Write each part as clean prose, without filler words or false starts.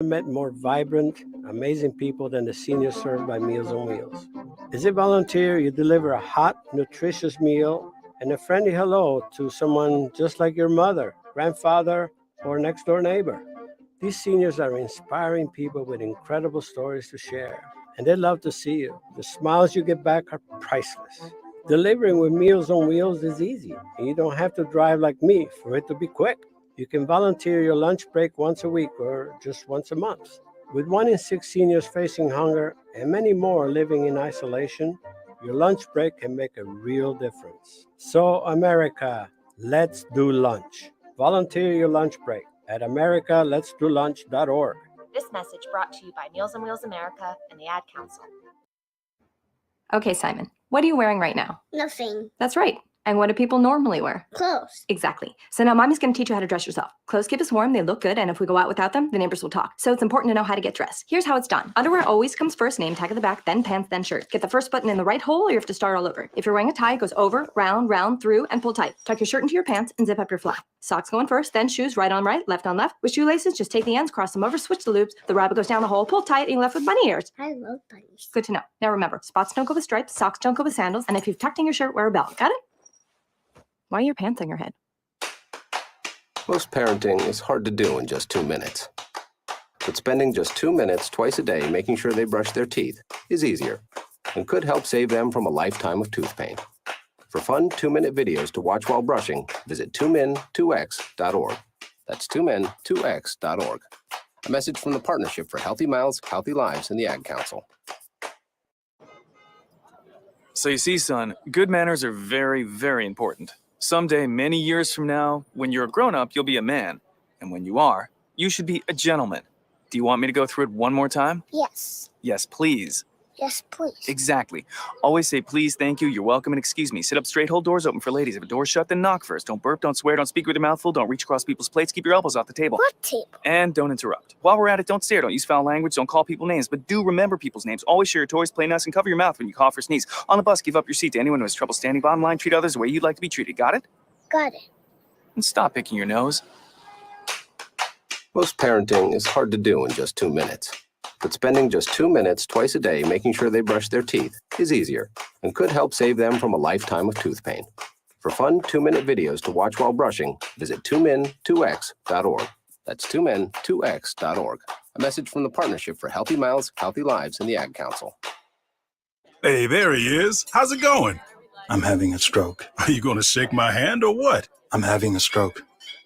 Met more vibrant, amazing people than the seniors served by Meals on Wheels. As a volunteer, you deliver a hot, nutritious meal and a friendly hello to someone just like your mother, grandfather, or next door neighbor. These seniors are inspiring people with incredible stories to share, and they love to see you. The smiles you get back are priceless. Delivering with Meals on Wheels is easy, and you don't have to drive like me for it to be quick. You can volunteer your lunch break once a week or just once a month. With 1 in 6 seniors facing hunger and many more living in isolation, your lunch break can make a real difference. So, America, let's do lunch. Volunteer your lunch break at americaletsdolunch.org. This message brought to you by Meals on Wheels America and the Ad Council. Okay, Simon, what are you wearing right now? Nothing. That's right. And what do people normally wear? Clothes. Exactly. So now Mommy's going to teach you how to dress yourself. Clothes keep us warm, they look good, and if we go out without them, the neighbors will talk. So it's important to know how to get dressed. Here's how it's done. Underwear always comes first, name tag at the back, then pants, then shirt. Get the first button in the right hole or you have to start all over. If you're wearing a tie, it goes over, round, through, and pull tight. Tuck your shirt into your pants and zip up your fly. Socks going first, then shoes right on right, left on left. With shoelaces, just take the ends, cross them over, switch the loops. The rabbit goes down the hole, pull tight, and you're left with bunny ears. I love bunnies. Good to know. Now remember, spots don't go with stripes, socks don't go with sandals, and if you've tucked in your shirt, wear a belt. Got it? Why are your pants on your head? Most parenting is hard to do in just 2 minutes. But spending just 2 minutes twice a day making sure they brush their teeth is easier and could help save them from a lifetime of tooth pain. For fun 2-minute videos to watch while brushing, visit 2min2x.org. That's 2min2x.org. A message from the Partnership for Healthy Mouths, Healthy Lives, and the Ad Council. So you see, son, good manners are very, very important. Someday, many years from now, when you're a grown-up, you'll be a man. And when you are, you should be a gentleman. Do you want me to go through it one more time? Yes. Yes, please. Yes, please. Exactly. Always say please, thank you, you're welcome, and excuse me. Sit up straight, hold doors open for ladies. If a door's shut, then knock first. Don't burp, don't swear, don't speak with your mouth full, don't reach across people's plates, keep your elbows off the table. What table? And don't interrupt. While we're at it, don't stare, don't use foul language, don't call people names, but do remember people's names. Always share your toys, play nice, and cover your mouth when you cough or sneeze. On the bus, give up your seat to anyone who has trouble standing. Bottom line, treat others the way you'd like to be treated. Got it? Got it. And stop picking your nose. Most parenting is hard to do in just 2 minutes. But spending just 2 minutes twice a day making sure they brush their teeth is easier and could help save them from a lifetime of tooth pain. For fun 2-minute videos to watch while brushing, visit 2min2x.org. That's 2min2x.org. A message from the Partnership for Healthy Mouths, Healthy Lives, and the Ad Council. Hey, there he is. How's it going? I'm having a stroke. Are you going to shake my hand or what? I'm having a stroke.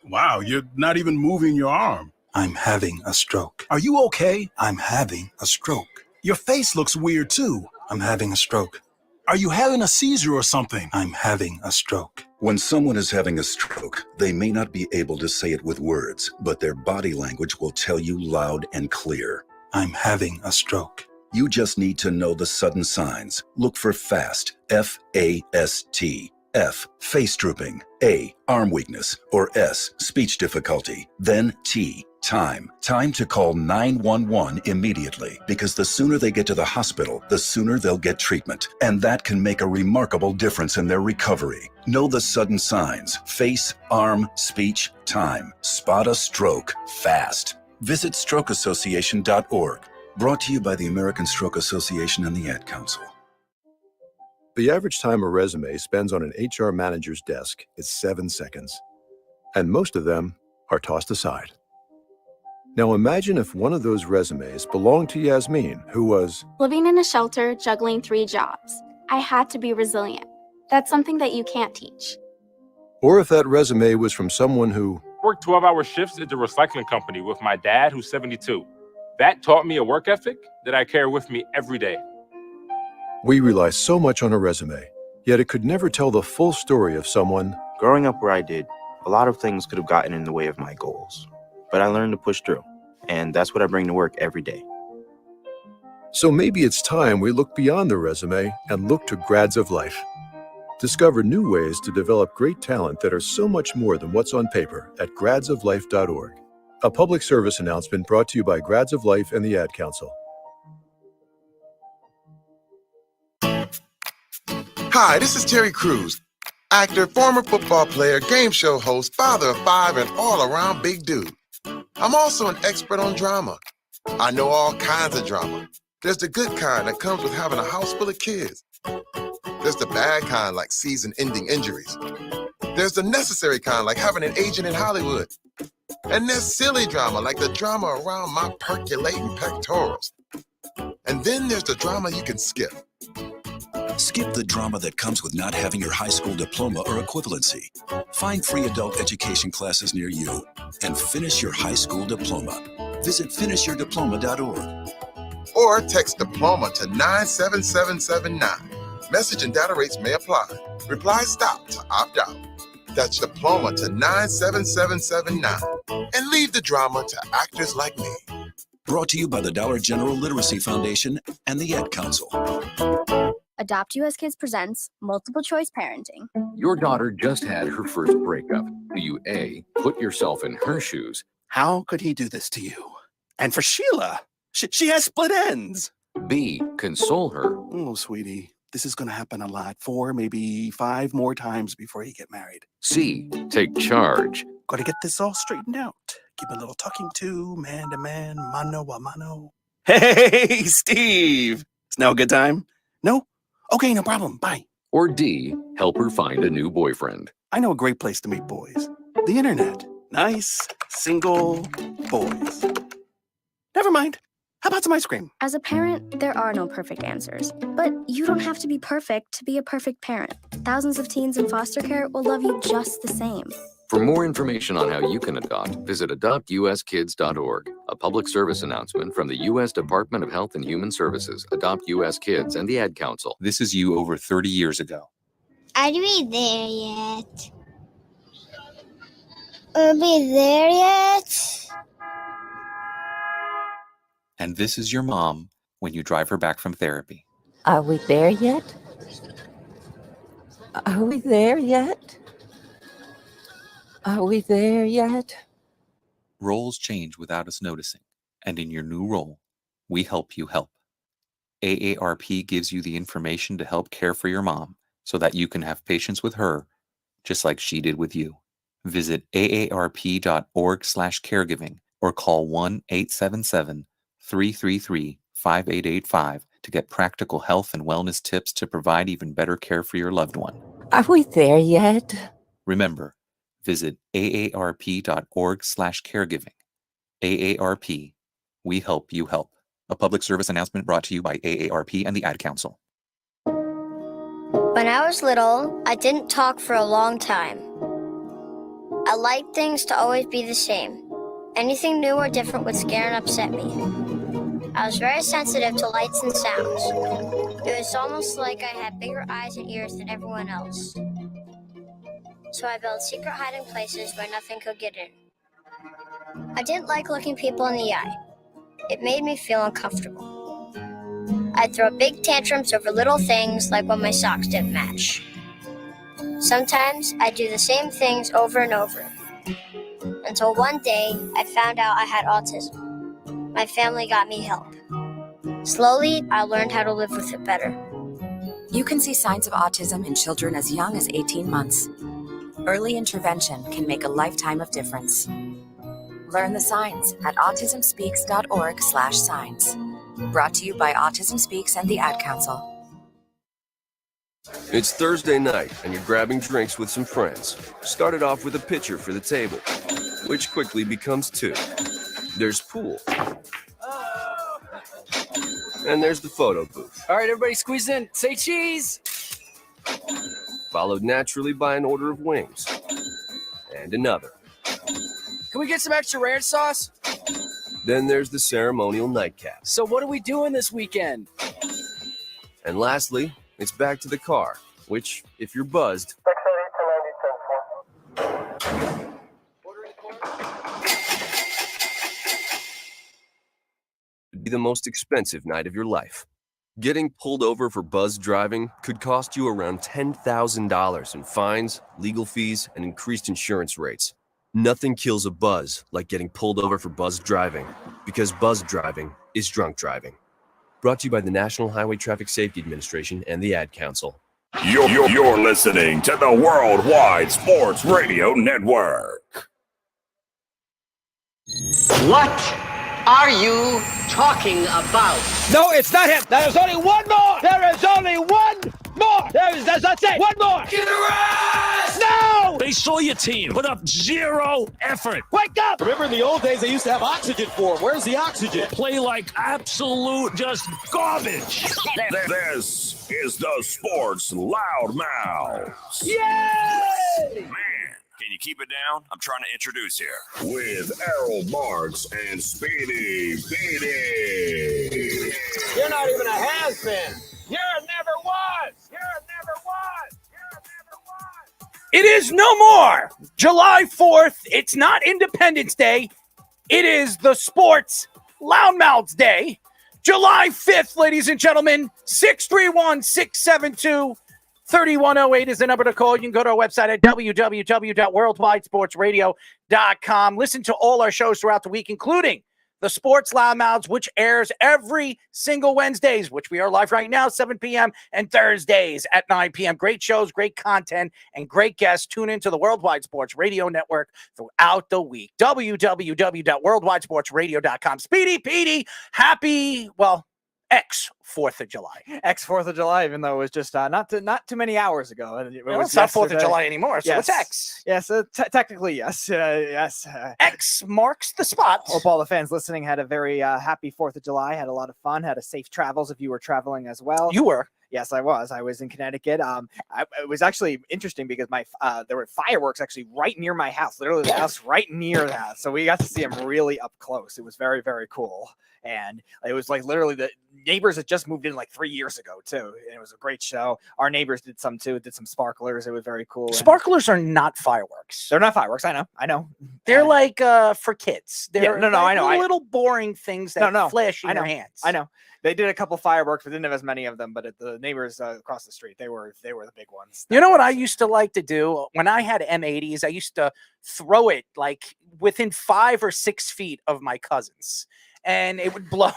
Wow, you're not even moving your arm. I'm having a stroke. Are you okay? I'm having a stroke. Your face looks weird too. I'm having a stroke. Are you having a seizure or something? I'm having a stroke. When someone is having a stroke, they may not be able to say it with words, but their body language will tell you loud and clear. I'm having a stroke. You just need to know the sudden signs. Look for FAST, F-A-S-T. F, face drooping. A, arm weakness. Or S, speech difficulty. Then T, time. Time to call 911 immediately, because the sooner they get to the hospital, the sooner they'll get treatment. And that can make a remarkable difference in their recovery. Know the sudden signs. Face, arm, speech, time. Spot a stroke fast. Visit strokeassociation.org. Brought to you by the American Stroke Association and the Ad Council. The average time a resume spends on an HR manager's desk is 7 seconds. And most of them are tossed aside. Now imagine if one of those resumes belonged to Yasmin, who was living in a shelter, juggling 3 jobs. I had to be resilient. That's something that you can't teach. Or if that resume was from someone who worked 12-hour shifts at the recycling company with my dad, who's 72. That taught me a work ethic that I carry with me every day. We rely so much on a resume, yet it could never tell the full story of someone. Growing up where I did, a lot of things could have gotten in the way of my goals. But I learned to push through, and that's what I bring to work every day. So maybe it's time we look beyond the resume and look to Grads of Life. Discover new ways to develop great talent that are so much more than what's on paper at gradsoflife.org. A public service announcement brought to you by Grads of Life and the Ad Council. Hi, this is Terry Crews, actor, former football player, game show host, father of 5, and all-around big dude. I'm also an expert on drama, I know all kinds of drama. There's the good kind that comes with having a house full of kids. There's the bad kind like season-ending injuries. There's the necessary kind like having an agent in Hollywood. And there's silly drama like the drama around my percolating pectorals. And then there's the drama you can skip. Skip the drama that comes with not having your high school diploma or equivalency. Find free adult education classes near you and finish your high school diploma. Visit finishyourdiploma.org. Or text diploma to 97779. Message and data rates may apply. Reply stop to opt out. That's diploma to 97779. And leave the drama to actors like me. Brought to you by the Dollar General Literacy Foundation and the Ad Council. Adopt US Kids presents Multiple Choice Parenting. Your daughter just had her first breakup. Do you A, put yourself in her shoes? How could he do this to you? And for Sheila, she has split ends. B, console her? Oh, sweetie, this is going to happen a lot. 4, maybe 5 more times before you get married. C, take charge? Got to get this all straightened out. Give a little talking to, man to man, mano a mano. Hey, Steve! It's now a good time? No? Okay, no problem. Bye. Or D, help her find a new boyfriend? I know a great place to meet boys. The internet. Nice, single boys. Never mind. How about some ice cream? As a parent, there are no perfect answers. But you don't have to be perfect to be a perfect parent. Thousands of teens in foster care will love you just the same. For more information on how you can adopt, visit adoptuskids.org. A public service announcement from the U.S. Department of Health and Human Services, Adopt U.S. Kids, and the Ad Council. This is you over 30 years ago. Are we there yet? Are we there yet? And this is your mom when you drive her back from therapy. Are we there yet? Are we there yet? Are we there yet? Roles change without us noticing, and in your new role, we help you help. AARP gives you the information to help care for your mom so that you can have patience with her, just like she did with you. Visit aarp.org/caregiving or call 1-877-333-5885 to get practical health and wellness tips to provide even better care for your loved one. Are we there yet? Remember, visit aarp.org/caregiving. AARP, we help you help. A public service announcement brought to you by AARP and the Ad Council. When I was little, I didn't talk for a long time. I liked things to always be the same. Anything new or different would scare and upset me. I was very sensitive to lights and sounds. It was almost like I had bigger eyes and ears than everyone else. So I built secret hiding places where nothing could get in. I didn't like looking people in the eye. It made me feel uncomfortable. I'd throw big tantrums over little things like when my socks didn't match. Sometimes I'd do the same things over and over. Until one day, I found out I had autism. My family got me help. Slowly, I learned how to live with it better. You can see signs of autism in children as young as 18 months. Early intervention can make a lifetime of difference. Learn the signs at autismspeaks.org/signs. Brought to you by Autism Speaks and the Ad Council. It's Thursday night, and you're grabbing drinks with some friends. Started off with a pitcher for the table, which quickly becomes 2. There's pool. And there's the photo booth. All right, everybody squeeze in. Say cheese. Followed naturally by an order of wings. And another. Can we get some extra ranch sauce? Then there's the ceremonial nightcap. So what are we doing this weekend? And lastly, it's back to the car, which, if you're buzzed, would be the most expensive night of your life. Getting pulled over for buzz driving could cost you around $10,000 in fines, legal fees, and increased insurance rates. Nothing kills a buzz like getting pulled over for buzz driving, because buzz driving is drunk driving. Brought to you by the National Highway Traffic Safety Administration and the Ad Council. You're listening to the Worldwide Sports Radio Network. What are you talking about? No, it's not him. There is only one more. There is only one more. That's it. One more. Get a rest! No! They saw your team put up zero effort. Wake up! Remember in the old days, they used to have oxygen for them. Where's the oxygen? Play like absolute just garbage. This is the Sports Loudmouths. Yay! Man, can you keep it down? I'm trying to introduce here. With Errol Marks and Speedy Petey. You're not even a has-been. You're a never was. You're a never was. It is no more July 4th. It's not Independence Day. It is the Sports Loudmouths Day. July 5th, ladies and gentlemen, 631-672-3108 is the number to call. You can go to our website at www.worldwidesportsradio.com. Listen to all our shows throughout the week, including the Sports Loudmouths, which airs every single Wednesdays, which we are live right now, 7 p.m., and Thursdays at 9 p.m. Great shows, great content, and great guests. Tune into the Worldwide Sports Radio Network throughout the week. www.worldwidesportsradio.com. Speedy Petey, happy, ex-4th of July. Ex-4th of July, even though it was just not too many hours ago. It was it's not 4th of July anymore, so yes. it's X. Yes, technically, yes. Yes. X marks the spot. Hope all the fans listening had a very happy 4th of July, had a lot of fun, had a safe travels if you were traveling as well. You were? Yes, I was. I was in Connecticut. It was actually interesting because there were fireworks actually right near my house, literally the house right near that. So we got to see them really up close. It was very, very cool. And it was like literally the neighbors had just moved in like 3 years ago too. And it was a great show. Our neighbors did some too. Did some sparklers. It was very cool. Sparklers are not fireworks. They're not fireworks. I know. They're like for kids. They're I know. Little boring things that flash in your hands. I know. They did a couple fireworks, but didn't have as many of them. But at the neighbors across the street, they were the big ones. You know what I used to like to do when I had M80s? I used to throw it like within 5 or 6 feet of my cousins, and it would blow.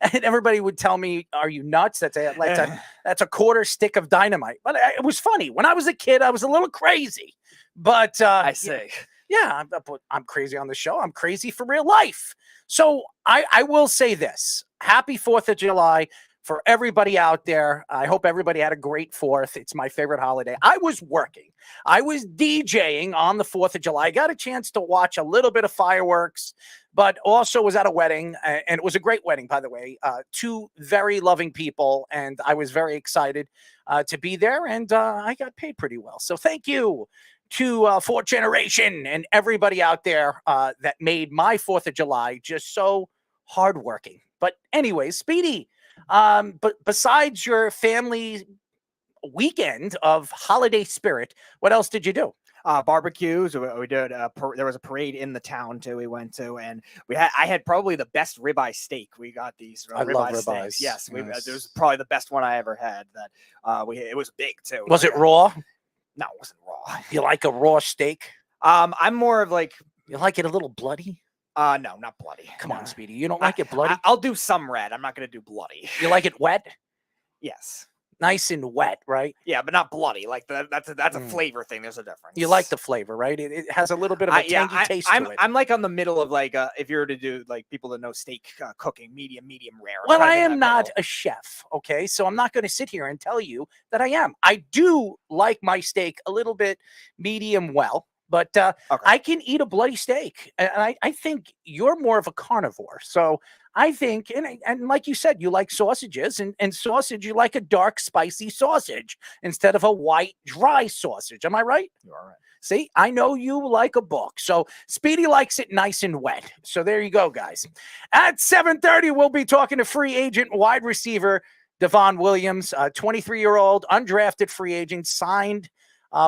And everybody would tell me, "Are you nuts? That's a quarter stick of dynamite." But it was funny. When I was a kid, I was a little crazy. But I say, yeah, I'm crazy on the show. I'm crazy for real life. So I will say this. Happy 4th of July for everybody out there. I hope everybody had a great 4th. It's my favorite holiday. I was working. I was DJing on the 4th of July. I got a chance to watch a little bit of fireworks, but also was at a wedding, and it was a great wedding, by the way. 2 very loving people, and I was very excited to be there, and I got paid pretty well. So thank you to Fourth Generation and everybody out there that made my 4th of July just so hardworking. But anyways, Speedy, but besides your family weekend of holiday spirit, what else did you do? Barbecues. We did. There was a parade in the town too. We went to, and I had probably the best ribeye steak. We got these ribeye steaks. Yes, nice. It was probably the best one I ever had. That it was big too. Was it raw? No, it wasn't raw. You like a raw steak? I'm more of like, you like it a little bloody. No, not bloody. Come on, Speedy. You don't like it bloody? I'll do some red. I'm not going to do bloody. You like it wet? Yes. Nice and wet, right? Yeah, but not bloody. Like that's a flavor thing. There's a difference. You like the flavor, right? It has a little bit of a tangy taste to it. I'm like on the middle of like if you were to do like people that know steak cooking, medium rare. Well, I am not a chef, okay? So I'm not going to sit here and tell you that I am. I do like my steak a little bit medium well. But I can eat a bloody steak. And I think you're more of a carnivore. So I think, and like you said, you like sausages. And sausage, you like a dark, spicy sausage instead of a white, dry sausage. Am I right? You are right. See, I know you like a book. So Speedy likes it nice and wet. So there you go, guys. At 7:30, we'll be talking to free agent wide receiver Devon Williams, 23-year-old, undrafted free agent, signed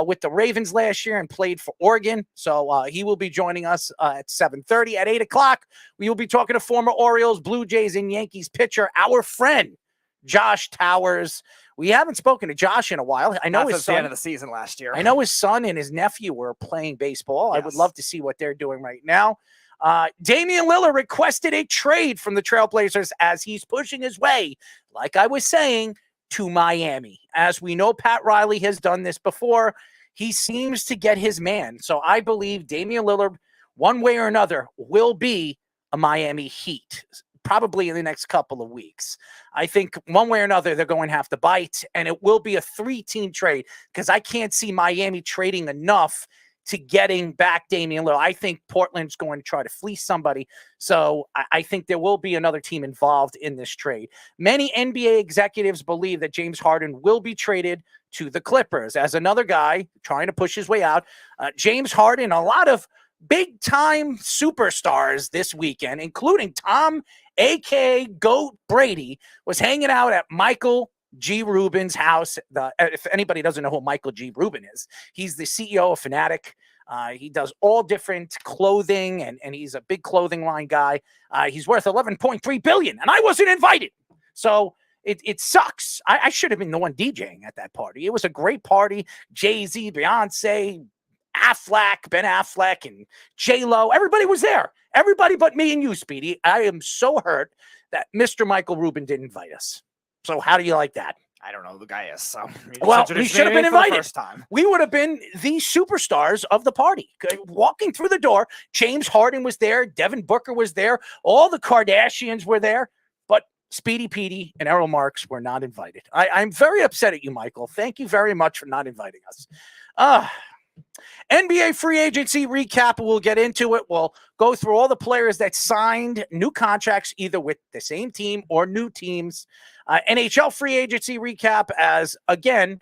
with the Ravens last year and played for Oregon. So he will be joining us at 7:30. At 8 o'clock, we will be talking to former Orioles, Blue Jays, and Yankees pitcher, our friend, Josh Towers. We haven't spoken to Josh in a while. I know his son, the end of the season last year. I know his son and his nephew were playing baseball. Yes. I would love to see what they're doing right now. Damian Lillard requested a trade from the Trailblazers as he's pushing his way, like I was saying, to Miami. As we know, Pat Riley has done this before. He seems to get his man. So I believe Damian Lillard, one way or another, will be Miami Heat, probably in the next couple of weeks. I think one way or another, they're going to have to bite, and it will be a 3-team trade because I can't see Miami trading enough to getting back Damian Lillard. I think Portland's going to try to fleece somebody. So I think there will be another team involved in this trade. Many NBA executives believe that James Harden will be traded to the Clippers as another guy trying to push his way out. James Harden, a lot of big-time superstars this weekend, including Tom, a.k.a. Goat Brady, was hanging out at Michael G. Rubin's house. If anybody doesn't know who Michael G. Rubin is, he's the CEO of Fanatic. He does all different clothing, and he's a big clothing line guy. He's worth $11.3 billion, and I wasn't invited. So it sucks. I should have been the one DJing at that party. It was a great party. Jay-Z, Beyonce, Ben Affleck, and J-Lo. Everybody was there. Everybody but me and you, Speedy. I am so hurt that Mr. Michael Rubin didn't invite us. So how do you like that? I don't know who the guy is. So we should have been invited. First time. We would have been the superstars of the party. Walking through the door, James Harden was there. Devin Booker was there. All the Kardashians were there. But Speedy Petey and Errol Marks were not invited. I'm very upset at you, Michael. Thank you very much for not inviting us. NBA free agency recap. We'll get into it. We'll go through all the players that signed new contracts either with the same team or new teams. NHL free agency recap as, again,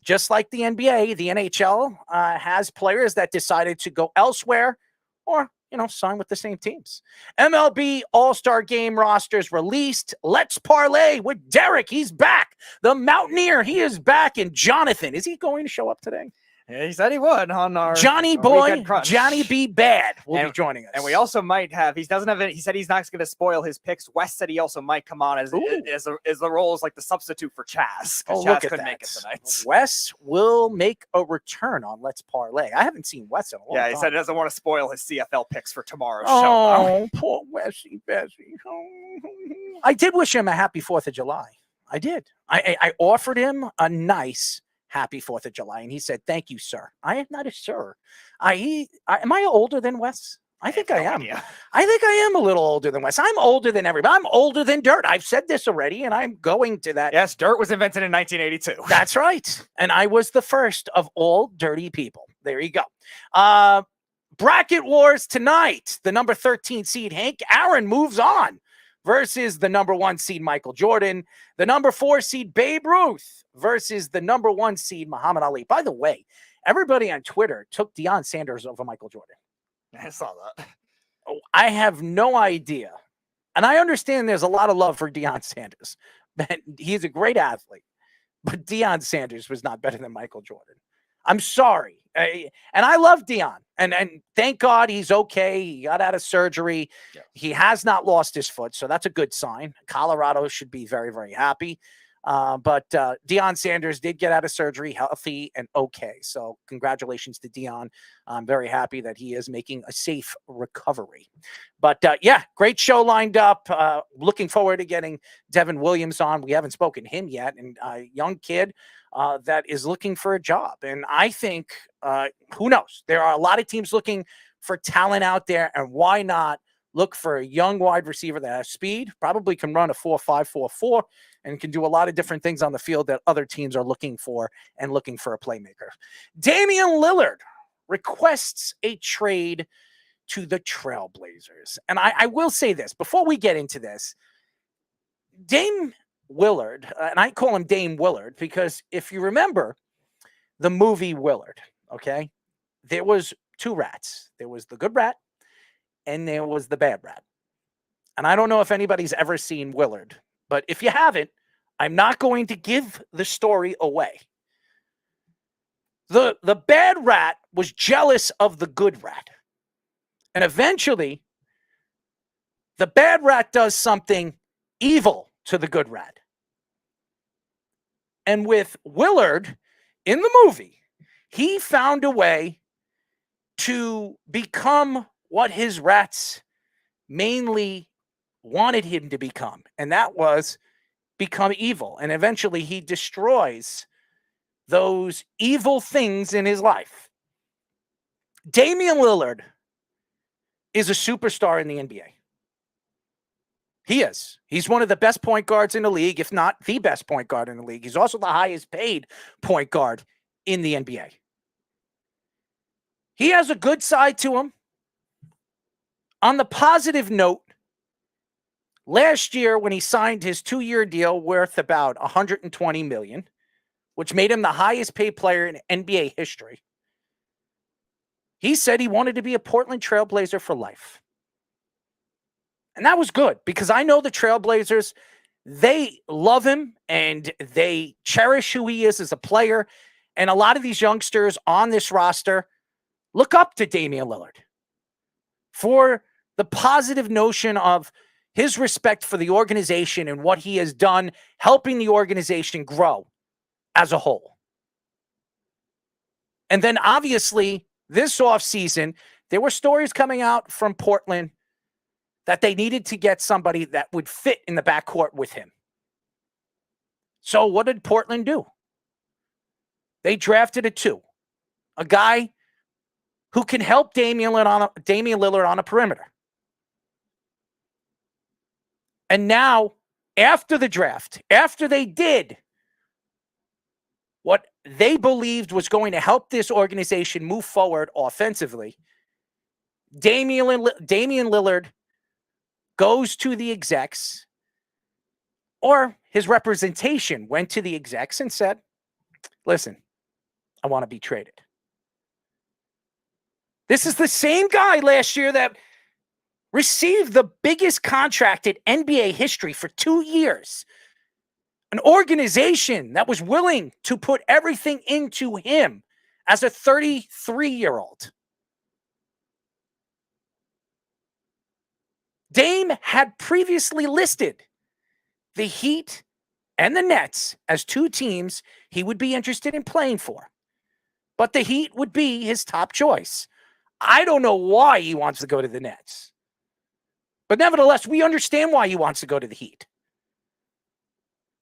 just like the NBA, the NHL has players that decided to go elsewhere or, sign with the same teams. MLB All-Star Game rosters released. Let's parlay with Derek. He's back. The Mountaineer, he is back. And Jonathan, is he going to show up today? Yeah, he said he would on our Johnny Boy, Johnny B. Bad will be joining us. And we also might have, he said he's not going to spoil his picks. Wes said he also might come on as the role as like the substitute for Chaz. Chaz couldn't make it tonight. Wes will make a return on Let's Parlay. I haven't seen Wes in a long time. Yeah, he said he doesn't want to spoil his CFL picks for tomorrow's show. Oh, poor Wesy Bessie. I did wish him a happy 4th of July. I did. I offered him a nice happy 4th of July. And he said, thank you, sir. I am not a sir. Am I older than Wes? I think I am. I think I am a little older than Wes. I'm older than everybody. I'm older than Dirt. I've said this already, and I'm going to that. Yes, Dirt was invented in 1982. That's right. And I was the first of all dirty people. There you go. Bracket wars tonight. The number 13 seed, Hank Aaron, moves on versus the number 1 seed, Michael Jordan. The number 4 seed, Babe Ruth, versus the number 1 seed, Muhammad Ali. By the way, everybody on Twitter took Deion Sanders over Michael Jordan. I saw that. Oh, I have no idea. And I understand there's a lot of love for Deion Sanders. He's a great athlete. But Deion Sanders was not better than Michael Jordan. I'm sorry. And I love Deion. And thank God he's okay. He got out of surgery. Yeah. He has not lost his foot, so that's a good sign. Colorado should be very, very happy. But Deion Sanders did get out of surgery healthy and okay. So congratulations to Deion. I'm very happy that he is making a safe recovery. But yeah, great show lined up. Looking forward to getting Devon Williams on. We haven't spoken to him yet. And a young kid that is looking for a job. And I think, who knows? There are a lot of teams looking for talent out there. And why not look for a young wide receiver that has speed, probably can run a 4.5, 4.4, and can do a lot of different things on the field that other teams are looking for and looking for a playmaker. Damian Lillard requests a trade to the Trailblazers. And I will say this, before we get into this, Dame Willard, and I call him Dame Willard because if you remember the movie Willard, okay, there was 2 rats. There was the good rat and there was the bad rat. And I don't know if anybody's ever seen Willard, but if you haven't, I'm not going to give the story away. The bad rat was jealous of the good rat. And eventually, the bad rat does something evil to the good rat. And with Willard in the movie, he found a way to become what his rats mainly wanted him to become. And that was become evil. And eventually he destroys those evil things in his life. Damian Lillard is a superstar in the NBA. He is. He's one of the best point guards in the league, if not the best point guard in the league. He's also the highest paid point guard in the NBA. He has a good side to him. On the positive note, last year when he signed his 2-year deal worth about $120 million, which made him the highest paid player in NBA history, he said he wanted to be a Portland Trailblazer for life. And that was good because I know the Trailblazers, they love him and they cherish who he is as a player. And a lot of these youngsters on this roster look up to Damian Lillard for the positive notion of his respect for the organization and what he has done, helping the organization grow as a whole. And then obviously this offseason, there were stories coming out from Portland that they needed to get somebody that would fit in the backcourt with him. So what did Portland do? They drafted a 2, a guy who can help Damian Lillard on a perimeter. And now, after the draft, after they did what they believed was going to help this organization move forward offensively, Damian Lillard goes to the execs, or his representation went to the execs and said, listen, I want to be traded. This is the same guy last year that received the biggest contract in NBA history for 2 years. An organization that was willing to put everything into him as a 33-year-old. Dame had previously listed the Heat and the Nets as 2 teams he would be interested in playing for. But the Heat would be his top choice. I don't know why he wants to go to the Nets. But nevertheless, we understand why he wants to go to the Heat.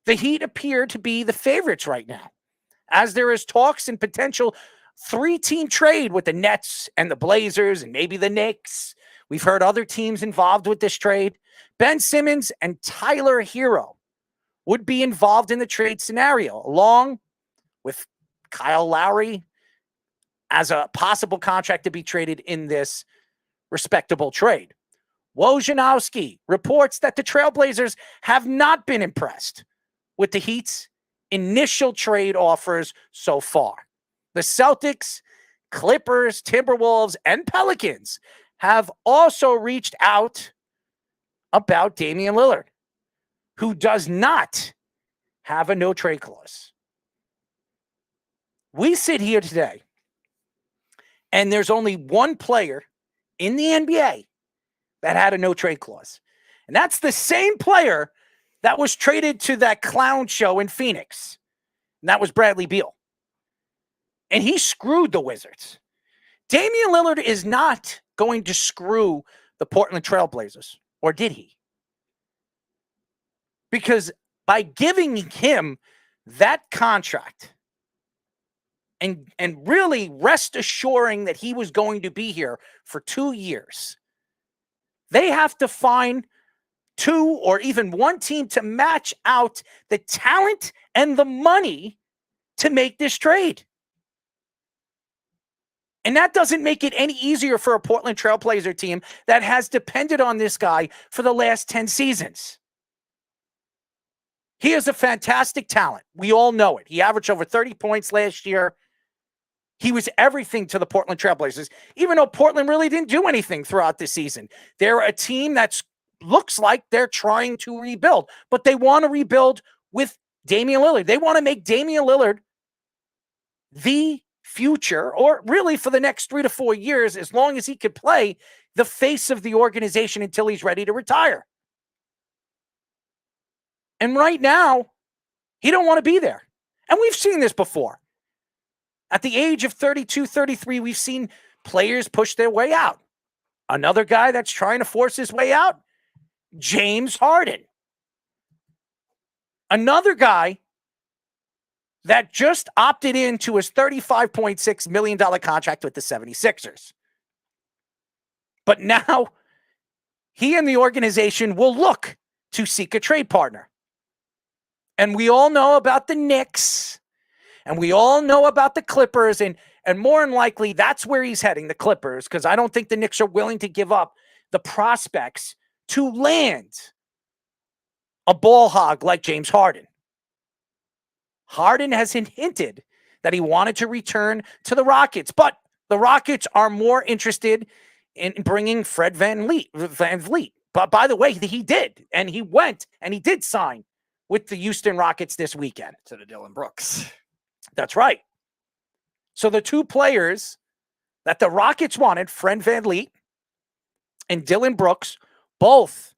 The Heat appear to be the favorites right now, as there is talks and potential 3-team trade with the Nets and the Blazers and maybe the Knicks. We've heard other teams involved with this trade. Ben Simmons and Tyler Hero would be involved in the trade scenario, along with Kyle Lowry as a possible contract to be traded in this respectable trade. Wojnarowski reports that the Trailblazers have not been impressed with the Heat's initial trade offers so far. The Celtics, Clippers, Timberwolves, and Pelicans have also reached out about Damian Lillard, who does not have a no-trade clause. We sit here today, and there's only one player in the NBA that had a no-trade clause. And that's the same player that was traded to that clown show in Phoenix. And that was Bradley Beal. And he screwed the Wizards. Damian Lillard is not going to screw the Portland Trailblazers. Or did he? Because by giving him that contract and really rest assuring that he was going to be here for 2 years, they have to find 2 or even 1 team to match out the talent and the money to make this trade. And that doesn't make it any easier for a Portland Trailblazer team that has depended on this guy for the last 10 seasons. He is a fantastic talent. We all know it. He averaged over 30 points last year. He was everything to the Portland Trailblazers, even though Portland really didn't do anything throughout the season. They're a team that looks like they're trying to rebuild, but they want to rebuild with Damian Lillard. They want to make Damian Lillard the future, or really for the next 3 to 4 years, as long as he could play, the face of the organization until he's ready to retire. And right now, he don't want to be there. And we've seen this before. At the age of 32, 33, we've seen players push their way out. Another guy that's trying to force his way out, James Harden. Another guy that just opted into his $35.6 million contract with the 76ers. But now he and the organization will look to seek a trade partner. And we all know about the Knicks, and we all know about the Clippers, and more than likely that's where he's heading, the Clippers, because I don't think the Knicks are willing to give up the prospects to land a ball hog like James Harden. Harden has hinted that he wanted to return to the Rockets, but the Rockets are more interested in bringing Fred VanVleet. But by the way, he did, and he went, and he did sign with the Houston Rockets this weekend. To the Dylan Brooks. That's right. So the two players that the Rockets wanted, Fred VanVleet and Dylan Brooks, both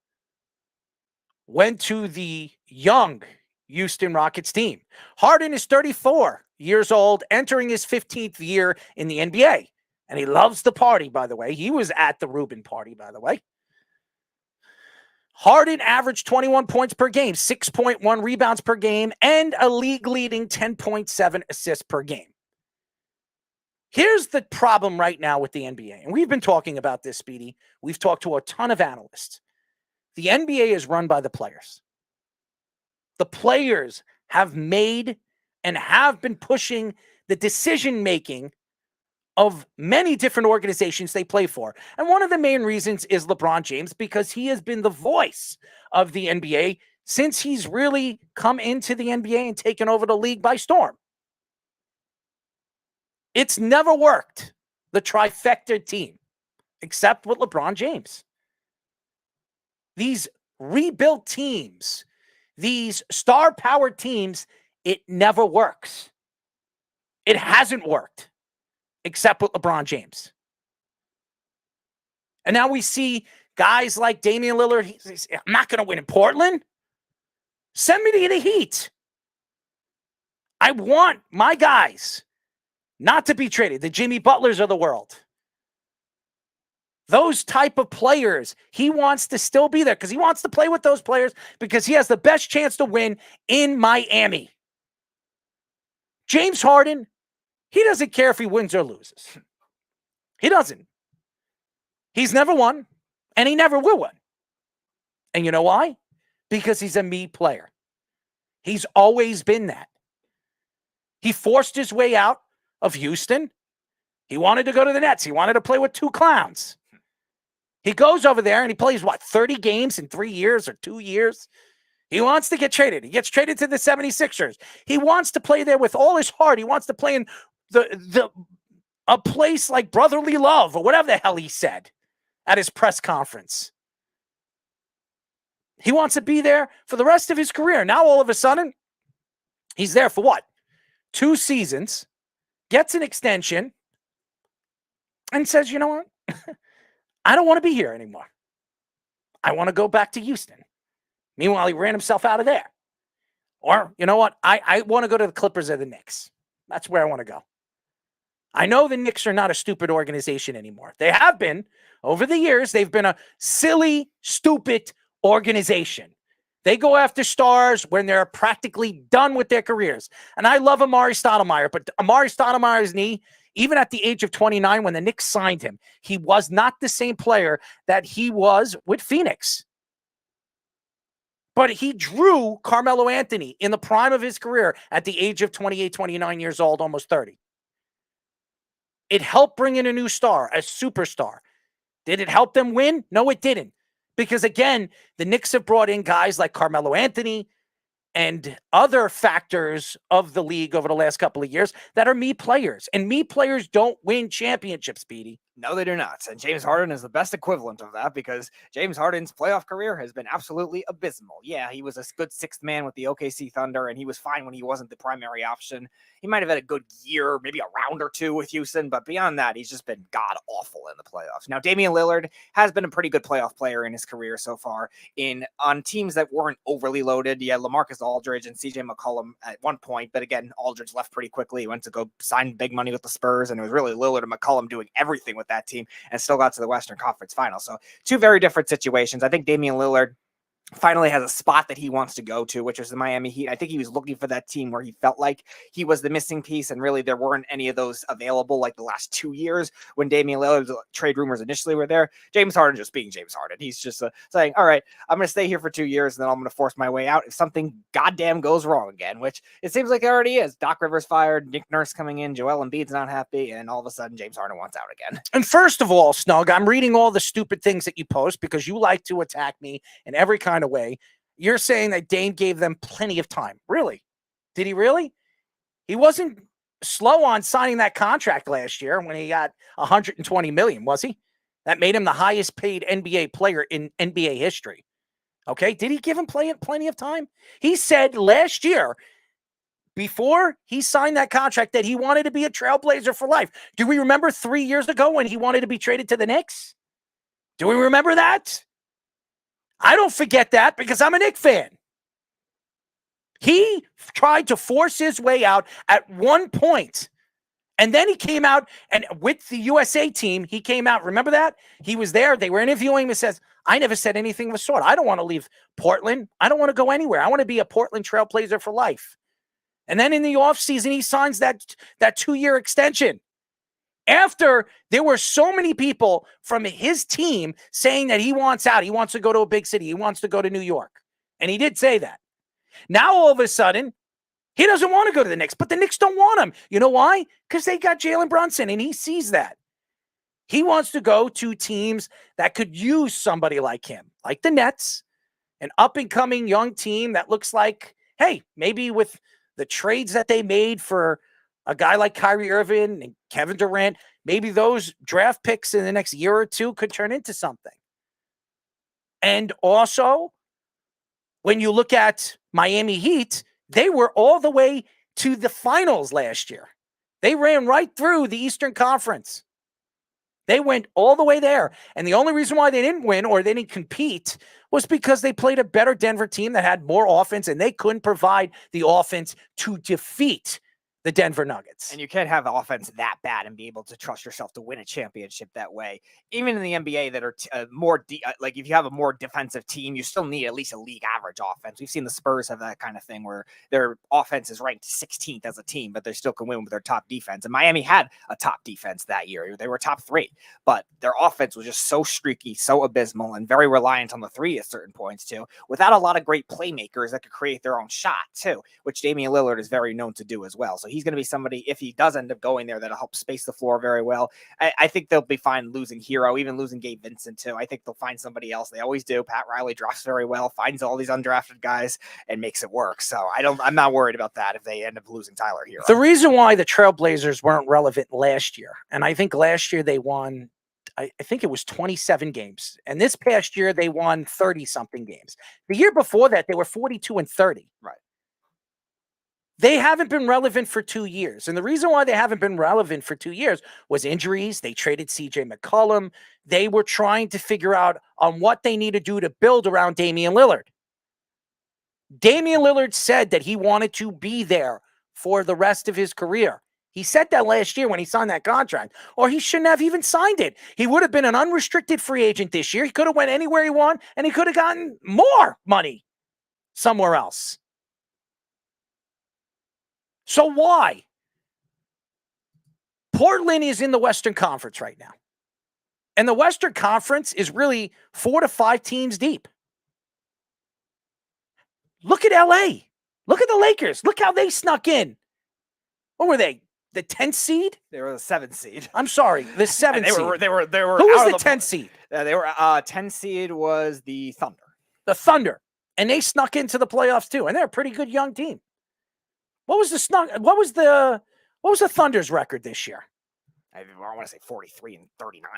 went to the young Houston Rockets team. Harden is 34 years old, entering his 15th year in the NBA. And he loves the party, by the way. He was at the Rubin party, by the way. Harden averaged 21 points per game, 6.1 rebounds per game, and a league-leading 10.7 assists per game. Here's the problem right now with the NBA. And we've been talking about this, Speedy. We've talked to a ton of analysts. The NBA is run by the players. The players have made and have been pushing the decision-making of many different organizations they play for. And one of the main reasons is LeBron James, because he has been the voice of the NBA since he's really come into the NBA and taken over the league by storm. It's never worked, the trifecta team, except with LeBron James. These rebuilt teams, these star-powered teams, it never works. It hasn't worked, except with LeBron James. And now we see guys like Damian Lillard. He's I'm not going to win in Portland. Send me to the Heat. I want my guys not to be traded. The Jimmy Butlers of the world. Those type of players, he wants to still be there because he wants to play with those players because he has the best chance to win in Miami. James Harden, he doesn't care if he wins or loses. He doesn't. He's never won, and he never will win. And you know why? Because he's a me player. He's always been that. He forced his way out of Houston. He wanted to go to the Nets. He wanted to play with two clowns. He goes over there and he plays, 30 games in 3 years or 2 years? He wants to get traded. He gets traded to the 76ers. He wants to play there with all his heart. He wants to play in a place like brotherly love or whatever the hell he said at his press conference. He wants to be there for the rest of his career. Now, all of a sudden, he's there for what? 2 seasons, gets an extension, and says, you know what? I don't want to be here anymore. I want to go back to Houston. Meanwhile, he ran himself out of there. Or, you know what? I want to go to the Clippers or the Knicks. That's where I want to go. I know the Knicks are not a stupid organization anymore. They have been. Over the years, they've been a silly, stupid organization. They go after stars when they're practically done with their careers. And I love Amari Stoudemire, but Amari Stoudemire's knee, even at the age of 29, when the Knicks signed him, he was not the same player that he was with Phoenix. But he drew Carmelo Anthony in the prime of his career at the age of 28, 29 years old, almost 30. It helped bring in a new star, a superstar. Did it help them win? No, it didn't. Because again, the Knicks have brought in guys like Carmelo Anthony and other factors of the league over the last couple of years that are me players. And me players don't win championships, Speedy. No, they do not. And James Harden is the best equivalent of that because James Harden's playoff career has been absolutely abysmal. Yeah, he was a good sixth man with the OKC Thunder, and he was fine when he wasn't the primary option. He might have had a good year, maybe a round or two with Houston, but beyond that, he's just been god-awful in the playoffs. Now, Damian Lillard has been a pretty good playoff player in his career so far on teams that weren't overly loaded. Yeah, LaMarcus Aldridge and CJ McCollum at one point, but again, Aldridge left pretty quickly. He went to go sign big money with the Spurs, and it was really Lillard and McCollum doing everything with that team and still got to the Western Conference Finals. So 2 very different situations. I think Damian Lillard finally has a spot that he wants to go to, which is the Miami Heat. I think he was looking for that team where he felt like he was the missing piece, and really there weren't any of those available like the last 2 years when Damian Lillard's trade rumors initially were there. James Harden just being James Harden. He's just saying, all right, I'm going to stay here for 2 years, and then I'm going to force my way out if something goddamn goes wrong again, which it seems like it already is. Doc Rivers fired, Nick Nurse coming in, Joel Embiid's not happy, and all of a sudden James Harden wants out again. And first of all, Snug, I'm reading all the stupid things that you post because you like to attack me in every kind of way. You're saying that Dame gave them plenty of time. Really? Did he really? He wasn't slow on signing that contract last year when he got $120 million, was he? That made him the highest paid NBA player in NBA history. Okay. Did he give him plenty of time? He said last year, before he signed that contract, that he wanted to be a trailblazer for life. Do we remember 3 years ago when he wanted to be traded to the Knicks? Do we remember that? I don't forget that because I'm a Knicks fan. He tried to force his way out at one point, and then he came out, and with the USA team, he came out. Remember that? He was there. They were interviewing him and says, I never said anything of the sort. I don't want to leave Portland. I don't want to go anywhere. I want to be a Portland trailblazer for life. And then in the offseason, he signs that 2-year extension. After there were so many people from his team saying that he wants out, he wants to go to a big city, he wants to go to New York. And he did say that. Now, all of a sudden, he doesn't want to go to the Knicks, but the Knicks don't want him. You know why? Because they got Jalen Brunson, and he sees that. He wants to go to teams that could use somebody like him, like the Nets, an up-and-coming young team that looks like, hey, maybe with the trades that they made for a guy like Kyrie Irving and Kevin Durant, maybe those draft picks in the next year or two could turn into something. And also, when you look at Miami Heat, they were all the way to the finals last year. They ran right through the Eastern Conference. They went all the way there. And the only reason why they didn't win or they didn't compete was because they played a better Denver team that had more offense, and they couldn't provide the offense to defeat the Denver Nuggets. And you can't have offense that bad and be able to trust yourself to win a championship that way. Even in the NBA that are like if you have a more defensive team, you still need at least a league average offense. We've seen the Spurs have that kind of thing where their offense is ranked 16th as a team, but they still can win with their top defense. And Miami had a top defense that year. They were top 3, but their offense was just so streaky, so abysmal, and very reliant on the 3 at certain points too, without a lot of great playmakers that could create their own shot too, which Damian Lillard is very known to do as well. So he's going to be somebody, if he does end up going there, that'll help space the floor very well. I think they'll be fine losing Hero, even losing Gabe Vincent too. I think they'll find somebody else. They always do. Pat Riley drafts very well, finds all these undrafted guys and makes it work. So I'm not worried about that if they end up losing Tyler Hero. The reason why the Trailblazers weren't relevant last year, and I think last year they won, I think it was 27 games. And this past year they won 30-something games. The year before that, they were 42-30. Right. They haven't been relevant for 2 years. And the reason why they haven't been relevant for 2 years was injuries. They traded CJ McCollum. They were trying to figure out on what they need to do to build around Damian Lillard. Damian Lillard said that he wanted to be there for the rest of his career. He said that last year when he signed that contract, or he shouldn't have even signed it. He would have been an unrestricted free agent this year. He could have went anywhere he wanted, and he could have gotten more money somewhere else. So why? Portland is in the Western Conference right now. And the Western Conference is really 4 to 5 teams deep. Look at LA. Look at the Lakers. Look how they snuck in. What were they? The 10th seed? They were the 7th seed. I'm sorry, the 7th seed. They were Who was the 10th seed? They were 10th seed was the Thunder. The Thunder. And they snuck into the playoffs too. And they're a pretty good young team. What was the Thunder's record this year? I want to say 43-39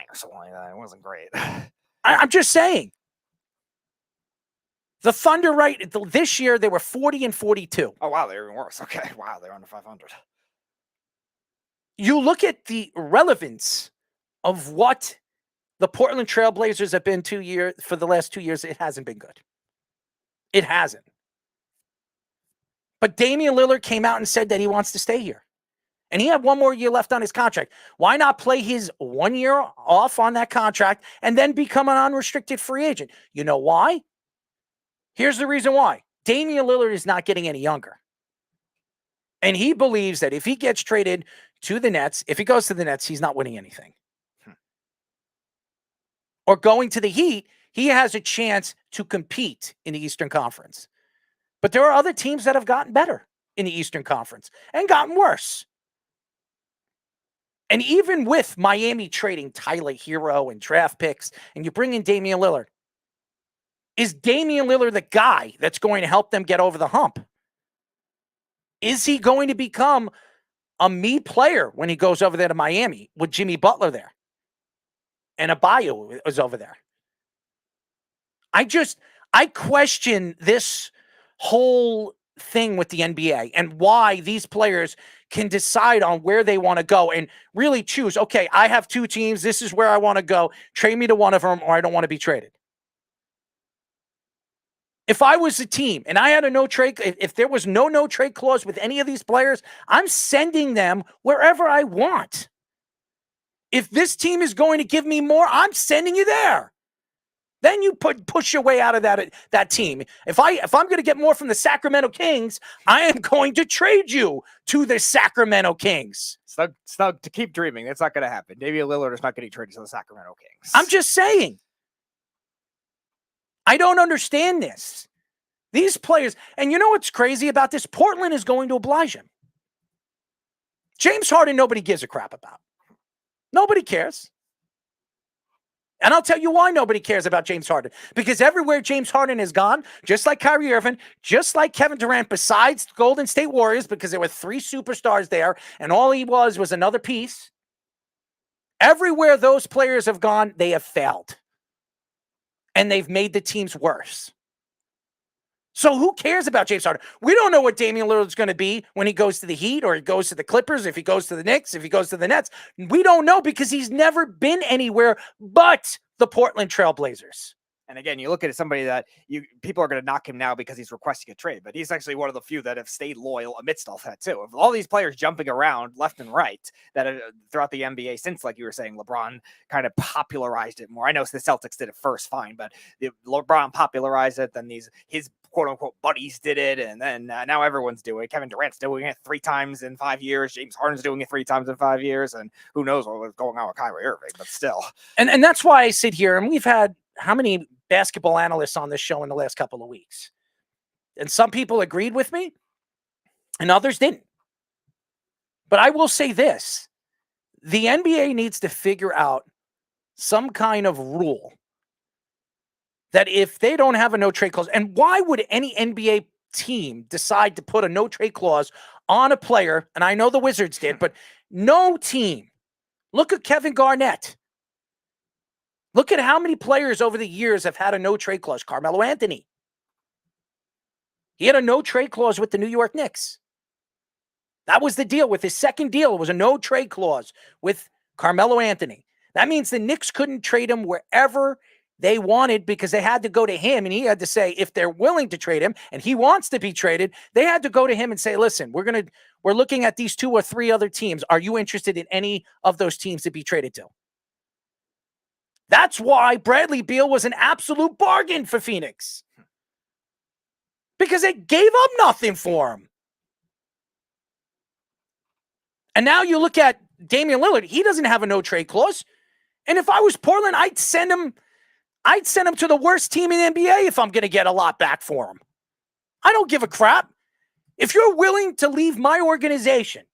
or something like that. It wasn't great. I'm just saying. The Thunder, right, this year they were 40-42. Oh, wow, they're even worse. Okay, wow, they're under 500. You look at the relevance of what the Portland Trailblazers have been for the last 2 years, it hasn't been good. It hasn't. But Damian Lillard came out and said that he wants to stay here. And he had 1 more year left on his contract. Why not play his 1 year off on that contract and then become an unrestricted free agent? You know why? Here's the reason why. Damian Lillard is not getting any younger. And he believes that if he gets traded to the Nets, if he goes to the Nets, he's not winning anything. Or going to the Heat, he has a chance to compete in the Eastern Conference. But there are other teams that have gotten better in the Eastern Conference and gotten worse. And even with Miami trading Tyler Hero and draft picks, and you bring in Damian Lillard, is Damian Lillard the guy that's going to help them get over the hump? Is he going to become a me player when he goes over there to Miami with Jimmy Butler there? And Abayo was over there. I question this whole thing with the NBA and why these players can decide on where they want to go and really choose, okay, I have two teams. This is where I want to go. Trade me to one of them or I don't want to be traded. If I was a team and I had a no trade, if there was no trade clause with any of these players, I'm sending them wherever I want. If this team is going to give me more, I'm sending you there. Then you push your way out of that team. If I'm going to get more from the Sacramento Kings, I am going to trade you to the Sacramento Kings. It's not to keep dreaming. That's not going to happen. Damian Lillard is not getting traded to the Sacramento Kings. I'm just saying. I don't understand this. These players, and you know what's crazy about this? Portland is going to oblige him. James Harden, nobody gives a crap about. Nobody cares. And I'll tell you why nobody cares about James Harden. Because everywhere James Harden has gone, just like Kyrie Irving, just like Kevin Durant, besides the Golden State Warriors, because there were 3 superstars there, and all he was another piece. Everywhere those players have gone, they have failed. And they've made the teams worse. So who cares about James Harden? We don't know what Damian Lillard's going to be when he goes to the Heat or he goes to the Clippers, if he goes to the Knicks, if he goes to the Nets. We don't know because he's never been anywhere but the Portland Trail Blazers. And again, you look at somebody that people are going to knock him now because he's requesting a trade, but he's actually one of the few that have stayed loyal amidst all that too. Of all these players jumping around left and right that throughout the NBA since, like you were saying, LeBron kind of popularized it more. I know the Celtics did it first, fine, but LeBron popularized it. Then his quote unquote buddies did it, and then now everyone's doing it. Kevin Durant's doing it 3 times in 5 years. James Harden's doing it 3 times in 5 years, and who knows what was going on with Kyrie Irving, but still. And that's why I sit here, and we've had how many basketball analysts on this show in the last couple of weeks. And some people agreed with me and others didn't. But I will say this. The NBA needs to figure out some kind of rule that if they don't have a no trade clause, and why would any NBA team decide to put a no trade clause on a player? And I know the Wizards did, but no team. Look at Kevin Garnett. Look at how many players over the years have had a no-trade clause. Carmelo Anthony. He had a no-trade clause with the New York Knicks. That was the deal. With his second deal, it was a no-trade clause with Carmelo Anthony. That means the Knicks couldn't trade him wherever they wanted because they had to go to him, and he had to say if they're willing to trade him and he wants to be traded, they had to go to him and say, listen, we're looking at these 2 or 3 other teams. Are you interested in any of those teams to be traded to? That's why Bradley Beal was an absolute bargain for Phoenix. Because they gave up nothing for him. And now you look at Damian Lillard. He doesn't have a no-trade clause. And if I was Portland, I'd send him to the worst team in the NBA if I'm going to get a lot back for him. I don't give a crap. If you're willing to leave my organization,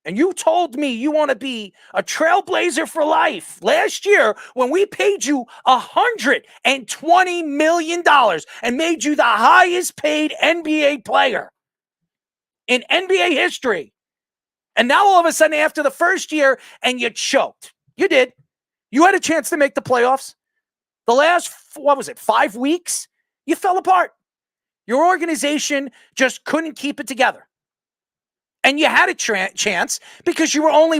and you told me you want to be a trailblazer for life last year when we paid you $120 million and made you the highest paid NBA player in NBA history. And now all of a sudden after the first year and you choked. You did. You had a chance to make the playoffs. The last, 5 weeks? You fell apart. Your organization just couldn't keep it together. And you had a chance because you were only,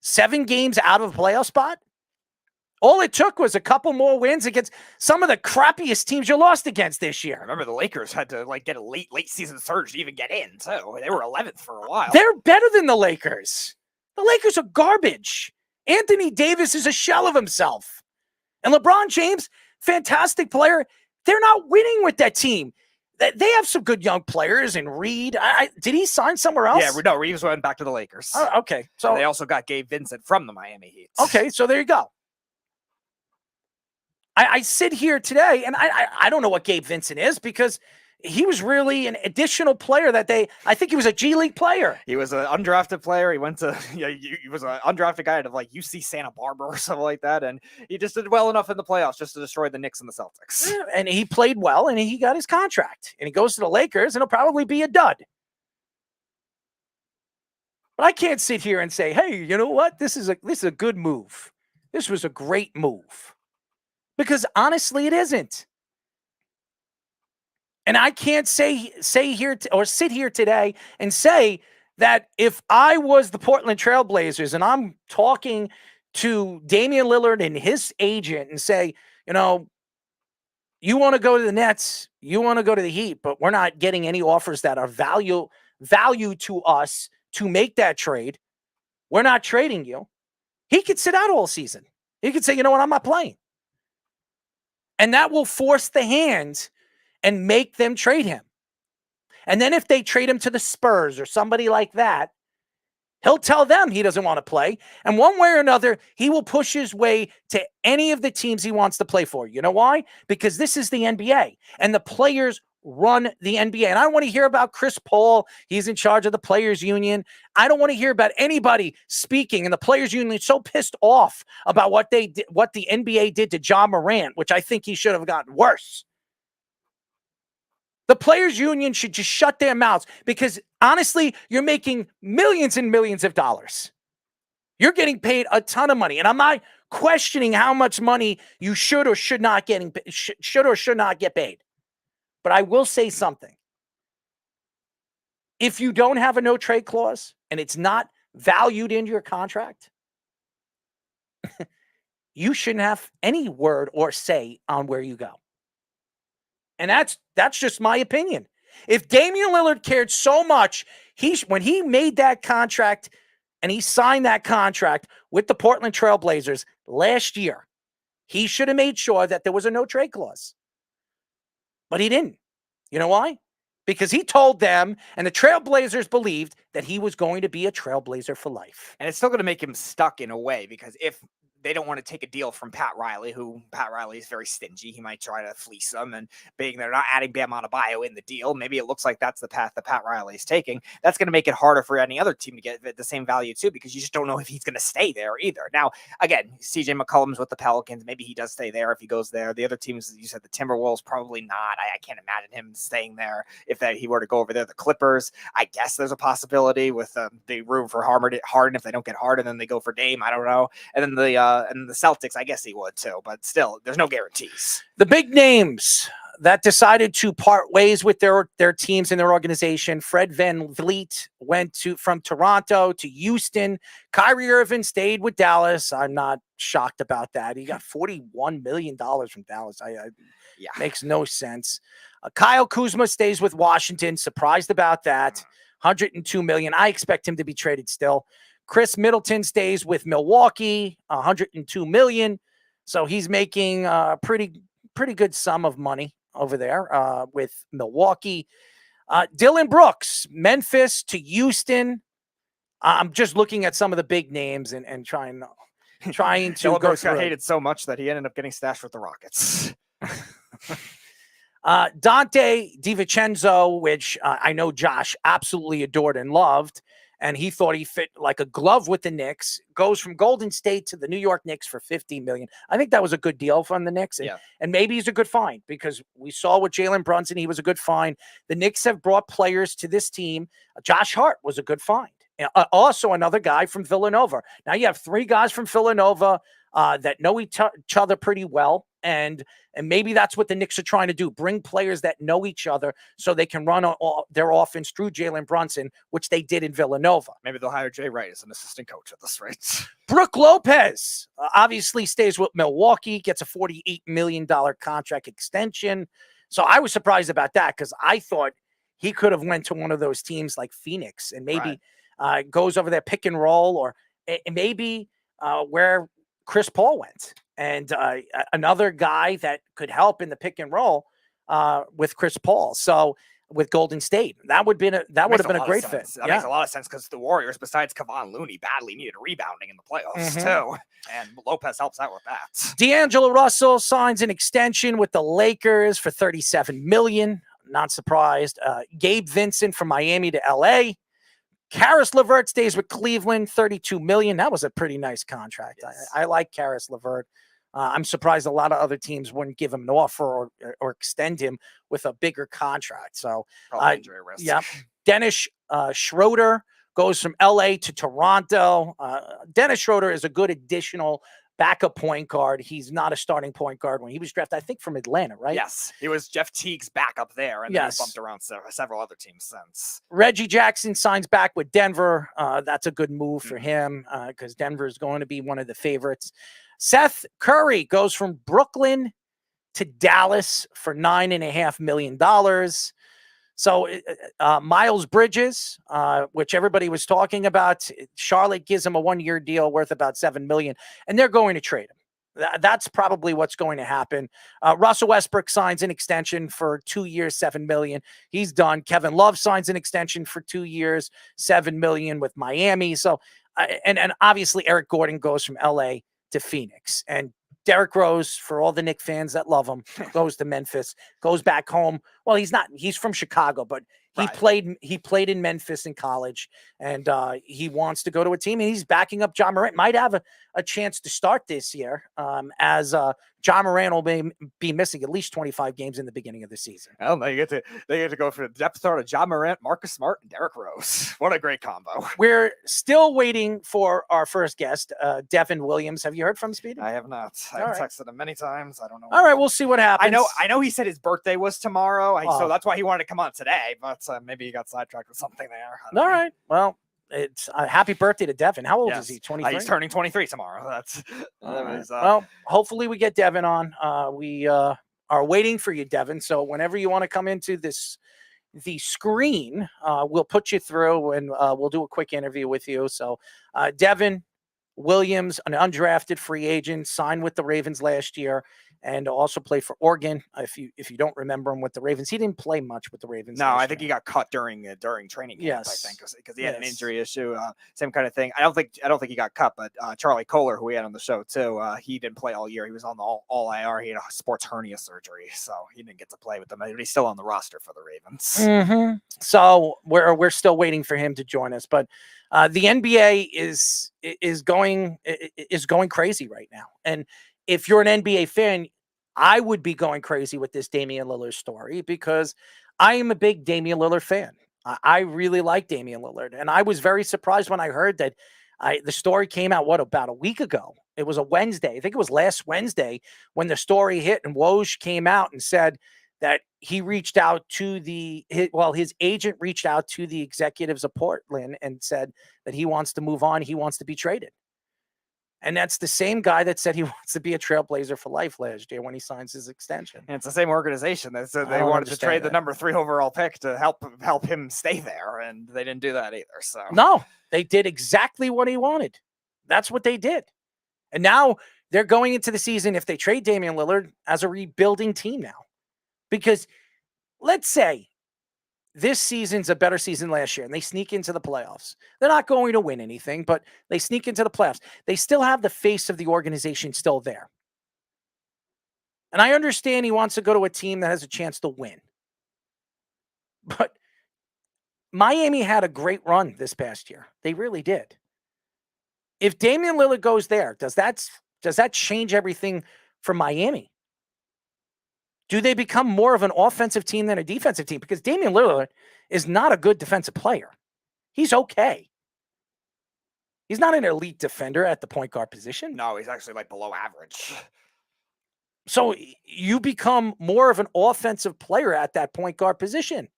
7 games out of a playoff spot? All it took was a couple more wins against some of the crappiest teams you lost against this year. I remember the Lakers had to get a late season surge to even get in, too. They were 11th for a while. They're better than the Lakers. The Lakers are garbage. Anthony Davis is a shell of himself. And LeBron James, fantastic player, They're not winning with that team. They have some good young players, and Reed. Did he sign somewhere else? Yeah, no, Reeves went back to the Lakers. Oh, okay. So and they also got Gabe Vincent from the Miami Heat. Okay, so there you go. I sit here today, and I don't know what Gabe Vincent is because he was really an additional player I think he was a G League player. He was an undrafted player. He went to, he was an undrafted guy out of like UC Santa Barbara or something like that. And he just did well enough in the playoffs just to destroy the Knicks and the Celtics. Yeah, and he played well, and he got his contract. And he goes to the Lakers, and he'll probably be a dud. But I can't sit here and say, hey, you know what? This is a good move. This was a great move. Because honestly, it isn't. And I can't sit here today and say that if I was the Portland Trailblazers and I'm talking to Damian Lillard and his agent and say, you know, you want to go to the Nets, you want to go to the Heat, but we're not getting any offers that are value to us to make that trade. We're not trading you. He could sit out all season. He could say, you know what, I'm not playing. And that will force the hand and make them trade him. And then if they trade him to the Spurs or somebody like that, he'll tell them he doesn't want to play. And one way or another, he will push his way to any of the teams he wants to play for. You know why? Because this is the NBA. And the players run the NBA. And I don't want to hear about Chris Paul. He's in charge of the players union. I don't want to hear about anybody speaking. And the players union is so pissed off about what the NBA did to John Morant, which I think he should have gotten worse. The players union should just shut their mouths because honestly, you're making millions and millions of dollars. You're getting paid a ton of money. And I'm not questioning how much money you should or should not get paid. But I will say something. If you don't have a no trade clause and it's not valued into your contract, you shouldn't have any word or say on where you go. And that's just my opinion. If Damian Lillard cared so much, when he made that contract and he signed that contract with the Portland Trailblazers last year, he should have made sure that there was a no trade clause. But he didn't. You know why? Because he told them, and the Trailblazers believed that he was going to be a Trailblazer for life. And it's still going to make him stuck in a way, because if they don't want to take a deal from Pat Riley, who Pat Riley is very stingy. He might try to fleece them, and being they're not adding Bam Adebayo in the deal, maybe it looks like that's the path that Pat Riley is taking. That's going to make it harder for any other team to get the same value too, because you just don't know if he's going to stay there either. Now, again, CJ McCollum's with the Pelicans. Maybe he does stay there if he goes there. The other teams, you said the Timberwolves, probably not. I can't imagine him staying there if he were to go over there. The Clippers, I guess there's a possibility with the room for Harden. If they don't get Harden, then they go for Dame. I don't know. And then the Celtics, I guess he would too, but still, there's no guarantees. The big names that decided to part ways with their teams and their organization. Fred VanVleet went from Toronto to Houston. Kyrie Irving stayed with Dallas. I'm not shocked about that. He got $41 million from Dallas. Makes no sense. Kyle Kuzma stays with Washington. Surprised about that. $102 million. I expect him to be traded still. Chris Middleton stays with Milwaukee, $102 million. So he's making a pretty good sum of money over there with Milwaukee. Dylan Brooks, Memphis to Houston. I'm just looking at some of the big names and trying to Dylan go Brooks through. got hated so much that he ended up getting stashed with the Rockets. Dante DiVincenzo, which I know Josh absolutely adored and loved, and he thought he fit like a glove with the Knicks, goes from Golden State to the New York Knicks for $50 million. I think that was a good deal from the Knicks, and maybe he's a good find because we saw with Jalen Brunson, he was a good find. The Knicks have brought players to this team. Josh Hart was a good find. Also another guy from Villanova. Now you have three guys from Villanova that know each other pretty well. And maybe that's what the Knicks are trying to do, bring players that know each other so they can run their offense through Jalen Brunson, which they did in Villanova. Maybe they'll hire Jay Wright as an assistant coach at this rate. Brooke Lopez obviously stays with Milwaukee, gets a $48 million contract extension. So I was surprised about that because I thought he could have went to one of those teams like Phoenix and maybe goes over there pick and roll, or maybe where Chris Paul went. And another guy that could help in the pick and roll with Chris Paul. So with Golden State, that would have been a great fit. That makes a lot of sense because the Warriors, besides Kevon Looney, badly needed rebounding in the playoffs too, and Lopez helps out with that. D'Angelo Russell signs an extension with the Lakers for $37 million. Not surprised. Gabe Vincent from Miami to LA. Karis LeVert stays with Cleveland, $32 million. That was a pretty nice contract. Yes. I like Karis LeVert. I'm surprised a lot of other teams wouldn't give him an offer or extend him with a bigger contract. So, injury risk. Yeah. Dennis Schroeder goes from LA to Toronto. Dennis Schroeder is a good additional backup point guard. He's not a starting point guard. When he was drafted, I think from Atlanta, right? Yes. He was Jeff Teague's backup there, and then he bumped around several other teams since. Reggie Jackson signs back with Denver. That's a good move for him because Denver is going to be one of the favorites. Seth Curry goes from Brooklyn to Dallas for $9.5 million. So Miles Bridges, which everybody was talking about, Charlotte gives him a 1-year deal worth about $7 million, and they're going to trade him. That's probably what's going to happen. Russell Westbrook signs an extension for 2 years, $7 million. He's done. Kevin Love signs an extension for 2 years, $7 million with Miami. So, and obviously Eric Gordon goes from LA to Phoenix, and Derrick Rose, for all the Knicks fans that love him, goes to Memphis, goes back home. Well, he's from Chicago, but he played in Memphis in college, and he wants to go to a team, and he's backing up John Morant. Might have a chance to start this year, as John Morant will be missing at least 25 games in the beginning of the season. Well, they get to go for the depth chart of John Morant, Marcus Smart, and Derrick Rose. What a great combo. We're still waiting for our first guest, Devon Williams. Have you heard from Speedy? I have not. I've texted him many times. I don't know. All right, we'll see what happens. I know he said his birthday was tomorrow, so that's why he wanted to come on today, but maybe he got sidetracked with something there. All right. Well, it's a happy birthday to Devon. How old is he? 23? He's turning 23 tomorrow. That's well, hopefully we get Devon on. We are waiting for you, Devon. So whenever you want to come into the screen, we'll put you through and we'll do a quick interview with you. So Devon Williams, an undrafted free agent, signed with the Ravens last year and also played for Oregon. If you don't remember him with the Ravens, he didn't play much with the Ravens. No, I think he got cut during training camp. Yes. I think because he had an injury issue. Same kind of thing. I don't think he got cut, but Charlie Kohler, who we had on the show too, he didn't play all year. He was on the all IR. He had a sports hernia surgery, so he didn't get to play with them. But he's still on the roster for the Ravens. So we're still waiting for him to join us, but the NBA is going crazy right now. And if you're an NBA fan, I would be going crazy with this Damian Lillard story because I am a big Damian Lillard fan. I really like Damian Lillard, and I was very surprised when I heard that the story came out, about a week ago? It was a Wednesday. I think it was last Wednesday when the story hit, and Woj came out and said that he reached out to his agent reached out to the executives of Portland and said that he wants to move on. He wants to be traded. And that's the same guy that said he wants to be a Trailblazer for life last year when he signs his extension. And it's the same organization that said they wanted to trade the number 3 overall pick to help him stay there, and they didn't do that either. So no, they did exactly what he wanted. That's what they did. And now they're going into the season, if they trade Damian Lillard, as a rebuilding team now. Because let's say this season's a better season last year and they sneak into the playoffs. They're not going to win anything, but they sneak into the playoffs. They still have the face of the organization still there. And I understand he wants to go to a team that has a chance to win. But Miami had a great run this past year. They really did. If Damian Lillard goes there, does that change everything for Miami? Do they become more of an offensive team than a defensive team? Because Damian Lillard is not a good defensive player. He's okay. He's not an elite defender at the point guard position. No, he's actually like below average. So you become more of an offensive player at that point guard position.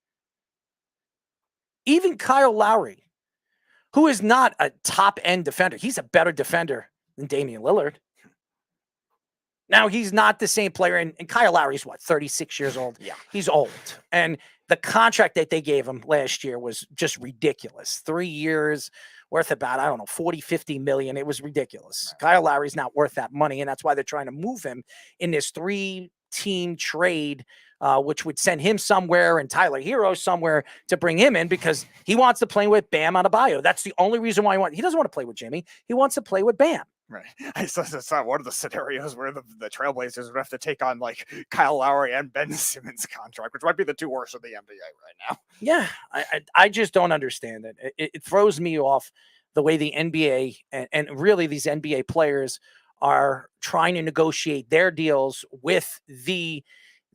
Even Kyle Lowry, who is not a top-end defender, he's a better defender than Damian Lillard. Now, he's not the same player, and Kyle Lowry's, 36 years old? Yeah. He's old. And the contract that they gave him last year was just ridiculous. 3 years, worth about, 40, 50 million. It was ridiculous. Right. Kyle Lowry's not worth that money, and that's why they're trying to move him in this 3-team trade which would send him somewhere and Tyler Hero somewhere to bring him in because he wants to play with Bam Adebayo. That's the only reason why he doesn't want to play with Jimmy. He wants to play with Bam. Right. It's not one of the scenarios where the Trailblazers would have to take on like Kyle Lowry and Ben Simmons contract, which might be the two worst of the NBA right now. Yeah, I just don't understand it. It throws me off the way the NBA and really these NBA players are trying to negotiate their deals with the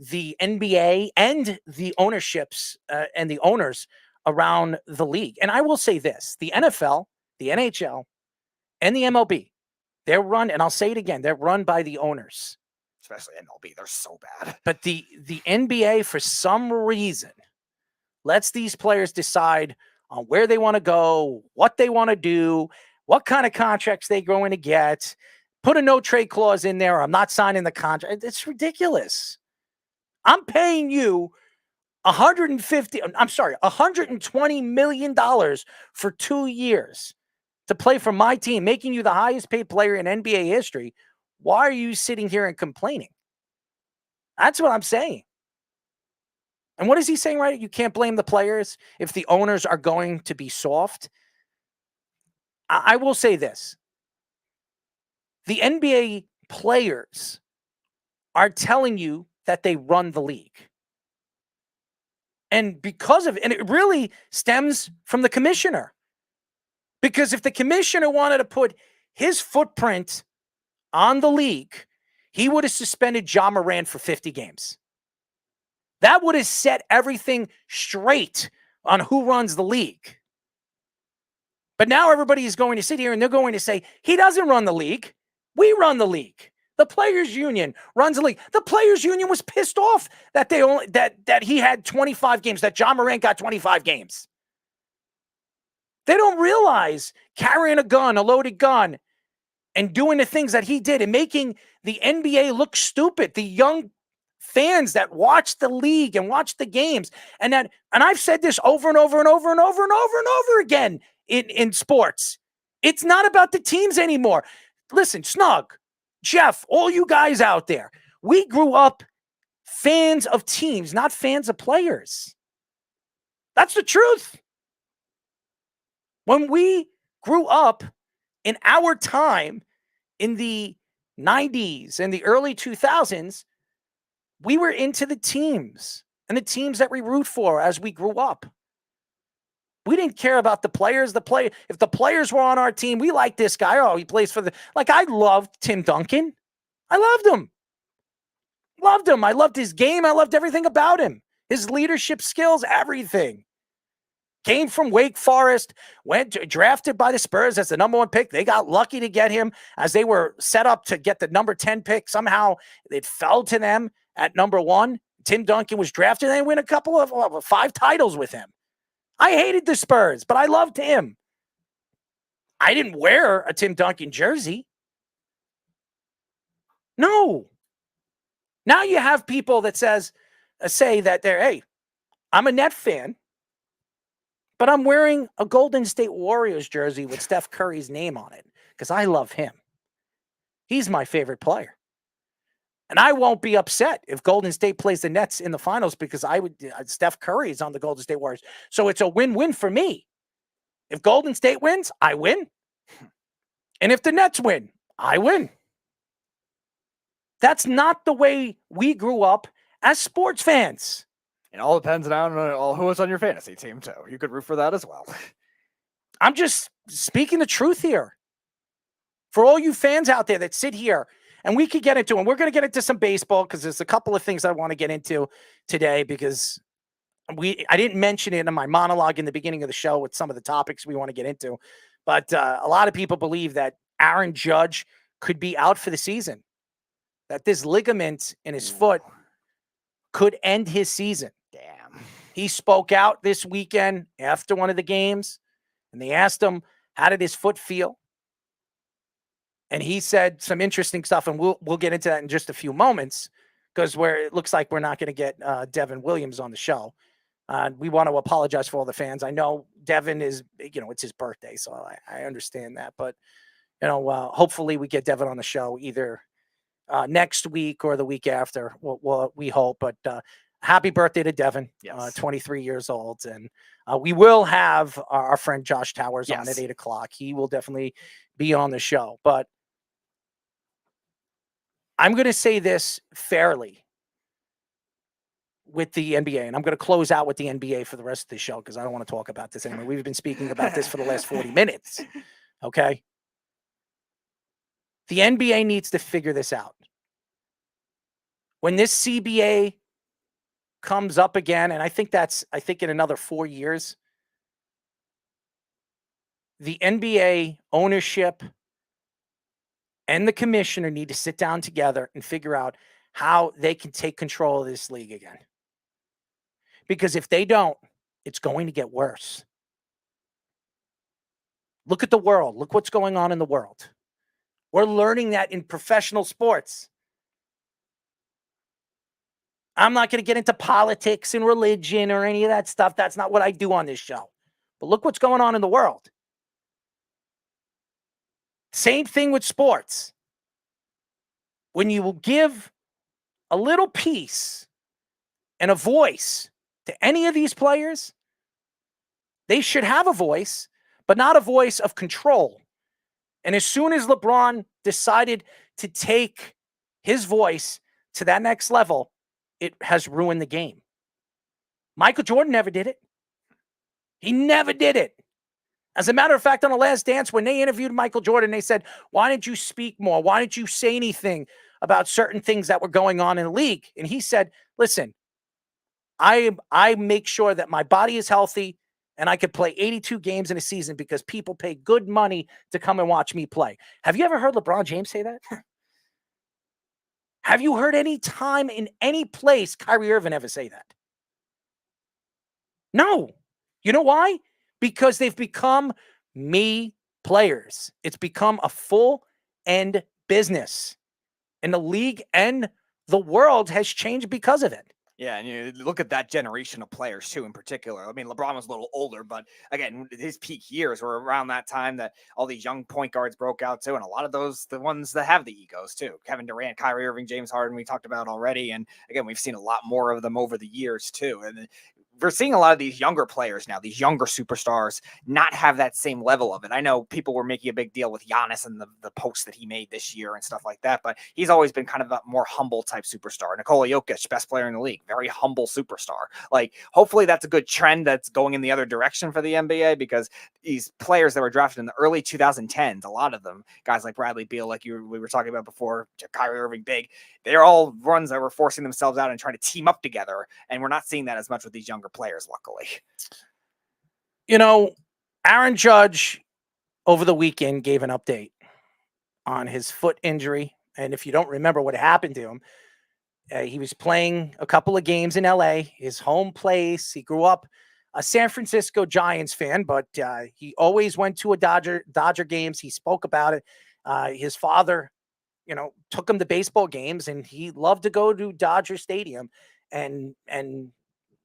NBA and the ownerships and the owners around the league. And I will say this, the NFL, the NHL, and the MLB, they're run, and I'll say it again, they're run by the owners. Especially MLB, they're so bad. But the NBA, for some reason, lets these players decide on where they want to go, what they want to do, what kind of contracts they're going to get, put a no-trade clause in there, or I'm not signing the contract. It's ridiculous. I'm paying you $120 million for 2 years to play for my team, making you the highest paid player in NBA history. Why are you sitting here and complaining? That's what I'm saying. And what is he saying, right? You can't blame the players if the owners are going to be soft. I will say this. The NBA players are telling you that they run the league. And it really stems from the commissioner. Because if the commissioner wanted to put his footprint on the league, he would have suspended Ja Morant for 50 games. That would have set everything straight on who runs the league. But now everybody is going to sit here and they're going to say, he doesn't run the league. We run the league. The players union runs the league. The players union was pissed off that that he had 25 games, that Ja Morant got 25 games. They don't realize carrying a gun, a loaded gun, and doing the things that he did and making the NBA look stupid. The young fans that watch the league and watch the games. And I've said this over and over and over and over and over and over again in sports. It's not about the teams anymore. Listen, Snug, Jeff, all you guys out there, we grew up fans of teams, not fans of players. That's the truth. When we grew up in our time in the 90s and the early 2000s, we were into the teams and the teams that we root for as we grew up. We didn't care about the players. If the players were on our team, we liked this guy. Oh, he plays for I loved Tim Duncan. I loved him. Loved him. I loved his game. I loved everything about him. His leadership skills, everything. Came from Wake Forest, drafted by the Spurs as the number 1 pick. They got lucky to get him as they were set up to get the number 10 pick. Somehow it fell to them at number 1. Tim Duncan was drafted and they win a couple of 5 titles with him. I hated the Spurs, but I loved him. I didn't wear a Tim Duncan jersey. No. Now you have people that say that hey, I'm a Net fan, but I'm wearing a Golden State Warriors jersey with Steph Curry's name on it because I love him. He's my favorite player. And I won't be upset if Golden State plays the Nets in the finals because Steph Curry is on the Golden State Warriors. So it's a win-win for me. If Golden State wins, I win. And if the Nets win, I win. That's not the way we grew up as sports fans. It all depends on who is on your fantasy team, too. You could root for that as well. I'm just speaking the truth here. For all you fans out there that sit here, and we could get into, and we're going to get into some baseball because there's a couple of things I want to get into today because I didn't mention it in my monologue in the beginning of the show with some of the topics we want to get into. But a lot of people believe that Aaron Judge could be out for the season, that this ligament in his foot could end his season. Damn. He spoke out this weekend after one of the games, and they asked him, how did his foot feel? And he said some interesting stuff, and we'll get into that in just a few moments because it looks like we're not going to get Devon Williams on the show. We want to apologize for all the fans. I know Devon is, it's his birthday, so I understand that. But, hopefully we get Devon on the show either next week or the week after. We hope. But happy birthday to Devon, 23 years old. And we will have our friend Josh Towers on at 8 o'clock. He will definitely be on the show. But I'm going to say this fairly with the NBA, and I'm going to close out with the NBA for the rest of the show because I don't want to talk about this anymore. We've been speaking about this for the last 40 minutes. Okay? The NBA needs to figure this out. When this CBA comes up again, and I think in another 4 years, the NBA ownership and the commissioner need to sit down together and figure out how they can take control of this league again. Because if they don't, it's going to get worse. Look at the world. Look what's going on in the world. We're learning that in professional sports. I'm not going to get into politics and religion or any of that stuff. That's not what I do on this show. But look what's going on in the world. Same thing with sports. When you will give a little piece and a voice to any of these players, they should have a voice, but not a voice of control. And as soon as LeBron decided to take his voice to that next level, it has ruined the game. Michael Jordan never did it. He never did it. As a matter of fact, on The Last Dance, when they interviewed Michael Jordan, they said, why didn't you speak more? Why didn't you say anything about certain things that were going on in the league? And he said, listen, I make sure that my body is healthy and I could play 82 games in a season because people pay good money to come and watch me play. Have you ever heard LeBron James say that? Have you heard any time in any place Kyrie Irving ever say that? No. You know why? Because they've become me players. It's become a full-end business. And the league and the world has changed because of it. Yeah, and you look at that generation of players, too, in particular. I mean, LeBron was a little older, but again, his peak years were around that time that all these young point guards broke out, too. And a lot of those, the ones that have the egos, too. Kevin Durant, Kyrie Irving, James Harden, we talked about already. And again, we've seen a lot more of them over the years, too. And we're seeing a lot of these younger players now, these younger superstars, not have that same level of it. I know people were making a big deal with Giannis and the post that he made this year and stuff like that, but he's always been kind of a more humble type superstar. Nikola Jokic, best player in the league, very humble superstar. Like, hopefully that's a good trend that's going in the other direction for the NBA, because these players that were drafted in the early 2010s, a lot of them, guys like Bradley Beal, like we were talking about before, Kyrie Irving, big, they're all runs that were forcing themselves out and trying to team up together. And we're not seeing that as much with these younger players, luckily. You know, Aaron Judge over the weekend gave an update on his foot injury. And if you don't remember what happened to him, he was playing a couple of games in LA, his home place. He grew up a San Francisco Giants fan, but he always went to a Dodger games. He spoke about it. His father, took him to baseball games, and he loved to go to Dodger Stadium and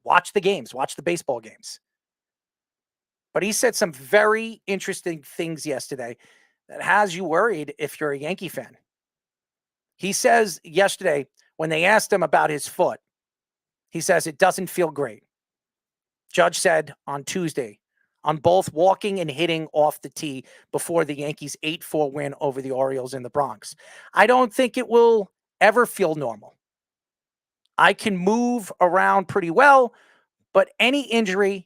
watch the games, watch the baseball games. But he said some very interesting things yesterday that has you worried if you're a Yankee fan. He says yesterday, when they asked him about his foot, he says it doesn't feel great. Judge said on Tuesday, on both walking and hitting off the tee before the Yankees' 8-4 win over the Orioles in the Bronx. I don't think it will ever feel normal. I can move around pretty well, but any injury,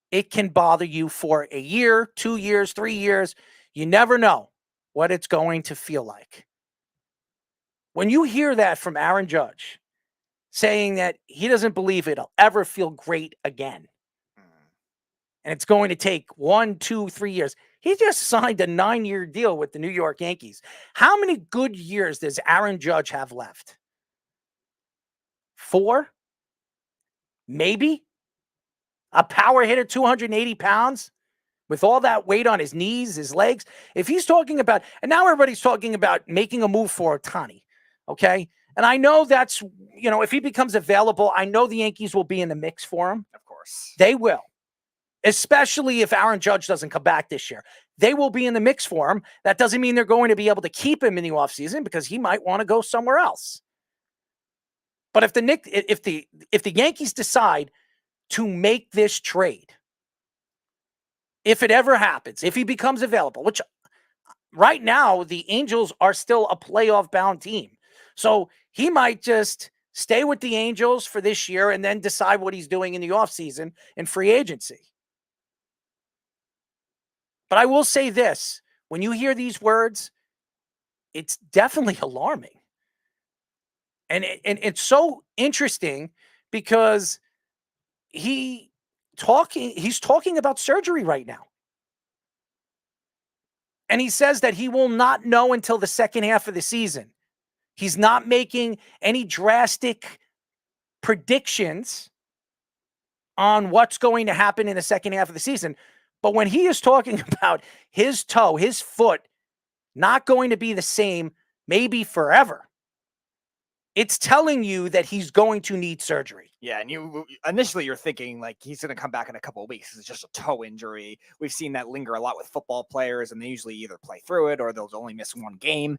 it can bother you for a year, 2 years, 3 years. You never know what it's going to feel like. When you hear that from Aaron Judge, saying that he doesn't believe it'll ever feel great again, and it's going to take 1, 2, 3 years. He just signed a 9-year deal with the New York Yankees. How many good years does Aaron Judge have left? 4? Maybe? A power hitter, 280 pounds, with all that weight on his knees, his legs. If he's talking about, and now everybody's talking about making a move for Ohtani, okay? And I know that's, if he becomes available, I know the Yankees will be in the mix for him. Of course. They will. Especially if Aaron Judge doesn't come back this year. They will be in the mix for him. That doesn't mean they're going to be able to keep him in the offseason because he might want to go somewhere else. But if the Yankees decide to make this trade, if it ever happens, if he becomes available, which right now the Angels are still a playoff-bound team. So he might just stay with the Angels for this year and then decide what he's doing in the offseason and free agency. But I will say this, when you hear these words, it's definitely alarming. And it's so interesting because he's talking about surgery right now. And he says that he will not know until the second half of the season. He's not making any drastic predictions on what's going to happen in the second half of the season. But when he is talking about his toe, his foot, not going to be the same, maybe forever, it's telling you that he's going to need surgery. Yeah, and initially you're thinking like he's going to come back in a couple of weeks. It's just a toe injury. We've seen that linger a lot with football players, and they usually either play through it or they'll only miss one game.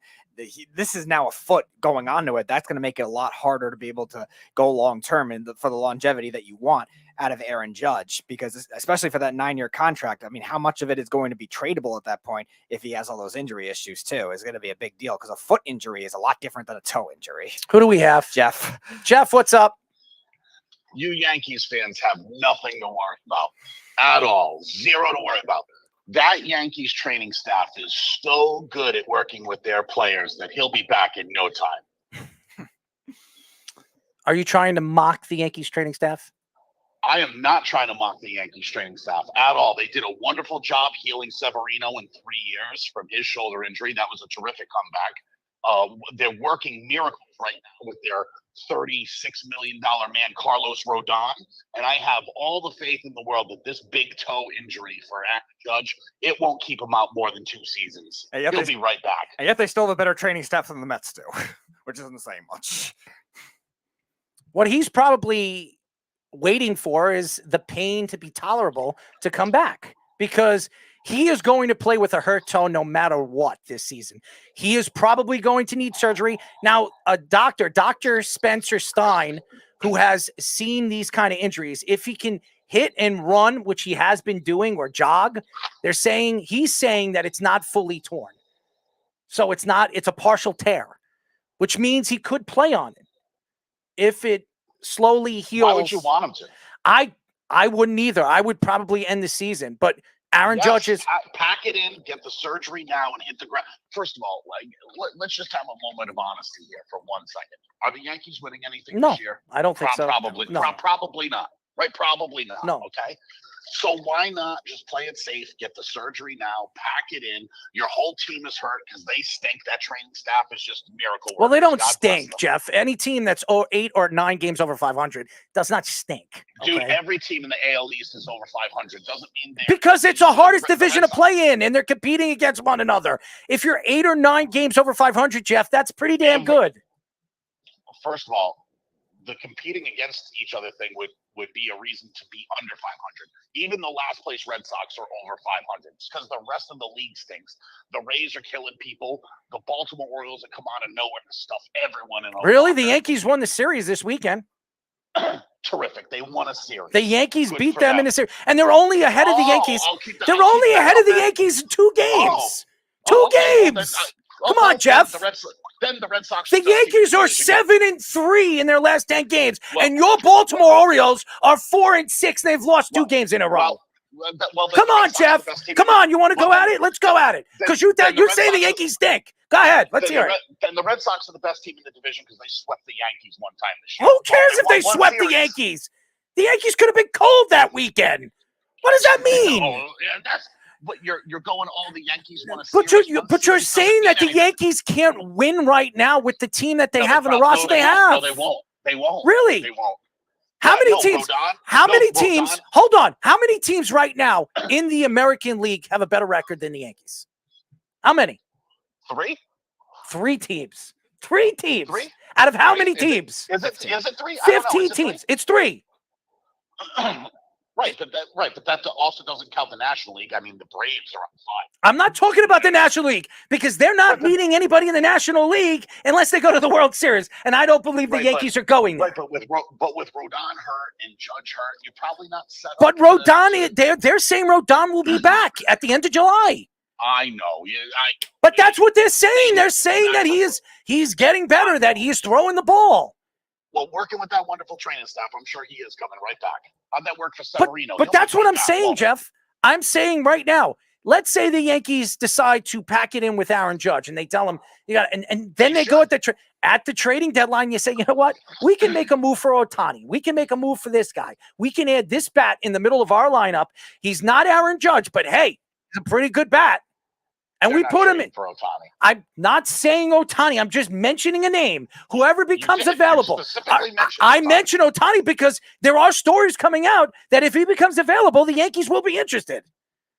This is now a foot going onto it. That's going to make it a lot harder to be able to go long term and for the longevity that you want out of Aaron Judge, because especially for that 9-year contract, I mean, how much of it is going to be tradable at that point if he has all those injury issues too is going to be a big deal, because a foot injury is a lot different than a toe injury. Who do we have? Jeff. Jeff, what's up? You Yankees fans have nothing to worry about at all. Zero to worry about. That Yankees training staff is so good at working with their players that he'll be back in no time. Are you trying to mock the Yankees training staff? I am not trying to mock the Yankees training staff at all. They did a wonderful job healing Severino in 3 years from his shoulder injury. That was a terrific comeback. They're working miracles right now with their $36 million man, Carlos Rodon. And I have all the faith in the world that this big toe injury for Aaron Judge, it won't keep him out more than 2 seasons. He'll be right back. And yet they still have a better training staff than the Mets do, which isn't saying much. What he's probably waiting for is the pain to be tolerable to come back, because he is going to play with a hurt toe no matter what this season. He is probably going to need surgery. Now, Dr. Spencer Stein, who has seen these kind of injuries, if he can hit and run, which he has been doing, or jog, he's saying that it's not fully torn. So it's a partial tear, which means he could play on it if it slowly heals. Why would you want him to? I wouldn't either. I would probably end the season, but Aaron Judge is pack it in, get the surgery now, and hit the ground. First of all, let's just have a moment of honesty here for 1 second. Are the Yankees winning anything this year? I don't think so. Probably, no. Probably not. Right? Probably not. No. Okay. So why not just play it safe, get the surgery now, pack it in. Your whole team is hurt because they stink. That training staff is just miracle work. Well, they don't stink, Jeff. Any team that's 8 or 9 games over 500 does not stink. Dude, okay? Every team in the AL East is over 500. Doesn't mean because it's the hardest division to play in, and they're competing against one another. If you're 8 or 9 games over 500, Jeff, that's pretty damn good. First of all, the competing against each other thing would be a reason to be under 500. Even the last place Red Sox are over 500. It's because the rest of the league stinks. The Rays are killing people. The Baltimore Orioles have come out of nowhere to stuff everyone in. Really? The Yankees won the series this weekend. Terrific. They won a series. The Yankees beat them in the series. And they're only ahead of the Yankees. They're only ahead of the Yankees in 2 games. 2 games. Come on, Jeff. Then the Red Sox. The Yankees are 7-3 in their last 10 games, and your Baltimore Orioles are 4-6. They've lost 2 games in a row. Come on, Jeff. Come on. You want to go at it? Let's go at it. Because you're saying the Yankees stink. Go ahead. Let's hear it. Then the Red Sox are the best team in the division because they swept the Yankees one time this year. Who cares if they swept the Yankees? The Yankees could have been cold that weekend. What does that mean? But you're going all the Yankees want to. But you're saying that the Yankees can't win right now with the team that they have in the roster they have. No, they won't. They won't. Really? They won't. How many teams? How many teams? Hold on. How many teams right now in the American League have a better record than the Yankees? How many? 3. 3 teams. 3 teams. 3 out of how many teams? Is it 3? 15 teams. It's 3. Right. but that also doesn't count the National League. I mean, the Braves are on fire. I'm not talking about the National League because they're not meeting anybody in the National League unless they go to the World Series, and I don't believe the Yankees are going there. Right, but with Rodon hurt and Judge hurt, you're probably not set up. But Rodon, they're saying Rodon will be back at the end of July. I know. But that's what they're saying. They're saying that he's getting better, that he's throwing the ball. Well, working with that wonderful training staff, I'm sure he is coming right back. How'd that work for Severino? But that's what I'm saying, Jeff. I'm saying right now, let's say the Yankees decide to pack it in with Aaron Judge, and they tell him, and then they go at the trading deadline, you say, you know what? We can make a move for Ohtani. We can make a move for this guy. We can add this bat in the middle of our lineup. He's not Aaron Judge, but hey, he's a pretty good bat. And we put him in. For Ohtani. I'm not saying Ohtani. I'm just mentioning a name. Whoever becomes available. I mention Ohtani because there are stories coming out that if he becomes available, the Yankees will be interested.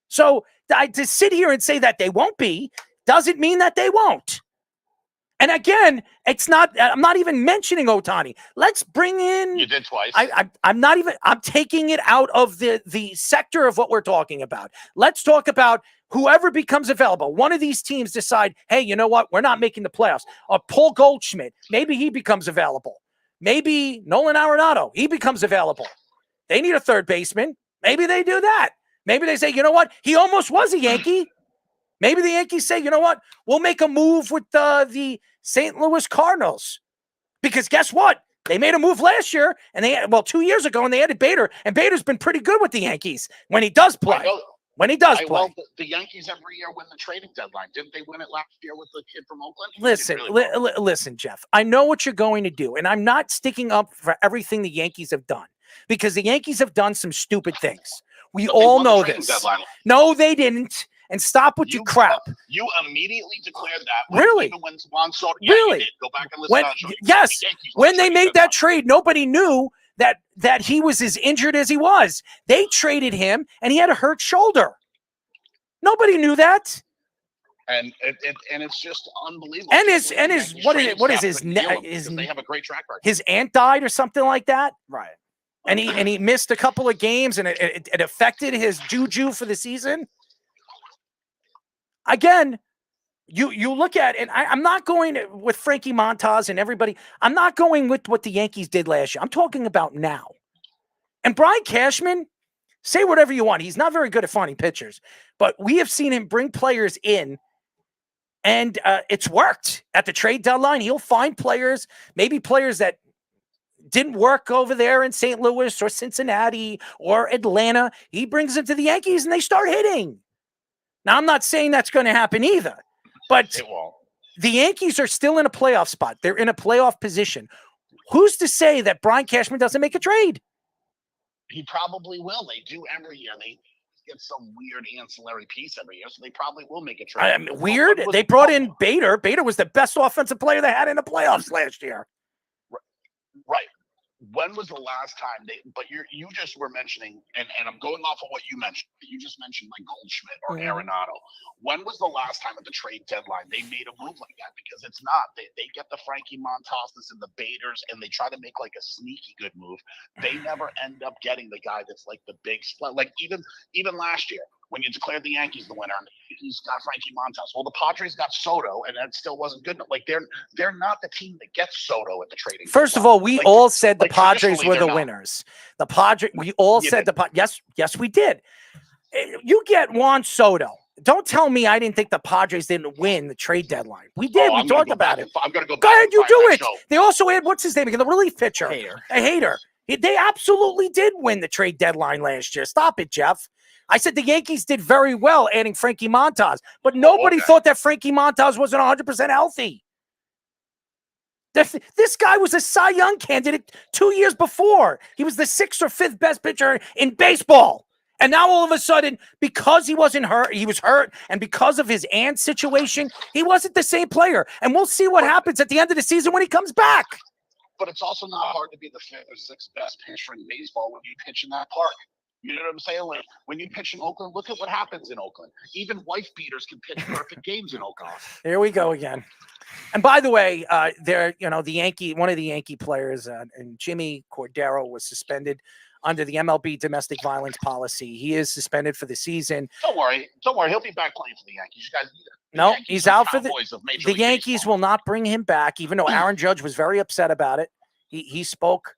So to sit here and say that they won't be doesn't mean that they won't. And again, I'm not even mentioning Ohtani. Let's bring in. You did twice. I'm taking it out of the sector of what we're talking about. Let's talk about whoever becomes available. One of these teams decide, hey, you know what? We're not making the playoffs. Or Paul Goldschmidt, maybe he becomes available. Maybe Nolan Arenado, he becomes available. They need a third baseman. Maybe they do that. Maybe they say, you know what? He almost was a Yankee. Maybe the Yankees say, you know what? We'll make a move with the St. Louis Cardinals. Because guess what? They made a move last year, and 2 years ago, and they added Bader. And Bader's been pretty good with the Yankees when he does play. When he does play. Well, the Yankees every year win the trading deadline. Didn't they win it last year with the kid from Oakland? Listen, Jeff. I know what you're going to do, and I'm not sticking up for everything the Yankees have done because the Yankees have done some stupid things. We all know this. Deadline. No, they didn't. And stop with your crap. You immediately declared that. Really? Even when Juan Soto. Really? You did. Go back and listen to that show. Yes. When they made that trade, nobody knew that he was as injured as he was. They traded him, and he had a hurt shoulder. Nobody knew that. And it's just unbelievable. And his what is his they have a great track record. His aunt died or something like that. Right. And he missed a couple of games, and it affected his juju for the season. Again, you look at it, and I'm not going with Frankie Montas and everybody. I'm not going with what the Yankees did last year. I'm talking about now. And Brian Cashman, say whatever you want. He's not very good at finding pitchers, but we have seen him bring players in, and it's worked. At the trade deadline, he'll find players, maybe players that didn't work over there in St. Louis or Cincinnati or Atlanta. He brings them to the Yankees, and they start hitting. Now, I'm not saying that's going to happen either, but the Yankees are still in a playoff spot. They're in a playoff position. Who's to say that Brian Cashman doesn't make a trade? He probably will. They do every year. They get some weird ancillary piece every year, so they probably will make a trade. Weird? They brought in Bader. Bader was the best offensive player they had in the playoffs last year. Right. When was the last time but you just were mentioning, and I'm going off of what you mentioned. You just mentioned like Goldschmidt or Arenado. When was the last time at the trade deadline they made a move like that? Because it's not. They get the Frankie Montas and the Baders, and they try to make like a sneaky good move. They never end up getting the guy that's like the big split. Like even last year, when you declared the Yankees the winner, and the Yankees got Frankie Montas. Well, the Padres got Soto, and that still wasn't good enough. Like they're not the team that gets Soto at the trading. First of all, we all said the Padres were the winners. The Padres, we all said yes, we did. You get Juan Soto. Don't tell me I didn't think the Padres didn't win the trade deadline. We did. We talked about it. I'm going to go ahead, you do it. They also had, what's his name again? The relief pitcher. A hater. They absolutely did win the trade deadline last year. Stop it, Jeff. I said the Yankees did very well adding Frankie Montas, but nobody thought that Frankie Montas wasn't 100% healthy. This guy was a Cy Young candidate 2 years before. He was the 6th or 5th best pitcher in baseball. And now all of a sudden, because he wasn't hurt, he was hurt, and because of his aunt situation, he wasn't the same player. And we'll see what happens at the end of the season when he comes back. But it's also not hard to be the 5th or 6th best pitcher in baseball when you pitch in that park. You know what I'm saying? Like when you pitch in Oakland, look at what happens in Oakland. Even wife beaters can pitch perfect games in Oakland. Here we go again. And by the way, one of the Yankee players, and Jimmy Cordero was suspended. under the MLB domestic violence policy. He is suspended for the season. Don't worry. He'll be back playing for the Yankees. You guys, No, Yankees he's and out for Cowboys of Major the League Yankees will not bring him back, even though Aaron Judge was very upset about it. He spoke,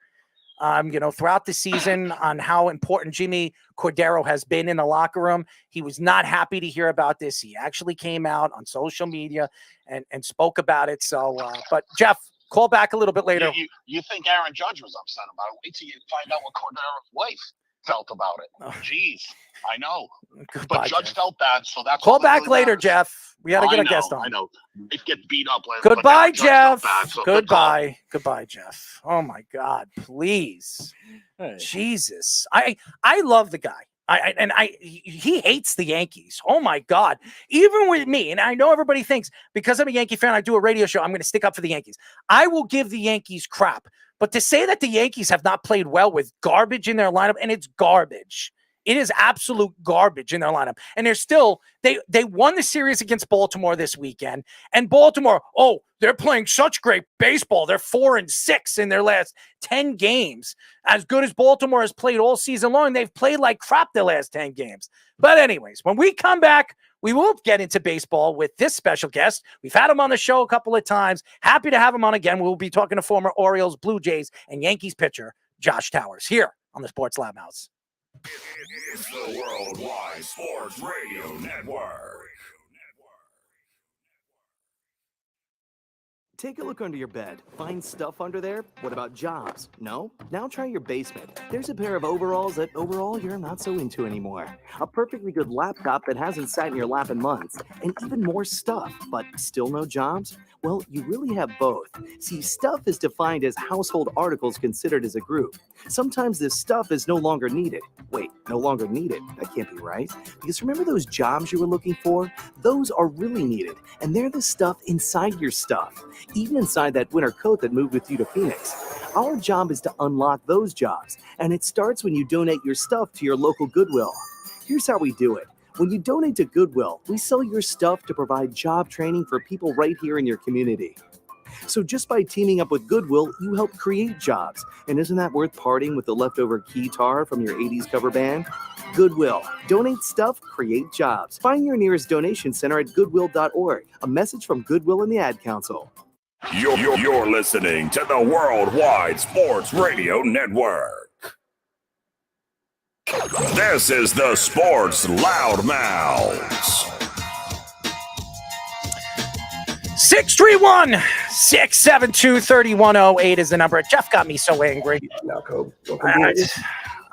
throughout the season on how important Jimmy Cordero has been in the locker room. He was not happy to hear about this. He actually came out on social media and spoke about it. So, but Jeff, call back a little bit later. You think Aaron Judge was upset about it? Wait till you find out what Cordero's wife felt about it. Oh, jeez, I know. Goodbye, but Judge Jeff. felt bad, so that's call all that back really later, matters. Jeff. We got to get a I guest on. I know. It get beat up. Goodbye, but Aaron Judge Jeff. felt bad, so good call. Goodbye. Goodbye, Jeff. Oh my God, please. Hey. Jesus. I love the guy. He hates the Yankees. Oh my God. Even with me, and I know everybody thinks because I'm a Yankee fan, I do a radio show, I'm going to stick up for the Yankees. I will give the Yankees crap. But to say that the Yankees have not played well with garbage in their lineup, and it's garbage. It is absolute garbage in their lineup. And they're still, they won the series against Baltimore this weekend. And Baltimore, they're playing such great baseball. They're 4-6 in their last 10 games. As good as Baltimore has played all season long, they've played like crap their last 10 games. But anyways, when we come back, we will get into baseball with this special guest. We've had him on the show a couple of times. Happy to have him on again. We'll be talking to former Orioles, Blue Jays, and Yankees pitcher Josh Towers here on the Sports Lab House. It's the Worldwide Sports Radio Network. Take a look under your bed. Find stuff under there? What about jobs? No? Now try your basement. There's a pair of overalls that overall you're not so into anymore. A perfectly good laptop that hasn't sat in your lap in months. And even more stuff, but still no jobs? Well, you really have both. See, stuff is defined as household articles considered as a group. Sometimes this stuff is no longer needed. Wait, no longer needed? That can't be right. Because remember those jobs you were looking for? Those are really needed, and they're the stuff inside your stuff. Even inside that winter coat that moved with you to Phoenix. Our job is to unlock those jobs, and it starts when you donate your stuff to your local Goodwill. Here's how we do it. When you donate to Goodwill, we sell your stuff to provide job training for people right here in your community. So just by teaming up with Goodwill, you help create jobs. And isn't that worth parting with the leftover guitar from your 80s cover band? Goodwill. Donate stuff, create jobs. Find your nearest donation center at goodwill.org. A message from Goodwill and the Ad Council. You're listening to the Worldwide Sports Radio Network. This is the Sports Loudmouths. 631-672-3108 is the number. Jeff got me so angry.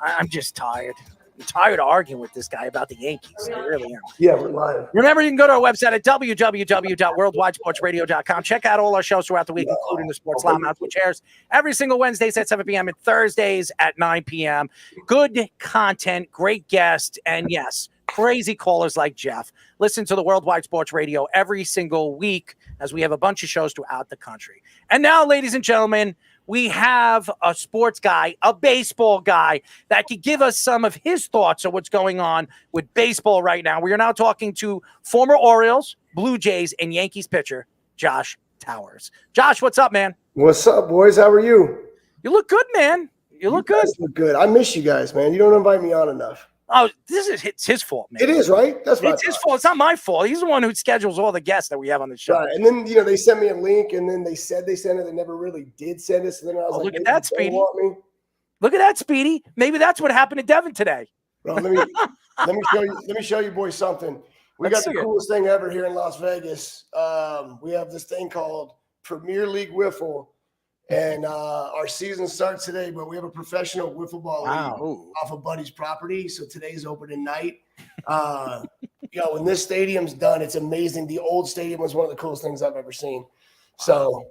I'm just tired. I'm tired of arguing with this guy about the Yankees. I really am. Yeah, we're live. Remember, you can go to our website at www.worldwidesportsradio.com. Check out all our shows throughout the week, including the Sports Loudmouth, which airs every single Wednesdays at 7 p.m. and Thursdays at 9 p.m. Good content, great guests, and yes, crazy callers like Jeff. Listen to the Worldwide Sports Radio every single week as we have a bunch of shows throughout the country. And now, ladies and gentlemen, we have a sports guy, a baseball guy that could give us some of his thoughts on what's going on with baseball right now. We are now talking to former Orioles, Blue Jays, and Yankees pitcher Josh Towers. Josh, what's up, man? What's up, boys? How are you? You look good, man. You look good. Look good. I miss you guys, man. You don't invite me on enough. Oh, it's his fault, man. It is, right? That's it's his fault. It's not my fault. He's the one who schedules all the guests that we have on the show. Right. And then, they sent me a link, and then they said they sent it. They never really did send it. So then I was like, look at that, Speedy. Want me? Look at that, Speedy. Maybe that's what happened to Devon today. Bro, let me show you boys something. We got the coolest thing ever here in Las Vegas. We have this thing called Premier League Wiffle. And our season starts today, but we have a professional wiffle ball league off of Buddy's property. So today's opening night. When this stadium's done, it's amazing. The old stadium was one of the coolest things I've ever seen. So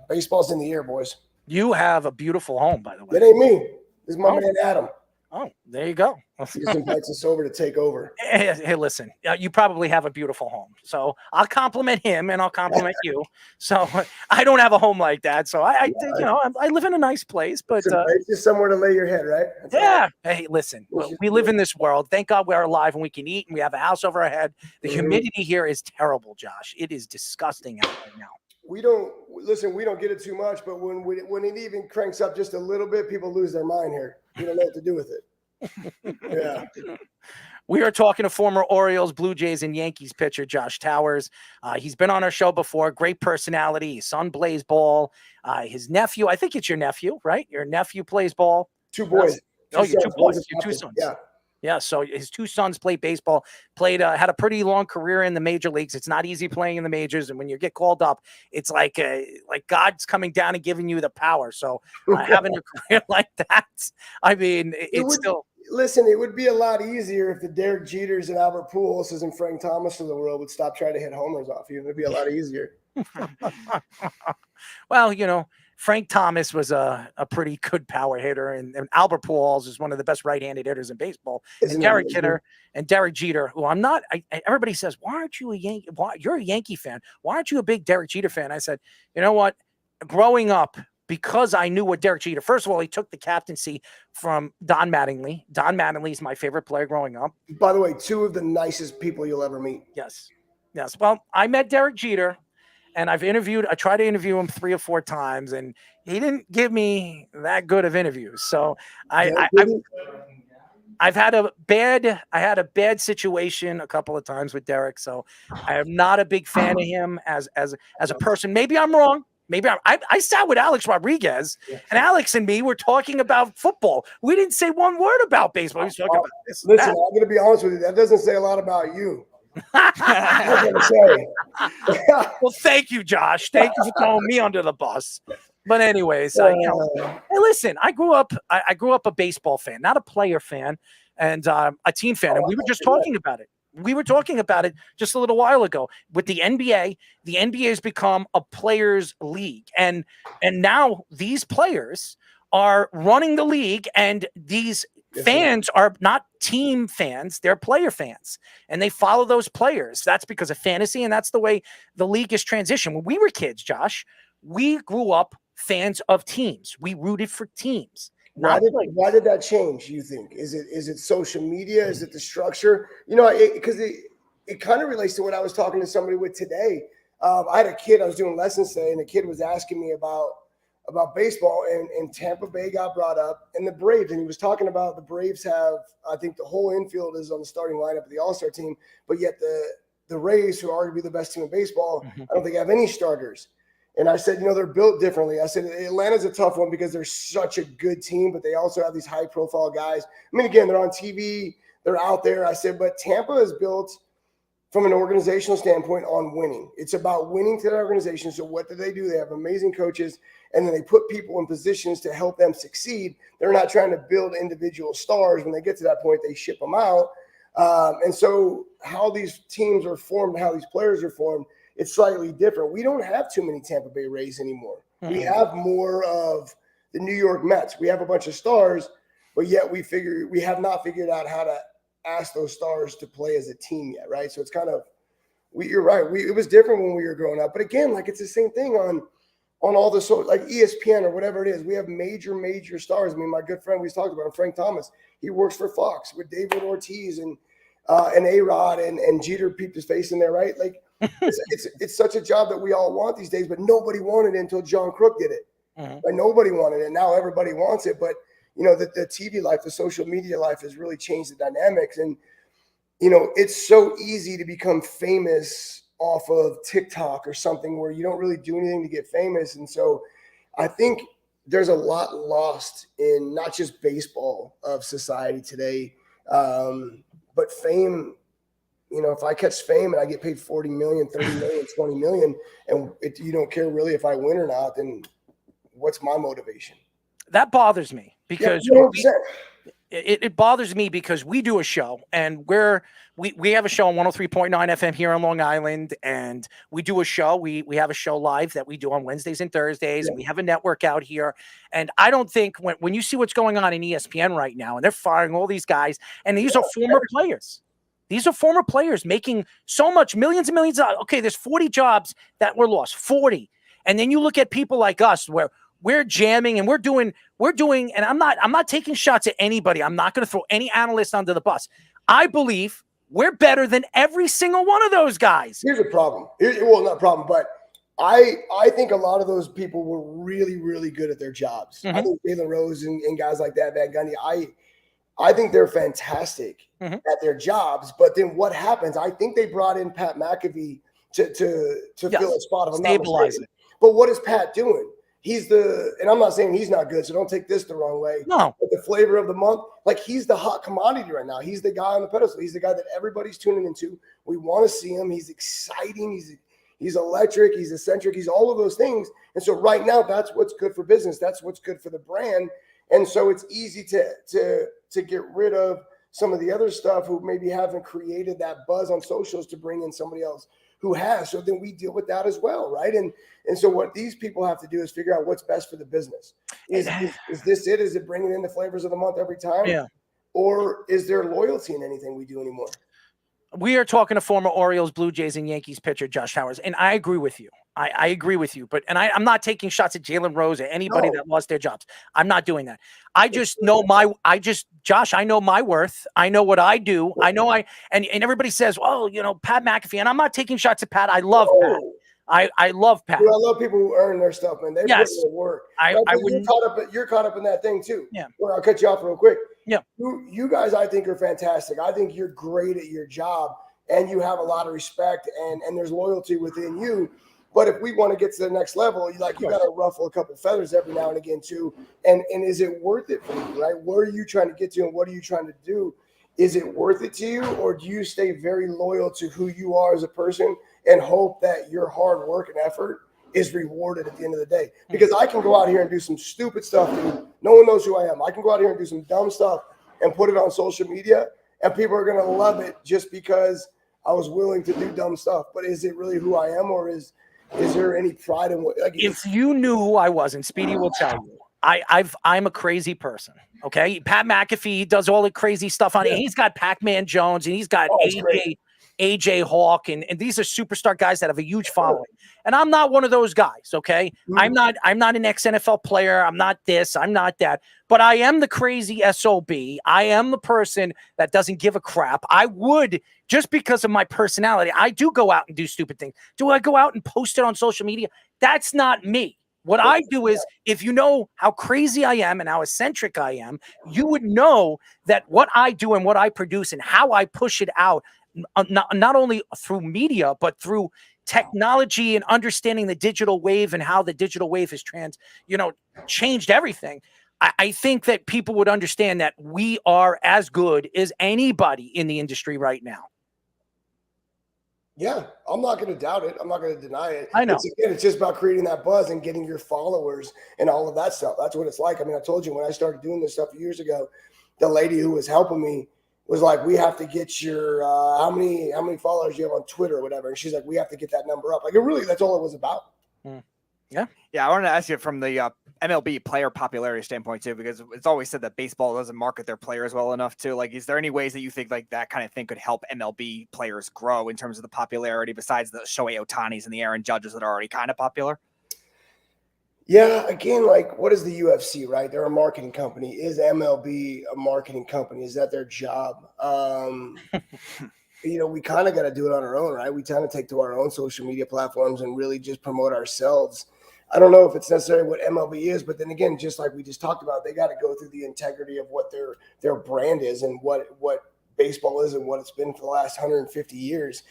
baseball's in the air, boys. You have a beautiful home, by the way. It ain't me. This is my man Adam. Oh, there you go. He just invites us over to take over. Hey, listen, you probably have a beautiful home. So I'll compliment him and I'll compliment you. So I don't have a home like that. So I live in a nice place, but it's just somewhere to lay your head, right? That's yeah. Hey, listen, we live in this world. Thank God we're alive and we can eat and we have a house over our head. The humidity here is terrible, Josh. It is disgusting out right now. we don't get it too much, but when it even cranks up just a little bit, people lose their mind here. We don't know what to do with it. Yeah. We are talking to former Orioles, Blue Jays, and Yankees pitcher Josh Towers. He's been on our show before. Great personality. His son plays ball. His nephew, I think it's your nephew, right? Your nephew plays ball. Two boys. Your two boys. Your two sons. Yeah. Yeah, so his two sons played baseball, had a pretty long career in the major leagues. It's not easy playing in the majors, and when you get called up, it's like God's coming down and giving you the power. So having a career like that, I mean, Listen, it would be a lot easier if the Derek Jeters and Albert Pujols and Frank Thomas of the world would stop trying to hit homers off you. It would be a lot easier. Well, Frank Thomas was a pretty good power hitter, and Albert Pujols is one of the best right-handed hitters in baseball. And Derek Jeter, who I'm not. Everybody says, "Why aren't you a Yankee? You're a Yankee fan. Why aren't you a big Derek Jeter fan?" I said, "You know what? Growing up, because I knew what Derek Jeter. First of all, he took the captaincy from Don Mattingly. Don Mattingly is my favorite player growing up. By the way, two of the nicest people you'll ever meet. Yes. Well, I met Derek Jeter. And I tried to interview him 3 or 4 times, and he didn't give me that good of interviews. So I had a bad situation a couple of times with Derek. So I am not a big fan of him as a person. Maybe I'm wrong. I sat with Alex Rodriguez, and Alex and me were talking about football. We didn't say one word about baseball. We was talking about this. Listen, I'm going to be honest with you. That doesn't say a lot about you. Well, thank you, Josh. Thank you for throwing me under the bus. But anyways, hey, listen, I grew up a baseball fan, not a player fan, and a team fan. And we were just talking about it. We were talking about it just a little while ago with the NBA. The NBA has become a players' league, and now these players are running the league, and these fans are not team fans, they're player fans, and they follow those players. That's because of fantasy, and that's the way the league is transitioned. When we were kids, Josh, we grew up fans of teams. We rooted for teams. Why did that change, you think? Is it social media? Is it the structure? Because it kind of relates to what I was talking to somebody with today. I had a kid, I was doing lessons today, and the kid was asking me about baseball, and Tampa Bay got brought up, and the Braves, and he was talking about the Braves have, I think the whole infield is on the starting lineup of the All-Star team, but yet the Rays, who are arguably the best team in baseball, I don't think have any starters. And I said, they're built differently. I said, Atlanta's a tough one because they're such a good team, but they also have these high-profile guys. I mean, again, they're on TV, they're out there. I said, but Tampa is built from an organizational standpoint on winning. It's about winning to that organization. So what do? They have amazing coaches, and then they put people in positions to help them succeed. They're not trying to build individual stars. When they get to that point, they ship them out. And so how these teams are formed, how these players are formed, it's slightly different. We don't have too many Tampa Bay Rays anymore. Mm-hmm. We have more of the New York Mets. We have a bunch of stars, but yet we have not figured out how to ask those stars to play as a team yet, right? So it's kind of, you're right. It was different when we were growing up, but again, like it's the same thing on all the like ESPN or whatever it is. We have major stars. I mean, my good friend we talked about, Frank Thomas, he works for Fox with David Ortiz and A-Rod and Jeter peeped his face in there, right? Like it's such a job that we all want these days, but nobody wanted it until John Crook did it. Mm-hmm. Like nobody wanted it. Now everybody wants it, but the TV life, the social media life has really changed the dynamics. And, it's so easy to become famous off of TikTok or something where you don't really do anything to get famous. And so I think there's a lot lost in not just baseball of society today, but fame. If I catch fame and I get paid 40 million, 30 million, 20 million, and you don't care really if I win or not, then what's my motivation? That bothers me because it bothers me because we do a show and we have a show on 103.9 FM here on Long Island, and we do a show. We have a show live that we do on Wednesdays and Thursdays, and we have a network out here. And I don't think when you see what's going on in ESPN right now, and they're firing all these guys, and these are former players. These are former players making so much, millions and millions of dollars. Okay, there's 40 jobs that were lost, 40. And then you look at people like us where we're jamming and we're doing, and I'm not taking shots at anybody. I'm not going to throw any analyst under the bus. I believe we're better than every single one of those guys. Here's a problem. Well, not a problem, but I think a lot of those people were really, really good at their jobs. I Mhm. think Jalen Rose and guys like that, Van Gundy, I think they're fantastic Mhm. at their jobs. But then what happens? I think they brought in Pat McAfee to fill a spot, if I'm not Stabilize mistaken. it. But what is Pat doing? He's and I'm not saying he's not good, so don't take this the wrong way. No. But the flavor of the month, like he's the hot commodity right now. He's the guy on the pedestal. He's the guy that everybody's tuning into. We want to see him. He's exciting. He's electric. He's eccentric. He's all of those things. And so right now, that's what's good for business. That's what's good for the brand. And so it's easy to get rid of some of the other stuff who maybe haven't created that buzz on socials to bring in somebody else who has. So then we deal with that as well, right? And so what these people have to do is figure out what's best for the business. Is this it? Is it bringing in the flavors of the month every time? Yeah. Or is there loyalty in anything we do anymore? We are talking to former Orioles, Blue Jays, and Yankees pitcher Josh Towers, and I agree with you. I agree with you, but I'm not taking shots at Jalen Rose or anybody that lost their jobs. I'm not doing that. I just know Josh, I know my worth. I know what I do. I know and everybody says, well, Pat McAfee, and I'm not taking shots at Pat. I love Pat. I love Pat. Dude, I love people who earn their stuff, man. They put in the work. You're caught up in that thing too. Yeah. Well, I'll cut you off real quick. Yeah. You guys, I think, are fantastic. I think you're great at your job, and you have a lot of respect, and there's loyalty within you. But if we want to get to the next level, you got to ruffle a couple feathers every now and again too. And is it worth it for you, right? Where are you trying to get to, and what are you trying to do? Is it worth it to you, or do you stay very loyal to who you are as a person and hope that your hard work and effort is rewarded at the end of the day? Because I can go out here and do some stupid stuff, dude. No one knows who I am. I can go out here and do some dumb stuff and put it on social media, and people are going to love it just because I was willing to do dumb stuff. But is it really who I am, or is there any pride in what? If you knew who I was, and Speedy will tell you, I'm a crazy person. Okay, Pat McAfee does all the crazy stuff on it. He's got Pac-Man Jones, and he's got AJ Hawk, and these are superstar guys that have a huge following. And I'm not one of those guys. Okay, I'm not an ex-NFL player. I'm not this. I'm not that. But I am the crazy SOB. I am the person that doesn't give a crap. I would, just because of my personality, I do go out and do stupid things. Do I go out and post it on social media? That's not me. What I do is, if you know how crazy I am and how eccentric I am, you would know that what I do and what I produce and how I push it out, not only through media, but through technology and understanding the digital wave and how the digital wave has changed everything. I think that people would understand that we are as good as anybody in the industry right now. Yeah, I'm not going to doubt it. I'm not going to deny it. I know. It's just about creating that buzz and getting your followers and all of that stuff. That's what it's like. I mean, I told you when I started doing this stuff years ago, the lady who was helping me was like, we have to get your how many followers you have on Twitter or whatever. And she's like, we have to get that number up. Like, that's all it was about. Yeah. Yeah, I wanted to ask you from the MLB player popularity standpoint too, because it's always said that baseball doesn't market their players well enough too. Like, is there any ways that you think like that kind of thing could help MLB players grow in terms of the popularity besides the Shohei Ohtanis and the Aaron Judges that are already kind of popular? Yeah, again, like, what is the UFC, right? They're a marketing company. Is MLB a marketing company? Is that their job? We kind of got to do it on our own, right? We kind of take to our own social media platforms and really just promote ourselves. I don't know if it's necessarily what MLB is, but then again, just like we just talked about, they got to go through the integrity of what their brand is and what baseball is and what it's been for the last 150 years.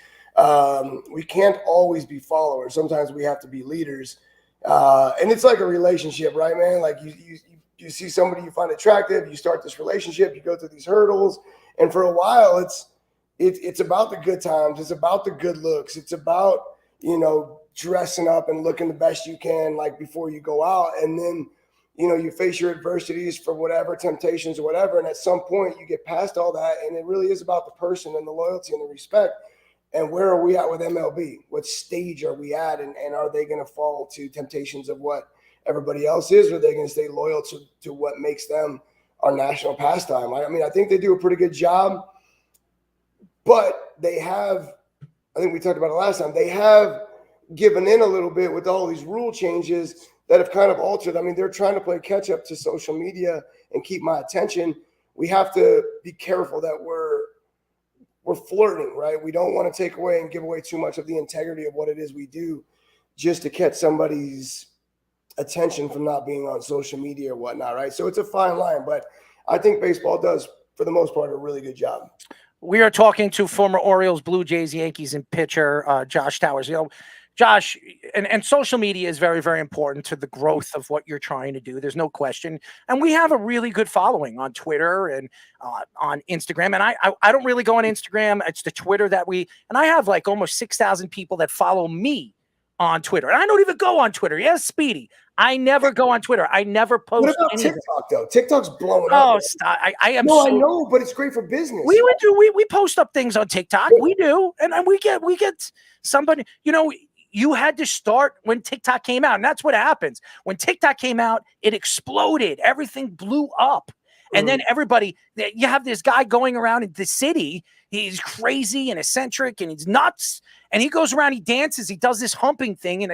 We can't always be followers. Sometimes we have to be leaders. And it's like a relationship, right, man? Like you see somebody you find attractive, you start this relationship, you go through these hurdles, and for a while it's about the good times, it's about the good looks, it's about dressing up and looking the best you can, like, before you go out, and then you face your adversities for whatever temptations or whatever, and at some point you get past all that, and it really is about the person and the loyalty and the respect. And where are we at with MLB? What stage are we at? And are they going to fall to temptations of what everybody else is? Or are they going to stay loyal to what makes them our national pastime? I mean, I think they do a pretty good job, but they have, I think we talked about it last time, they have given in a little bit with all these rule changes that have kind of altered. I mean, they're trying to play catch up to social media and keep my attention. We have to be careful that we're flirting, right? We don't want to take away and give away too much of the integrity of what it is we do, just to catch somebody's attention from not being on social media or whatnot, right? So it's a fine line, but I think baseball does, for the most part, a really good job. We are talking to former Orioles, Blue Jays, Yankees, and pitcher Josh Towers. You know, Josh, and social media is very, very important to the growth of what you're trying to do. There's no question. And we have a really good following on Twitter and on Instagram. And I don't really go on Instagram. It's the Twitter that and I have like almost 6,000 people that follow me on Twitter. And I don't even go on Twitter. Yes, Speedy. I never go on Twitter. I never post What about anything. TikTok, though? TikTok's blowing up. Oh, stop. I am No, I know, but it's great for business. We post up things on TikTok. We do. And we get somebody, you know, you had to start when TikTok came out. And that's what happens. When TikTok came out, it exploded. Everything blew up. And then everybody, you have this guy going around in the city. He's crazy and eccentric and he's nuts. And he goes around, he dances, he does this humping thing in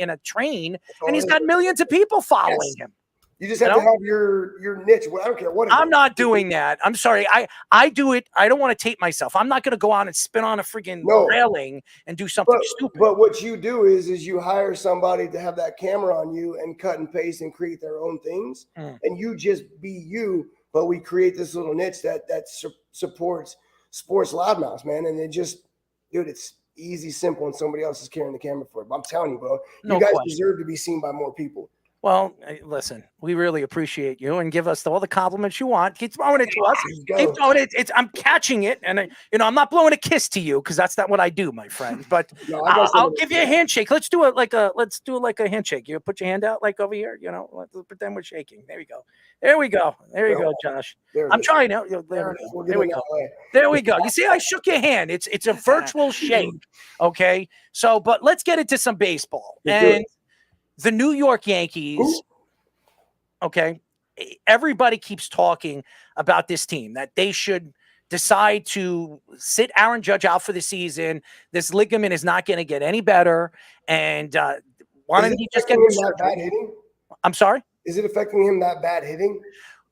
a train, and he's got millions of people following him. You just have to have your niche. Well, I don't care what it I'm is. not doing that. I'm sorry. I do it. I don't want to tape myself. I'm not going to go on and spin on a freaking railing and do something stupid. But what you do is you hire somebody to have that camera on you and cut and paste and create their own things, and you just be you. But we create this little niche that supports sports loudmouths, man. And it just, dude, it's easy, simple, and somebody else is carrying the camera for it. But I'm telling you, bro, you guys deserve to be seen by more people. Well, listen, we really appreciate you and give us all the compliments you want. Keep throwing it to us. Keep throwing it. I'm catching it. And, I'm not blowing a kiss to you because that's not what I do, my friend. But I'll give you a handshake. Let's do it like a handshake. You put your hand out like over here. Let's pretend we're shaking. There we go. There we go. There you go, Josh. I'm trying now. There we go. There we go. You see, I shook your hand. It's a virtual shake. Okay. So, but let's get into some baseball. And the New York Yankees, okay, everybody keeps talking about this team, that they should decide to sit Aaron Judge out for the season. This ligament is not going to get any better. And why don't he just get that bad hitting? I'm sorry? Is it affecting him that bad hitting?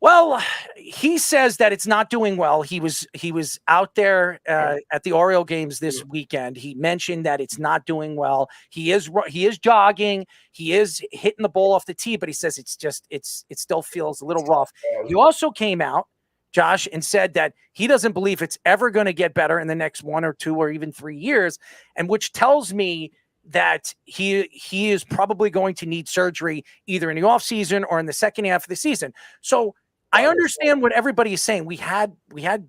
Well, he says that it's not doing well. He was out there at the Oriole games this weekend. He mentioned that it's not doing well. He is jogging. He is hitting the ball off the tee, but he says it still feels a little rough. He also came out, Josh, and said that he doesn't believe it's ever going to get better in the next 1 or 2 or even 3 years, and which tells me that he is probably going to need surgery either in the offseason or in the second half of the season. So I understand what everybody is saying. We had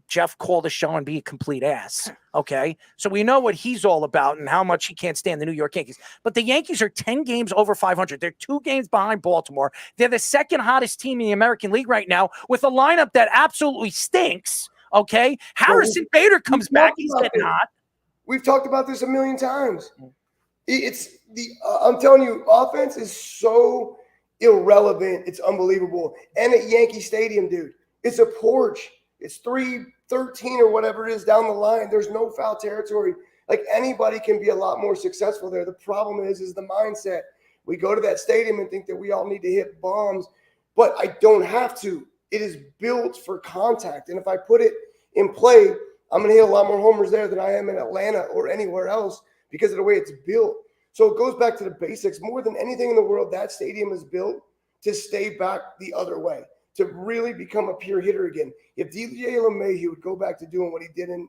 Jeff call the show and be a complete ass. Okay. So we know what he's all about and how much he can't stand the New York Yankees. But the Yankees are 10 games over 500. They're 2 games behind Baltimore. They're the second hottest team in the American League right now with a lineup that absolutely stinks. Okay. Harrison Bader comes back. He's getting hot. We've talked about this a million times. I'm telling you, offense is so irrelevant. It's unbelievable. And at Yankee Stadium, dude, it's a porch. It's 313 or whatever it is down the line. There's no foul territory. Like, anybody can be a lot more successful there. The problem is the mindset. We go to that stadium and think that we all need to hit bombs, but I don't have to. It is built for contact. And if I put it in play, I'm going to hit a lot more homers there than I am in Atlanta or anywhere else because of the way it's built. So it goes back to the basics. More than anything in the world, that stadium is built to stay back the other way, to really become a pure hitter again. If DJ LeMahieu would go back to doing what he did in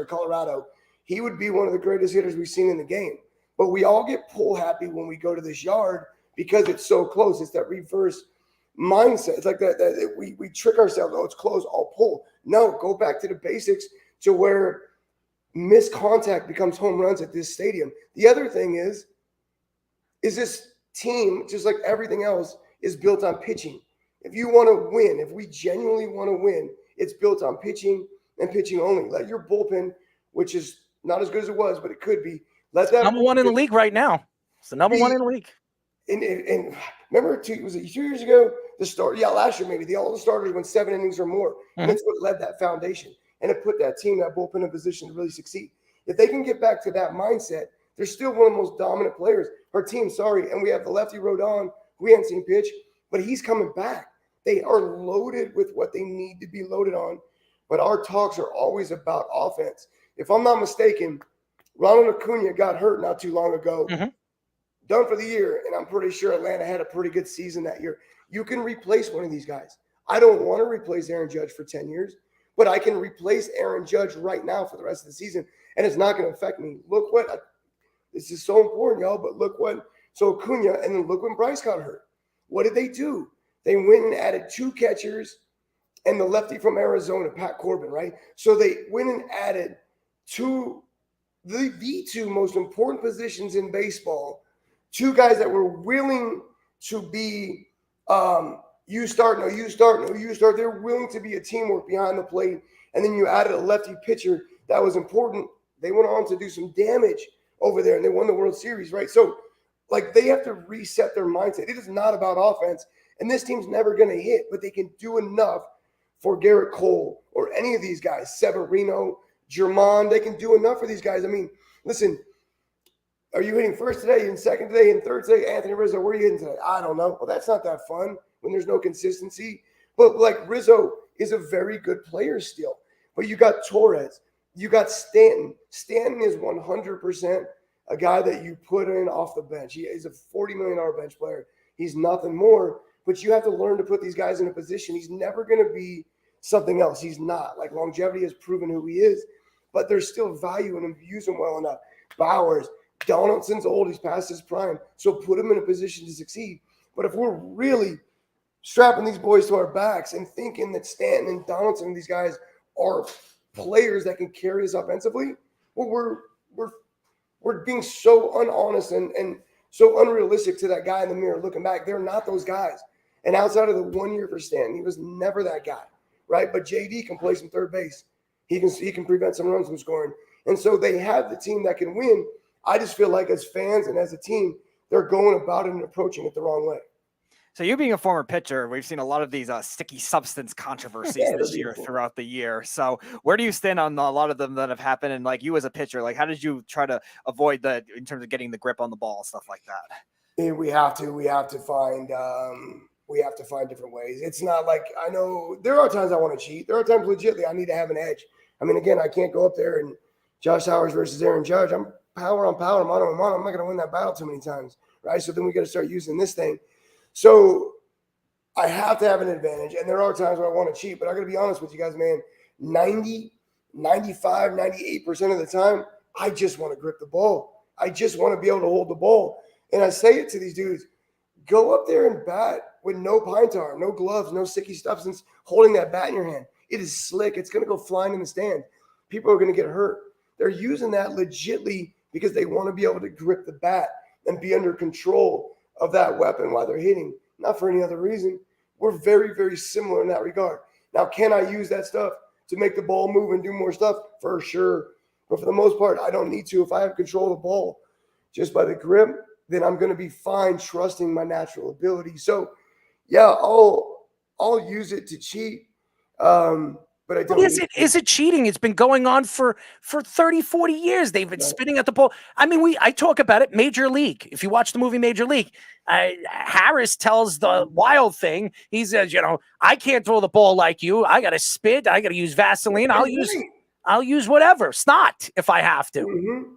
Colorado, he would be one of the greatest hitters we've seen in the game. But we all get pull happy when we go to this yard because it's so close. It's that reverse mindset. It's like that we trick ourselves. Oh, it's close, I'll pull. No, go back to the basics to where missed contact becomes home runs at this stadium. The other thing is this team, just like everything else, is built on pitching. If you want to win, if we genuinely want to win, it's built on pitching and pitching only. Let your bullpen, which is not as good as it was, but it could be. Let that number one in the league right now. It's the number one in the league. And remember, was it 2 years ago? Last year maybe. All the starters went 7 innings or more. And that's what led that foundation. And it put that team, that bullpen, in a position to really succeed. If they can get back to that mindset, they're still one of the most dominant players. Our team, and we have the lefty Rodon, who we hadn't seen pitch, but he's coming back. They are loaded with what they need to be loaded on. But our talks are always about offense. If I'm not mistaken, Ronald Acuna got hurt not too long ago. done for the year, and I'm pretty sure Atlanta had a pretty good season that year. You can replace one of these guys. I don't want to replace Aaron Judge for 10 years, but I can replace Aaron Judge right now for the rest of the season, and it's not going to affect me. Look what this is so important, y'all, but look what so Acuna, and then look when Bryce got hurt. What did they do? They went and added 2 catchers and the lefty from Arizona, Pat Corbin, right? So they went and added the 2 most important positions in baseball, 2 guys that were willing to be you start, no, you start, no, you start. They're willing to be a teamwork behind the plate. And then you added a lefty pitcher that was important. They went on to do some damage over there, and they won the World Series, right? So, like, they have to reset their mindset. It is not about offense, and this team's never going to hit, but they can do enough for Garrett Cole or any of these guys, Severino, Germán. They can do enough for these guys. I mean, listen, are you hitting first today and second today and third today? Anthony Rizzo, where are you hitting today? I don't know. Well, that's not that fun when there's no consistency. But, like, Rizzo is a very good player still. But you got Torres. You got Stanton. Stanton is 100% a guy that you put in off the bench. He is a $40 million bench player. He's nothing more. But you have to learn to put these guys in a position. He's never going to be something else. He's not. Like, longevity has proven who he is. But there's still value in him. Use him well enough. Bowers. Donaldson's old. He's past his prime. So put him in a position to succeed. But if we're really strapping these boys to our backs and thinking that Stanton and Donaldson and these guys are players that can carry us offensively, well, we're being so unhonest and so unrealistic to that guy in the mirror looking back. They're not those guys. And outside of the 1 year for Stanton, he was never that guy, right? But JD can play some third base. He can prevent some runs from scoring. And so they have the team that can win. I just feel like as fans and as a team, they're going about it and approaching it the wrong way. So you being a former pitcher, we've seen a lot of these sticky substance controversies this year throughout the year. So where do you stand on a lot of them that have happened? And like you as a pitcher, like how did you try to avoid that in terms of getting the grip on the ball, stuff like that? Yeah, we have to find different ways. It's not like, I know there are times I want to cheat. There are times legitimately I need to have an edge. I mean, again, I can't go up there and Josh Howard versus Aaron Judge. I'm power on power, mano on mano. I'm not going to win that battle too many times, right? So then we got to start using this thing. So I have to have an advantage, and there are times where I want to cheat, but I got to be honest with you guys, man. 90, 95, 98% of the time, I just want to grip the ball. I just want to be able to hold the ball. And I say it to these dudes, go up there and bat with no pine tar, no gloves, no sticky substance, holding that bat in your hand. It is slick. It's going to go flying in the stand. People are going to get hurt. They're using that legitly because they want to be able to grip the bat and be under control of that weapon while they're hitting, not for any other reason. We're very, very similar in that regard. Now, can I use that stuff to make the ball move and do more stuff? For sure. But for the most part, I don't need to. If I have control of the ball just by the grip, then I'm going to be fine trusting my natural ability. So, yeah, I'll use it to cheat. But I don't. Is it cheating? It's been going on for 30, 40 years. They've been spitting at the ball. I mean, I talk about it. Major League. If you watch the movie Major League, Harris tells the Wild thing. He says, I can't throw the ball like you. I got to spit. I got to use Vaseline. I'll use whatever snot if I have to. Mm-hmm.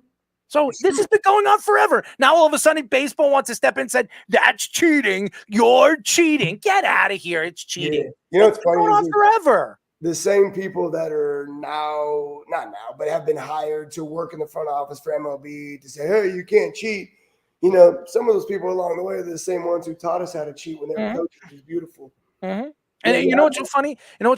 So this has been going on forever. Now all of a sudden, baseball wants to step in and said, "That's cheating. You're cheating. Get out of here. It's cheating." Yeah. It's been going on forever. The same people that are not now, but have been hired to work in the front office for MLB to say, hey, you can't cheat. Some of those people along the way are the same ones who taught us how to cheat when they were coaches, which is beautiful. Mm-hmm. And you know what's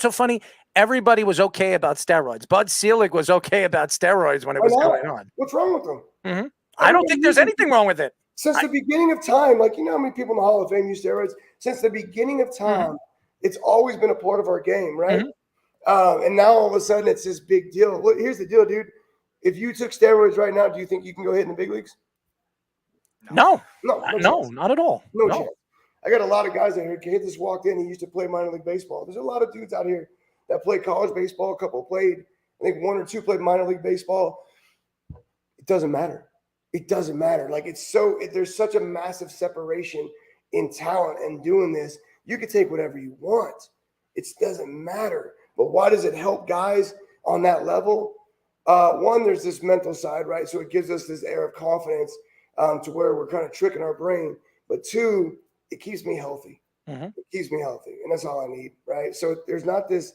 so funny? Everybody was okay about steroids. Bud Selig was okay about steroids when it was going on. What's wrong with them? Mm-hmm. I don't think there's anything wrong with it. Since the beginning of time, like, how many people in the Hall of Fame use steroids? Since the beginning of time, it's always been a part of our game, right? And now all of a sudden it's this big deal. Look, here's the deal, dude. If you took steroids right now, do you think you can go hit in the big leagues? No, not at all. No chance. I got a lot of guys out here. Kid just walked in. He used to play minor league baseball. There's a lot of dudes out here that play college baseball. A couple played. I think 1 or 2 played minor league baseball. It doesn't matter. It doesn't matter. Like, there's such a massive separation in talent and doing this. You can take whatever you want. It doesn't matter. But why does it help guys on that level? One, there's this mental side, right? So it gives us this air of confidence. to where we're kind of tricking our brain. But 2, it keeps me healthy. It keeps me healthy, and that's all I need, right? So there's not this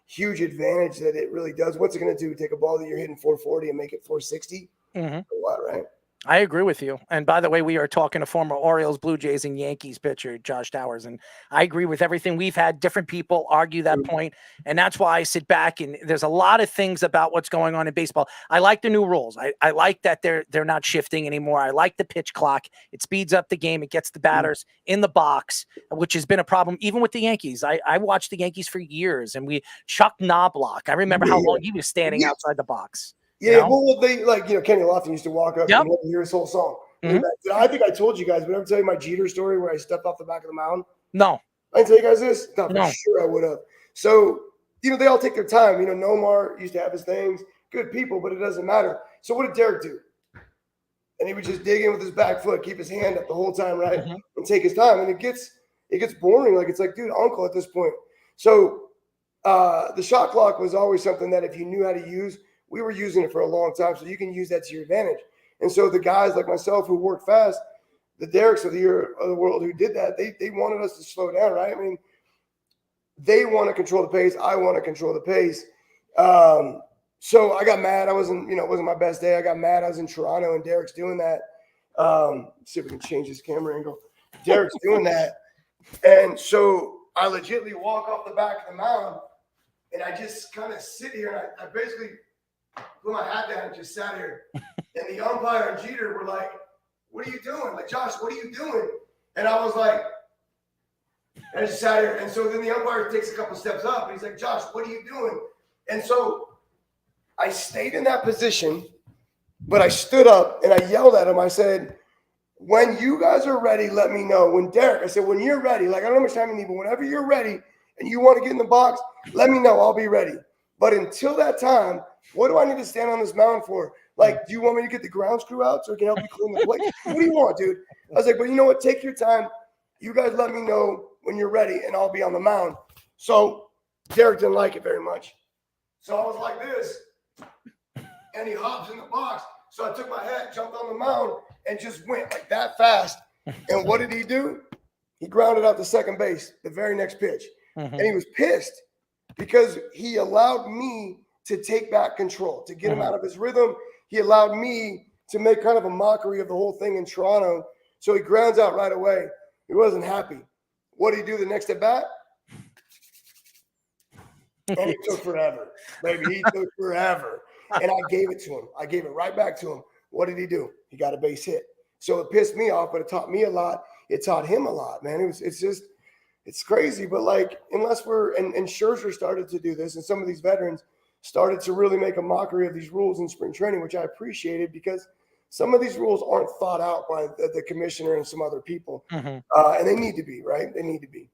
huge advantage that it really does. What's it going to do? Take a ball that you're hitting 440 and make it 460? Or what, right? I agree with you. And by the way, we are talking to former Orioles, Blue Jays, and Yankees pitcher Josh Towers. And I agree with everything. We've had different people argue that point. And that's why I sit back, and there's a lot of things about what's going on in baseball. I like the new rules. I like that they're not shifting anymore. I like the pitch clock. It speeds up the game. It gets the batters in the box, which has been a problem even with the Yankees. I watched the Yankees for years, and Chuck Knobloch. I remember how long he was standing outside the box. Yeah, well, they Kenny Lofton used to walk up and hear his whole song. I think I told you guys, but I ever tell you my Jeter story where I stepped off the back of the mound? No. I didn't tell you guys this? No, for sure I would have. So, they all take their time. Nomar used to have his things, good people, but it doesn't matter. So what did Derek do? And he would just dig in with his back foot, keep his hand up the whole time, right? And take his time. And it gets boring. Like, it's like, dude, uncle at this point. So the shot clock was always something that if you knew how to use, we were using it for a long time, so you can use that to your advantage. And so the guys like myself who work fast, the Derricks of the world who did that, they wanted us to slow down, right? I mean, they want to control the pace. I want to control the pace. So I got mad. I wasn't, it wasn't my best day. I got mad. I was in Toronto, and Derrick's doing that. See if we can change this camera angle. Derrick's doing that. And so I legitimately walk off the back of the mound, and I just kind of sit here, and I basically – put my hat down and just sat here. And the umpire and Jeter were like, "What are you doing?" Like, "Josh, what are you doing?" And I was like, and I just sat here. And so then the umpire takes a couple steps up and he's like, "Josh, what are you doing?" And so I stayed in that position, but I stood up and I yelled at him. I said, "When you guys are ready, let me know." When Derrick, I said, "When you're ready, like I don't know how much time you need, but whenever you're ready and you want to get in the box, let me know. I'll be ready. But until that time, what do I need to stand on this mound for? Like, do you want me to get the ground screw out so I can help you clean the plate? What do you want, dude?" I was like, "But you know what? Take your time. You guys let me know when you're ready, and I'll be on the mound." So Derrick didn't like it very much. So I was like this, and he hops in the box. So I took my hat, jumped on the mound, and just went like that fast. And what did he do? He grounded out to second base the very next pitch. And he was pissed because he allowed me to take back control, to get him out of his rhythm. He allowed me to make kind of a mockery of the whole thing in Toronto. So he grounds out right away. He wasn't happy. What did he do the next at bat? And it took forever. Baby, he took forever. And I gave it to him. I gave it right back to him. What did he do? He got a base hit. So it pissed me off, but it taught me a lot. It taught him a lot, man. It's crazy. But like, unless and Scherzer started to do this, and some of these veterans started to really make a mockery of these rules in spring training, which I appreciated because some of these rules aren't thought out by the commissioner and some other people. And they need to be, right? They need to be.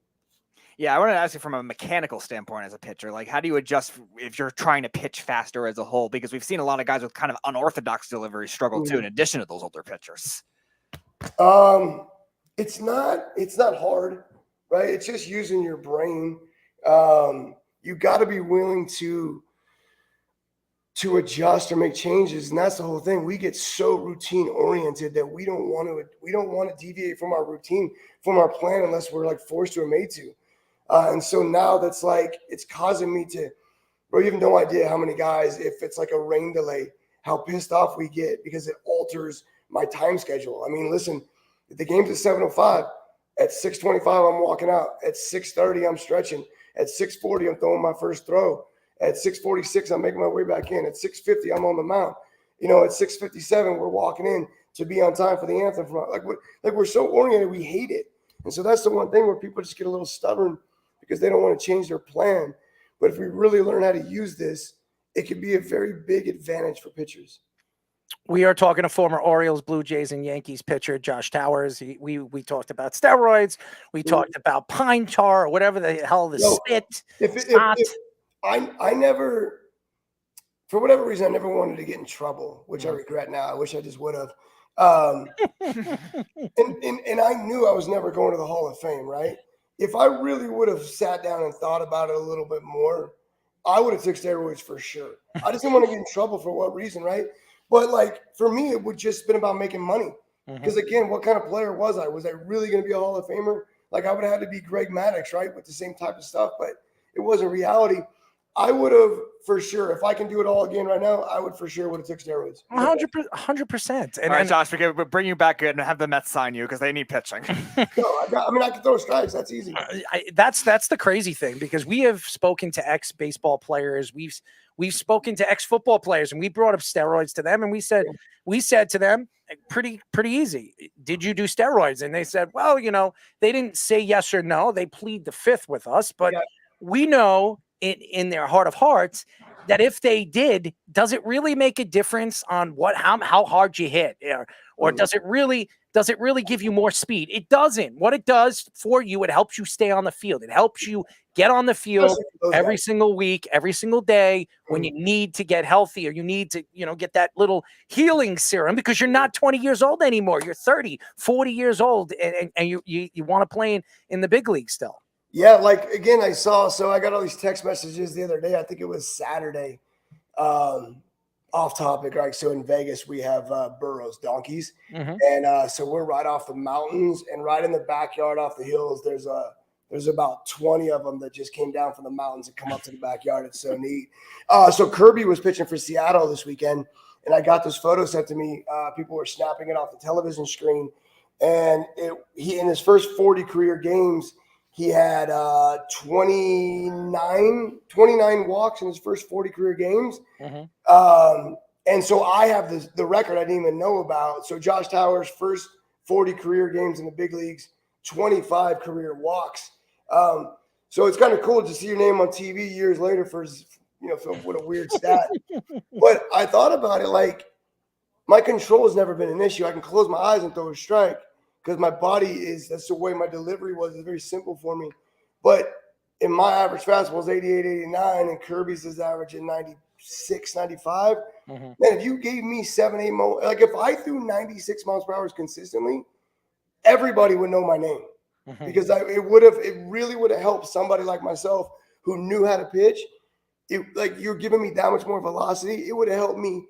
Yeah, I wanted to ask you from a mechanical standpoint as a pitcher, like how do you adjust if you're trying to pitch faster as a whole? Because we've seen a lot of guys with kind of unorthodox delivery struggle too, in addition to those older pitchers. It's not hard, right? It's just using your brain. You got to be willing to adjust or make changes, and that's the whole thing. We get so routine oriented that we don't want to deviate from our routine, from our plan, unless we're like forced to or made to. And so now that's like, it's causing me to, bro, you have no idea how many guys, if it's like a rain delay, how pissed off we get because it alters my time schedule. I mean, listen, if the game's at 7:05, at 6:25, I'm walking out. At 6:30, I'm stretching. At 6:40, I'm throwing my first throw. At 6:46, I'm making my way back in. At 6:50, I'm on the mound. At 6:57, we're walking in to be on time for the anthem. We're so oriented, we hate it. And so that's the one thing where people just get a little stubborn because they don't want to change their plan. But if we really learn how to use this, it could be a very big advantage for pitchers. We are talking to former Orioles, Blue Jays, and Yankees pitcher Josh Towers. We talked about steroids. We talked about pine tar or whatever the hell the spit. I never, for whatever reason, I never wanted to get in trouble, which I regret now. I wish I just would have. And I knew I was never going to the Hall of Fame, right? If I really would have sat down and thought about it a little bit more, I would have took steroids for sure. I just didn't want to get in trouble for what reason, right? But like for me, it would just been about making money. Because again, what kind of player was I? Was I really going to be a Hall of Famer? Like I would have had to be Greg Maddux, right? With the same type of stuff, but it wasn't reality. I would have for sure, if I can do it all again right now, I would for sure would have took steroids. 100%. And, and Josh, we can bring you back and have the Mets sign you because they need pitching. I can throw strikes. That's easy. That's the crazy thing, because we have spoken to ex-baseball players. We've spoken to ex-football players, and we brought up steroids to them, and we said to them, pretty easy, did you do steroids? And they said, well, they didn't say yes or no. They plead the fifth with us, but we know in their heart of hearts that if they did, does it really make a difference on how hard you hit, or does it really give you more speed? It doesn't. What it does for you, it helps you stay on the field. It helps you get on the field every single week, every single day when you need to get healthy, or you need to, get that little healing serum, because you're not 20 years old anymore. You're 30, 40 years old, and you want to play in the big league still. Yeah, like again, I got all these text messages the other day. I think it was Saturday. Off topic, right? So in Vegas, we have burros, donkeys, and so we're right off the mountains, and right in the backyard off the hills, there's about 20 of them that just came down from the mountains and come up to the backyard. It's so neat. So Kirby was pitching for Seattle this weekend, and I got this photo sent to me. People were snapping it off the television screen, and he in his first 40 career games, he had 29 walks in his first 40 career games. And so I have the record I didn't even know about. So Josh Towers' first 40 career games in the big leagues, 25 career walks. So it's kind of cool to see your name on TV years later for what a weird stat. But I thought about it, like my control has never been an issue. I can close my eyes and throw a strike, because my body that's the way my delivery was. It's very simple for me. But in my average fastball is 88, 89, and Kirby's is averaging 96, 95. Man, if you gave me 7, 8 more, like if I threw 96 miles per hour consistently, everybody would know my name. Because it really would have helped somebody like myself who knew how to pitch. Like you're giving me that much more velocity, it would have helped me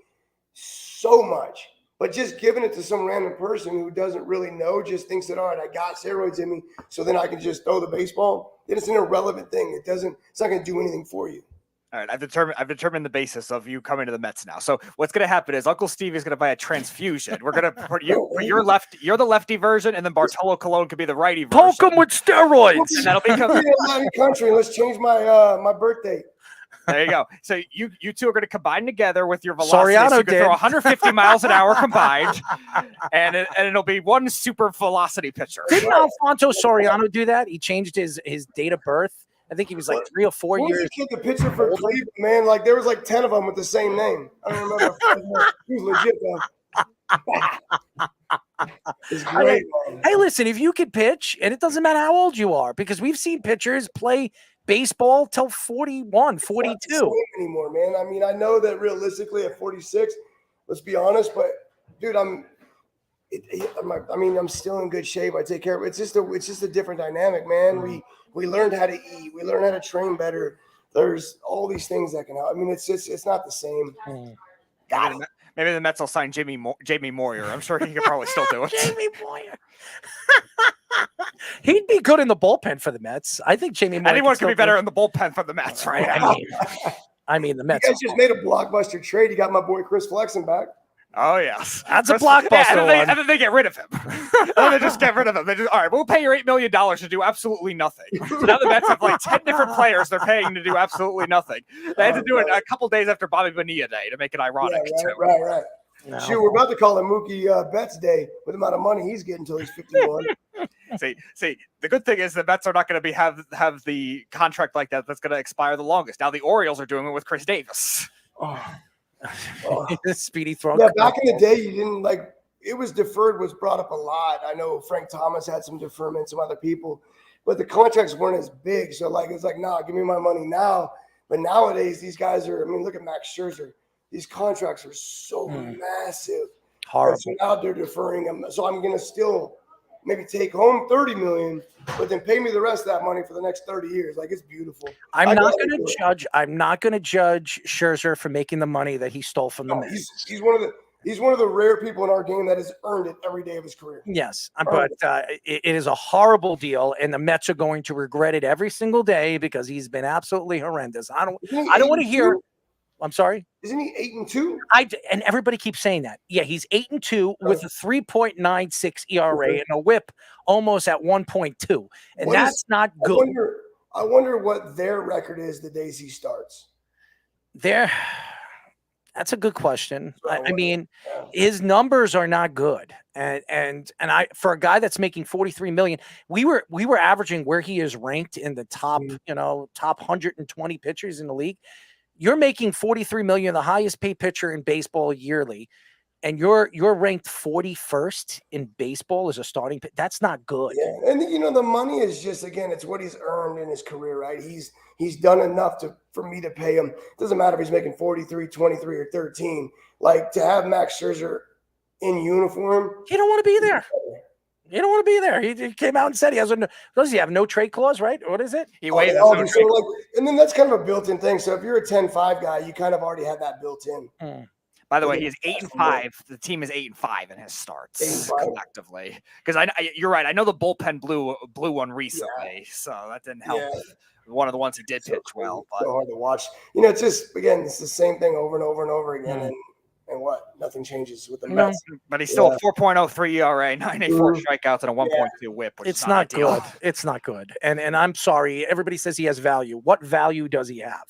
so much. But just giving it to some random person who doesn't really know, just thinks that, all right, I got steroids in me, so then I can just throw the baseball. It's an irrelevant thing. It's not going to do anything for you. All right, I've determined the basis of you coming to the Mets now. So what's going to happen is Uncle Steve is going to buy a transfusion. We're going to put you're the lefty version, and then Bartolo Colon could be the righty version. Poke him with steroids, and that'll become Latin country. Let's change my my birthday. There you go. So you two are going to combine together with your velocity. Soriano so you can did. throw 150 miles an hour combined, and it'll be one super velocity pitcher. Didn't Alfonso Soriano do that? He changed his date of birth. I think he was like 3 or 4 years. What was the pitcher for Cleveland, man? Like there was like 10 of them with the same name. I don't remember. He was legit though. It's great, man. Hey, listen, if you could pitch, and it doesn't matter how old you are, because we've seen pitchers play baseball till 41, 42. It's not the same anymore, man. I mean, I know that realistically at 46, let's be honest, but dude, I'm still in good shape. I take care of it. It's just a different dynamic, man. We learned how to eat. We learned how to train better. There's all these things that can help. I mean, it's not the same. Got it. Maybe the Mets will sign Jamie Moyer. I'm sure he could probably still do it. Jamie Moyer. He'd be good in the bullpen for the Mets. I think Jamie Moyer. Anyone could be better in the bullpen for the Mets, right? I mean, the Mets. You guys just made a blockbuster trade. You got my boy Chris Flexen back. Oh, yes. That's a blockbuster. Yeah, and then they get rid of him. And then they just get rid of him. They just, all right, we'll pay you $8 million to do absolutely nothing. So now the Mets have like 10 different players they're paying to do absolutely nothing. They had to do it a couple days after Bobby Bonilla Day to make it ironic. Yeah, right. No. Shoot, we're about to call it Mookie Betts Day with the amount of money he's getting until he's 51. See, the good thing is the Mets are not going to have the contract like that that's going to expire the longest. Now the Orioles are doing it with Chris Davis. Speedy throw. Yeah, back in the day, you didn't like it was deferred was brought up a lot. I know Frank Thomas had some deferment, some other people, but the contracts weren't as big. So like it's like, nah, give me my money now. But nowadays, these guys are. I mean, look at Max Scherzer. These contracts are so massive. Horrible. So now they're deferring them. So I'm gonna still maybe take home $30 million, but then pay me the rest of that money for the next 30 years. Like it's beautiful. I'm not going to judge Scherzer for making the money that he stole from the Mets. He's one of the. He's one of the rare people in our game that has earned it every day of his career. Yes, but it is a horrible deal, and the Mets are going to regret it every single day because he's been absolutely horrendous. I don't want to hear. I'm sorry. Isn't he 8-2? And everybody keeps saying that. Yeah, he's 8-2 with a 3.96 ERA and a WHIP almost at 1.2, and that's not good. I wonder what their record is the days he starts. That's a good question. I mean, his numbers are not good, and I for a guy that's making $43 million, we were averaging where he is ranked in the top, top 120 pitchers in the league. You're making $43 million, the highest paid pitcher in baseball yearly, and you're ranked 41st in baseball as a starting pitcher. That's not good. Yeah, and the money is just, again, it's what he's earned in his career, right? He's done enough for me to pay him. It doesn't matter if he's making 43, 23, or 13. Like, to have Max Scherzer in uniform. You don't want to be there. You don't want to be there. He came out and said he has does he have no trade clause, right? What is it? He waived no trade clause. And then that's kind of a built-in thing. So if you're a 10-5 guy, you kind of already have that built in. By the way, he is 8-5. The team is 8-5 in his starts collectively. Because you're right. I know the bullpen blew one recently, so that didn't help. Yeah. One of the ones who did pitch well, but so hard to watch. It's just, again, it's the same thing over and over and over again, and what? Nothing changes with the Mets. But he's still a 4.03 ERA, 9.84 strikeouts, and a 1.2 WHIP. Which it's not good. It's not good. And I'm sorry. Everybody says he has value. What value does he have?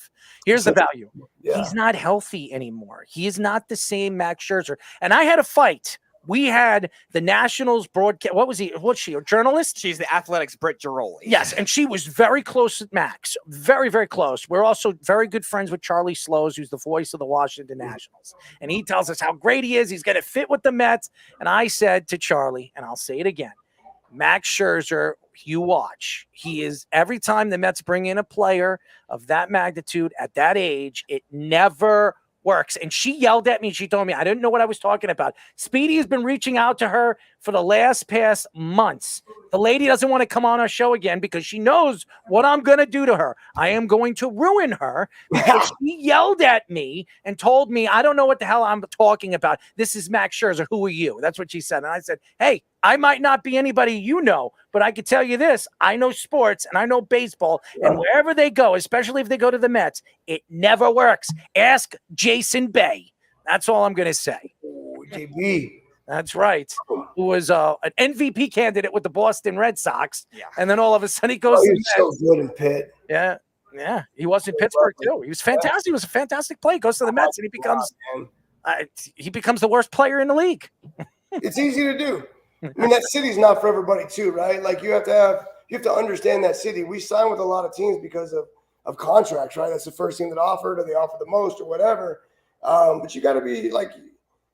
Here's the value. He's not healthy anymore. He is not the same Max Scherzer. And I had a fight. We had the Nationals broadcast. What's she? A journalist? She's the Athletics' Britt Giroli. Yes, and she was very close with Max. Very, very close. We're also very good friends with Charlie Slows, who's the voice of the Washington Nationals. And he tells us how great he is. He's going to fit with the Mets. And I said to Charlie, and I'll say it again, Max Scherzer, you watch. He is, every time the Mets bring in a player of that magnitude at that age, it never works. And she yelled at me and she told me I didn't know what I was talking about. Speedy has been reaching out to her for the past months. The lady doesn't want to come on our show again because she knows what I'm going to do to her. I am going to ruin her because she yelled at me and told me I don't know what the hell I'm talking about. This is Max Scherzer. Who are you? That's what she said. And I said, hey, I might not be anybody you know, but I can tell you this. I know sports and I know baseball, and wherever they go, especially if they go to the Mets, it never works. Ask Jason Bay. That's all I'm going to say. JB. That's right. Who was an MVP candidate with the Boston Red Sox. Yeah. And then all of a sudden he goes. He was so good in Pitt. Yeah. Yeah. He was in Pittsburgh too. He was fantastic. He was a fantastic play. He goes to the Mets and he becomes the worst player in the league. It's easy to do. I mean, that city's not for everybody too, right? Like you have to understand that city. We sign with a lot of teams because of contracts, right? That's the first team that offered, or they offer the most, or whatever. But you got to be like,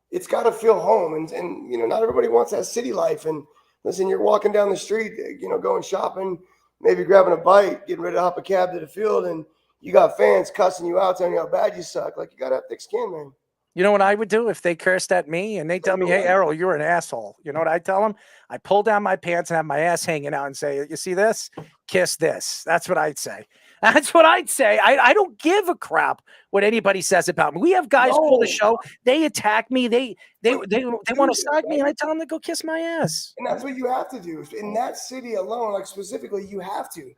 it's got to feel home, and not everybody wants that city life. And listen, you're walking down the street, going shopping, maybe grabbing a bite, getting ready to hop a cab to the field, and you got fans cussing you out, telling you how bad you suck. Like, you got to have thick skin, man. You know what I would do if they cursed at me and they tell me, hey, Errol, you're an asshole. You know what I tell them? I pull down my pants and have my ass hanging out and say, you see this? Kiss this. That's what I'd say. That's what I'd say. I don't give a crap what anybody says about me. We have guys call the show. They attack me. They want to side me, and I tell them to go kiss my ass. And that's what you have to do. In that city alone, like specifically, you have to.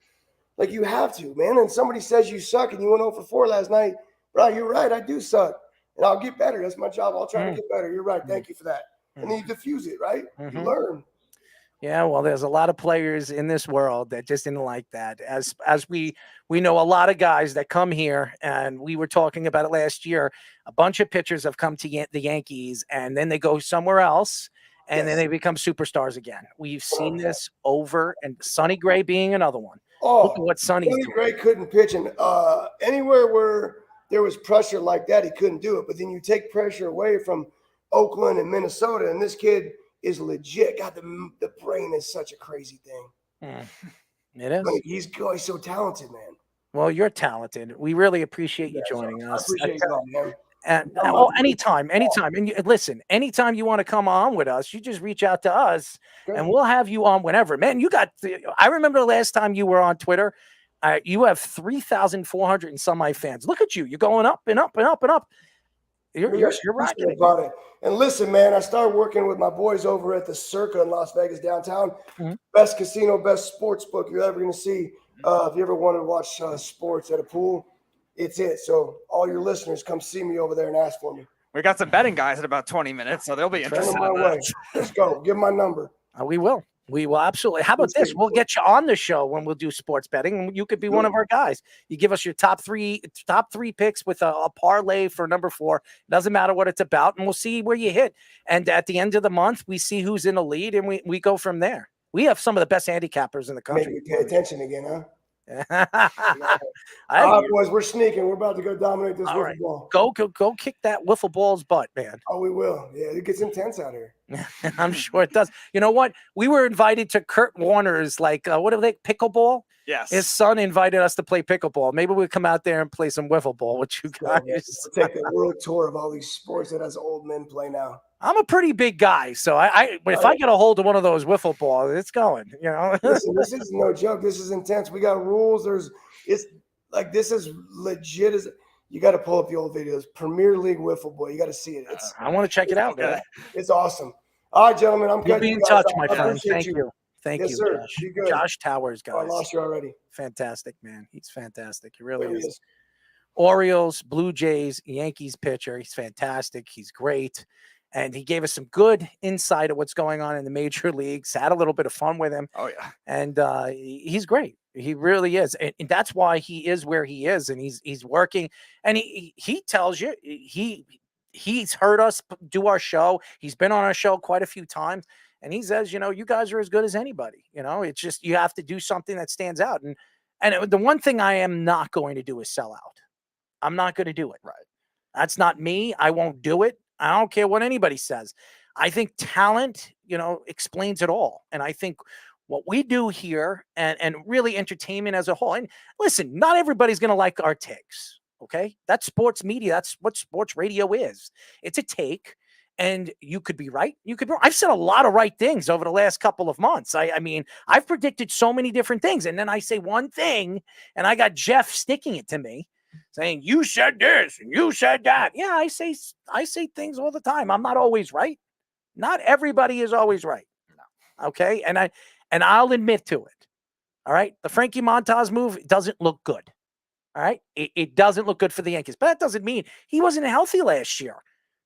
Like, you have to, man. And somebody says you suck and you went 0 for 4 last night. Bro, you're right. I do suck. And I'll get better. That's my job. I'll try to get better. You're right. Thank you for that. And then you diffuse it, right? You learn. Yeah, well, there's a lot of players in this world that just didn't like that. As we know a lot of guys that come here, and we were talking about it last year. A bunch of pitchers have come to the Yankees, and then they go somewhere else, and then they become superstars again. We've seen this over, and Sonny Gray being another one. Oh, look at what Sonny Gray couldn't pitch, and anywhere where there was pressure like that, he couldn't do it. But then you take pressure away from Oakland and Minnesota, and this kid is legit. God, the brain is such a crazy thing. It is. I mean, he's so talented, man. Well, you're talented. We really appreciate you joining us. I appreciate you, man. And anytime. And listen, anytime you want to come on with us, you just reach out to us, and we'll have you on whenever. Man, I remember the last time you were on Twitter. You have 3,400 and some odd fans. Look at you. You're going up and up and up and up. You're right about it. And listen, man, I started working with my boys over at the Circa in Las Vegas downtown. Mm-hmm. Best casino, best sports book you're ever going to see. If you ever want to watch sports at a pool, it's it. So all your listeners, come see me over there and ask for me. We got some betting guys in about 20 minutes, so they'll be Turn interested them my in way. that. Let's go. Give my number. We will. We will absolutely. How about this? We'll get you on the show when we'll do sports betting. You could be one of our guys. You give us your top three picks with a parlay for number 4. Doesn't matter what it's about, and we'll see where you hit. And at the end of the month, we see who's in the lead, and we go from there. We have some of the best handicappers in the country. Make me pay attention again, huh? All right, boys, we're sneaking. We're about to go dominate this wiffle ball. Go kick that wiffle ball's butt, man. Oh, we will. Yeah, it gets intense out here. I'm sure it does. You know what? We were invited to Kurt Warner's, what are they, pickleball? Yes. His son invited us to play pickleball. Maybe we'll come out there and play some wiffle ball with you guys. We'll take the world tour of all these sports that us old men play now. I'm a pretty big guy, so if I get a hold of one of those wiffle balls, it's going. You know. Listen, this is no joke. This is intense. We got rules. This is legit. You got to pull up the old videos. Premier League wiffle ball. You got to see it. I want to check it out, man. It's awesome. All right, gentlemen. I'm You'll good. be in touch, my friend. Thank you. Thank yes, you, sir. Josh. Be good. Josh Towers, guys. I lost you already. Fantastic, man. He's fantastic. He really There he is. is. Orioles, Blue Jays, Yankees pitcher. He's fantastic. He's great. And he gave us some good insight of what's going on in the major leagues. Had a little bit of fun with him. Oh, yeah. And he's great. He really is. And that's why he is where he is. And he's working. And he tells you he's heard us do our show. He's been on our show quite a few times. And he says, you guys are as good as anybody. It's just you have to do something that stands out. And the one thing I am not going to do is sell out. I'm not going to do it. Right. That's not me. I won't do it. I don't care what anybody says. I think talent, explains it all. And I think what we do here and really entertainment as a whole. And listen, not everybody's going to like our takes. Okay. That's sports media. That's what sports radio is. It's a take. And you could be right. You could be wrong. I've said a lot of right things over the last couple of months. I mean, I've predicted so many different things. And then I say one thing and I got Jeff sticking it to me saying, you said this and you said that. Yeah, I say things all the time. I'm not always right. Not everybody is always right. No. Okay. And I'll admit to it. All right. The Frankie Montas move doesn't look good. All right. It doesn't look good for the Yankees, but that doesn't mean he wasn't healthy last year.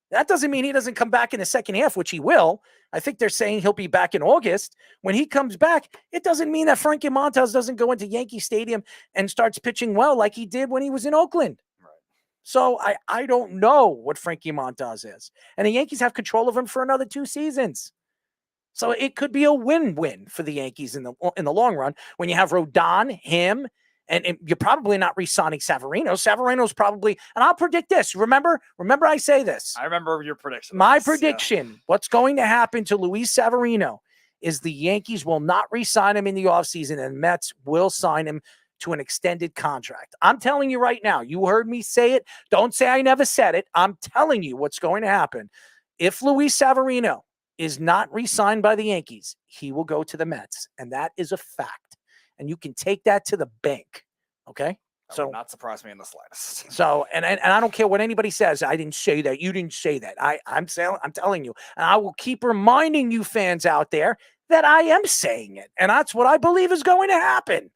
That doesn't mean he doesn't come back in the second half, which he will. I think they're saying he'll be back in August. When he comes back, it doesn't mean that Frankie Montas doesn't go into Yankee Stadium and starts pitching well like he did when he was in Oakland. Right. So I don't know what Frankie Montas is. And the Yankees have control of him for another 2 seasons. So it could be a win-win for the Yankees in the long run when you have Rodon, him, and you're probably not re-signing Severino. Severino's probably, and I'll predict this. Remember I say this. I remember your prediction. My prediction, what's going to happen to Luis Severino is the Yankees will not re-sign him in the offseason and Mets will sign him to an extended contract. I'm telling you right now, you heard me say it. Don't say I never said it. I'm telling you what's going to happen. If Luis Severino is not re-signed by the Yankees, he will go to the Mets. And that is a fact. And you can take that to the bank. Okay. That would not surprise me in the slightest. So, and I don't care what anybody says. I didn't say that. You didn't say that. I'm telling you, and I will keep reminding you fans out there that I am saying it. And that's what I believe is going to happen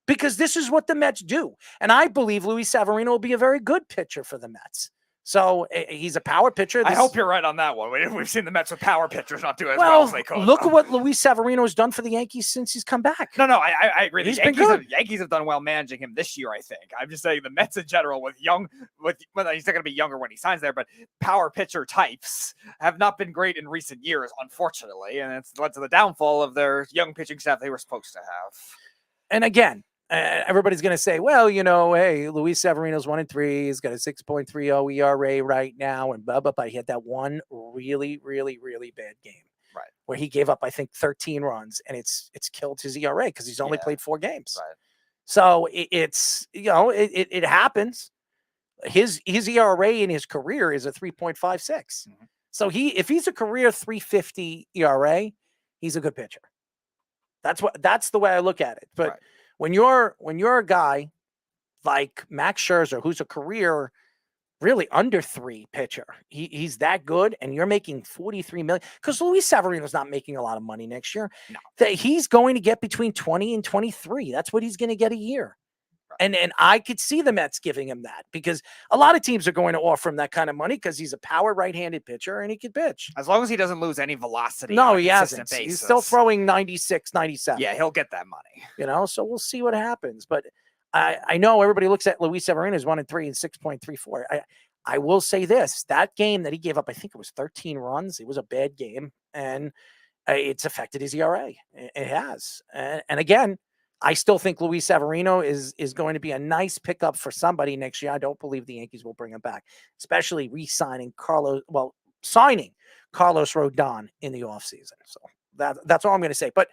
because this is what the Mets do. And I believe Luis Severino will be a very good pitcher for the Mets. So he's a power pitcher. I hope you're right on that one. We've seen the Mets with power pitchers not do as well as they could. Look at what Luis Severino has done for the Yankees since he's come back. No, I agree. He's been good. Yankees have done well managing him this year, I think. I'm just saying the Mets in general he's not going to be younger when he signs there, but power pitcher types have not been great in recent years, unfortunately, and it's led to the downfall of their young pitching staff they were supposed to have. And again, everybody's going to say, well, hey, Luis Severino's 1-3. He's got a 6.30 ERA right now. And blah, blah, blah. He had that one really, really, really bad game. Right. Where he gave up, I think, 13 runs. And it's killed his ERA because he's only played 4 games. Right. So it happens. His ERA in his career is a 3.56. Mm-hmm. So if he's a career 3.50 ERA, he's a good pitcher. That's the way I look at it. But right. When you're a guy like Max Scherzer, who's a career really under 3 pitcher. He's that good, and you're making $43 million because Luis Severino's not making a lot of money next year. No. That he's going to get between 20 and 23. That's what he's going to get a year. And I could see the Mets giving him that because a lot of teams are going to offer him that kind of money because he's a power right-handed pitcher and he can pitch. As long as he doesn't lose any velocity. No, on a he consistent hasn't. basis. He's still throwing 96, 97. Yeah, he'll get that money. You know, so we'll see what happens. But I know everybody looks at Luis Severino as 1-3 and 6.34. I will say this, that game that he gave up, I think it was 13 runs. It was a bad game, and it's affected his ERA. It has. And again, I still think Luis Severino is going to be a nice pickup for somebody next year. I don't believe the Yankees will bring him back, especially signing Carlos Rodon in the offseason. So that's all I'm going to say. But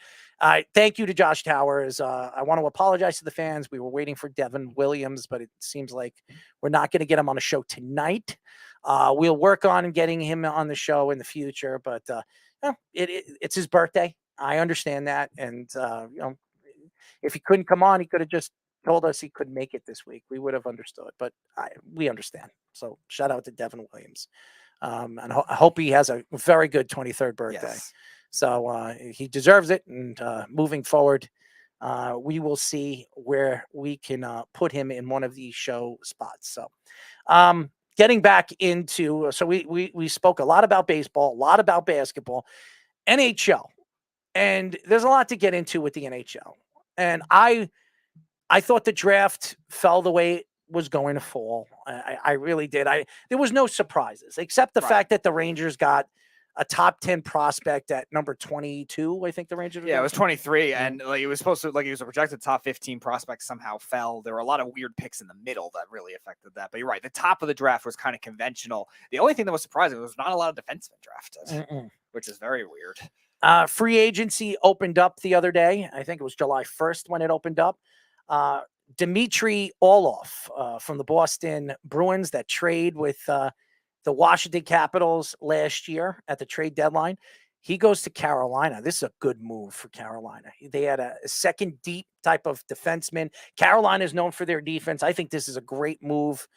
thank you to Josh Towers. I want to apologize to the fans. We were waiting for Devon Williams, but it seems like we're not going to get him on a show tonight. We'll work on getting him on the show in the future, but it's his birthday. I understand that. And, if he couldn't come on, he could have just told us he couldn't make it this week. We would have understood, but we understand. So shout out to Devon Williams. And I hope he has a very good 23rd birthday. Yes. So he deserves it. And moving forward, we will see where we can put him in one of these show spots. So getting back into, so we spoke a lot about baseball, a lot about basketball, NHL. And there's a lot to get into with the NHL. And I thought the draft fell the way it was going to fall. I really did. There was no surprises, except the fact that the Rangers got a top 10 prospect at number 22. I think the Rangers. Yeah, it was 23, and it was supposed to, he was a projected top 15 prospect, somehow fell. There were a lot of weird picks in the middle that really affected that. But you're right, the top of the draft was kind of conventional. The only thing that was surprising was not a lot of defensemen drafted, which is very weird. Free agency opened up the other day. I think it was July 1st when it opened up. Dmitry Orlov from the Boston Bruins that trade with the Washington Capitals last year at the trade deadline. He goes to Carolina. This is a good move for Carolina. They had a second deep type of defenseman. Carolina is known for their defense. I think this is a great move.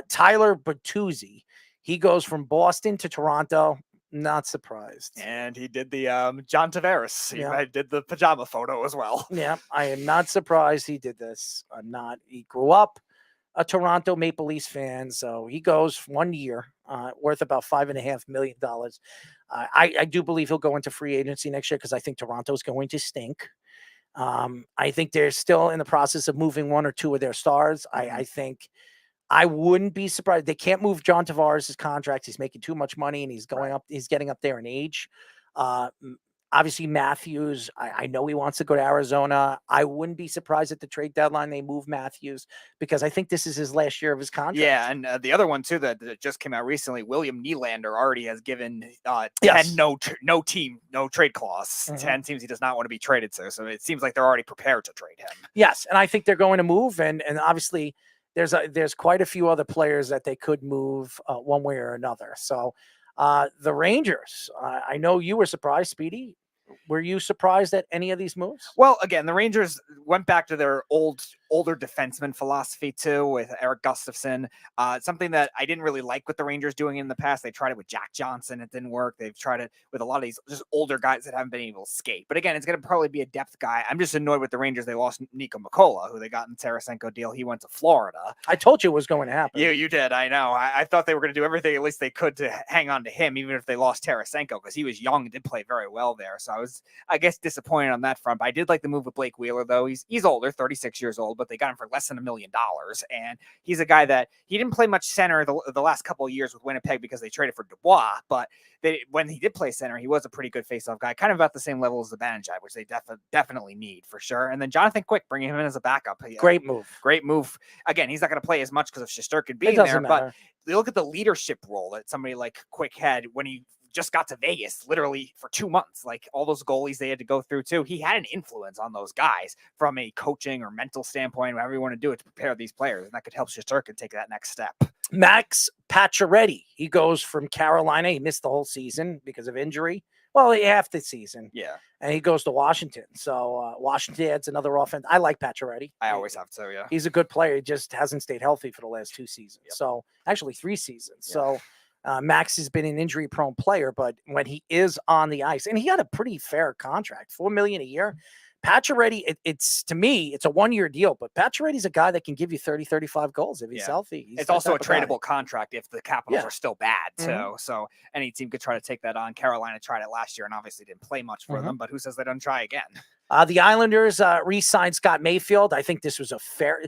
Tyler Bertuzzi, he goes from Boston to Toronto. Not surprised. And he did the John Tavares. He did the pajama photo as well. Yeah, I am not surprised he did this. I'm not. He grew up a Toronto Maple Leafs fan, so he goes 1 year, worth about $5.5 million. I do believe he'll go into free agency next year because I think Toronto's going to stink. I think they're still in the process of moving one or two of their stars. I think I wouldn't be surprised. They can't move John Tavares' contract. He's making too much money and he's going up. He's getting up there in age. Obviously Matthews, I know he wants to go to Arizona. I wouldn't be surprised at the trade deadline they move Matthews because I think this is his last year of his contract. Yeah, and the other one too that just came out recently, William Nylander already has given 10 no trade clause. 10 teams he does not want to be traded to. So it seems like they're already prepared to trade him. Yes, and I think they're going to move, and obviously there's quite a few other players that they could move one way or another. So the Rangers, I know you were surprised, Speedy. Were you surprised at any of these moves? Well, again, the Rangers went back to their older defenseman philosophy too with Eric Gustafsson. Something that I didn't really like what the Rangers doing in the past. They tried it with Jack Johnson. It didn't work. They've tried it with a lot of these just older guys that haven't been able to skate. But again, it's going to probably be a depth guy. I'm just annoyed with the Rangers. They lost Nico Mikola, who they got in the Tarasenko deal. He went to Florida. I told you it was going to happen. You did. I know. I thought they were going to do everything at least they could to hang on to him, even if they lost Tarasenko, because he was young and did play very well there. So I guess, disappointed on that front. But I did like the move with Blake Wheeler, though. He's older, 36 years old, but they got him for less than $1 million. And he's a guy that he didn't play much center the last couple of years with Winnipeg because they traded for Dubois. But when he did play center, he was a pretty good faceoff guy, kind of about the same level as the Banjai, which they definitely need for sure. And then Jonathan Quick, bringing him in as a backup. Great move. Great move. Again, he's not going to play as much because of Shesterkin being there, but you look at the leadership role that somebody like Quick had when he just got to Vegas literally for 2 months, like all those goalies they had to go through too. He had an influence on those guys from a coaching or mental standpoint, whatever you want to do it to prepare these players. And that could help Shesterkin take that next step. Max Pacioretty, he goes from Carolina. He missed the whole season because of injury. Well, half the season. Yeah. And he goes to Washington. So Washington adds another offense. I like Pacioretty. I always have to, yeah. He's a good player. He just hasn't stayed healthy for the last 2 seasons. So actually 3 seasons. So Max has been an injury-prone player, but when he is on the ice, and he had a pretty fair contract, $4 million a year. Pacioretty, it's to me, it's a 1-year deal, but Pacioretty's a guy that can give you 30, 35 goals if he's healthy. He's it's that also a type of guy. tradable contract if the Capitals Yeah. are still bad, too. Mhm. So any team could try to take that on. Carolina tried it last year and obviously didn't play much for Mhm. them, but who says they don't try again? The Islanders re-signed Scott Mayfield. I think this was a fair.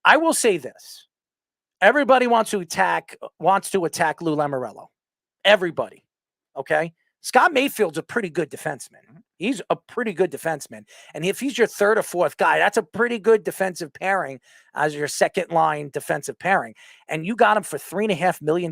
I will say this: everybody wants to attack Lou Lamoriello. Everybody, okay. Scott Mayfield's a pretty good defenseman. He's a pretty good defenseman, and if he's your 3rd or 4th guy, that's a pretty good defensive pairing as your 2nd line defensive pairing. And you got him for $3.5 million.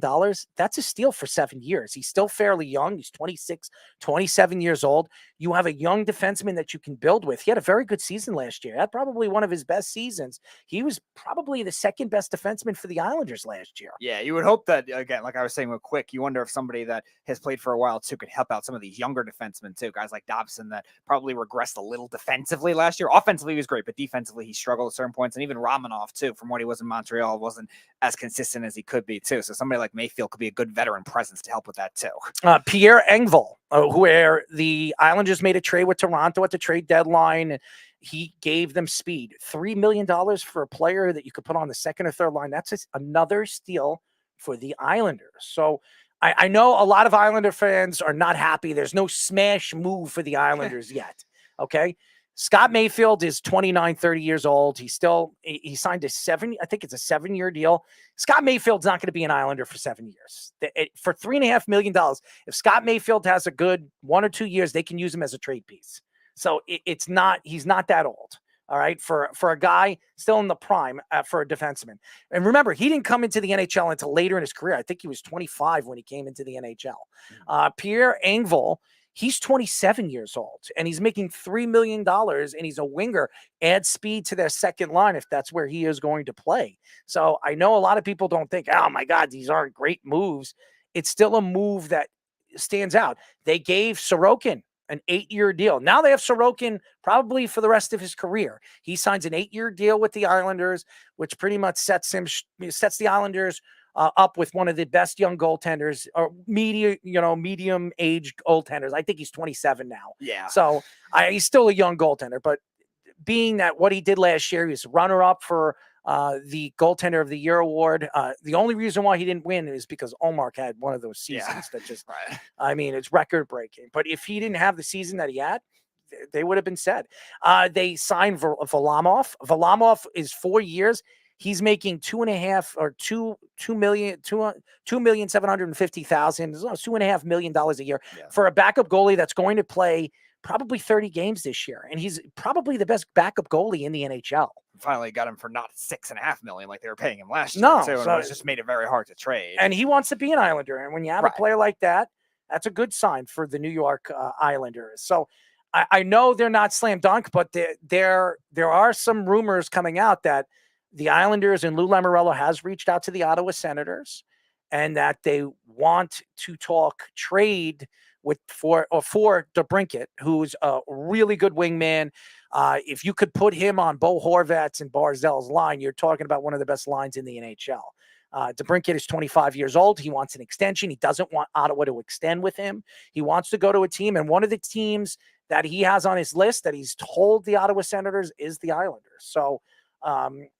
That's a steal for 7 years. He's still fairly young. He's 26, 27 years old. You have a young defenseman that you can build with. He had a very good season last year. Had probably one of his best seasons. He was probably the 2nd best defenseman for the Islanders last year. Yeah, you would hope that, again, like I was saying with Quick, you wonder if somebody that has played for a while too could help out some of these younger defensemen too, guys like Dobson that probably regressed a little defensively last year. Offensively, he was great, but defensively, he struggled at certain points. And even Romanov too, from what he was in Montreal, wasn't as consistent as he could be too. So somebody like Mayfield could be a good veteran presence to help with that too. Pierre Engvall, where the Islanders made a trade with Toronto at the trade deadline. He gave them speed. $3 million for a player that you could put on the 2nd or 3rd line. That's another steal for the Islanders. So I know a lot of Islander fans are not happy. There's no smash move for the Islanders yet. Okay. Scott Mayfield is 29, 30 years old. He signed a 7-year deal. Scott Mayfield's not going to be an Islander for 7 years. For $3.5 million, if Scott Mayfield has a good 1 or 2 years, they can use him as a trade piece. So he's not that old. All right. For a guy still in the prime for a defenseman. And remember, he didn't come into the NHL until later in his career. I think he was 25 when he came into the NHL. Pierre Engvall, he's 27 years old and he's making $3 million and he's a winger. Add speed to their 2nd line if that's where he is going to play. So I know a lot of people don't think, oh my God, these aren't great moves. It's still a move that stands out. They gave Sorokin an 8-year deal. Now they have Sorokin probably for the rest of his career. He signs an 8-year deal with the Islanders, which pretty much sets the Islanders up with one of the best young goaltenders or medium aged goaltenders. I think he's 27 now. Yeah. So he's still a young goaltender, but being that what he did last year, he was runner up for the goaltender of the year award. The only reason why he didn't win is because Marc had one of those seasons that just, I mean, it's record breaking. But if he didn't have the season that he had, they would have been said. They signed Varlamov. Varlamov is 4 years. He's making $2,750,000 a year for a backup goalie that's going to play probably 30 games this year. And he's probably the best backup goalie in the NHL. Finally got him for not $6.5 million like they were paying him last year. No, too, so and it just made it very hard to trade. And he wants to be an Islander. And when you have a player like that, that's a good sign for the New York Islanders. So I know they're not slam dunk, but there are some rumors coming out that the Islanders and Lou Lamoriello has reached out to the Ottawa Senators and that they want to talk trade for DeBrincat, who's a really good wingman. If you could put him on Bo Horvat's and Barzell's line, you're talking about one of the best lines in the NHL. DeBrincat is 25 years old. He wants an extension. He doesn't want Ottawa to extend with him. He wants to go to a team, and one of the teams that he has on his list that he's told the Ottawa Senators is the Islanders. So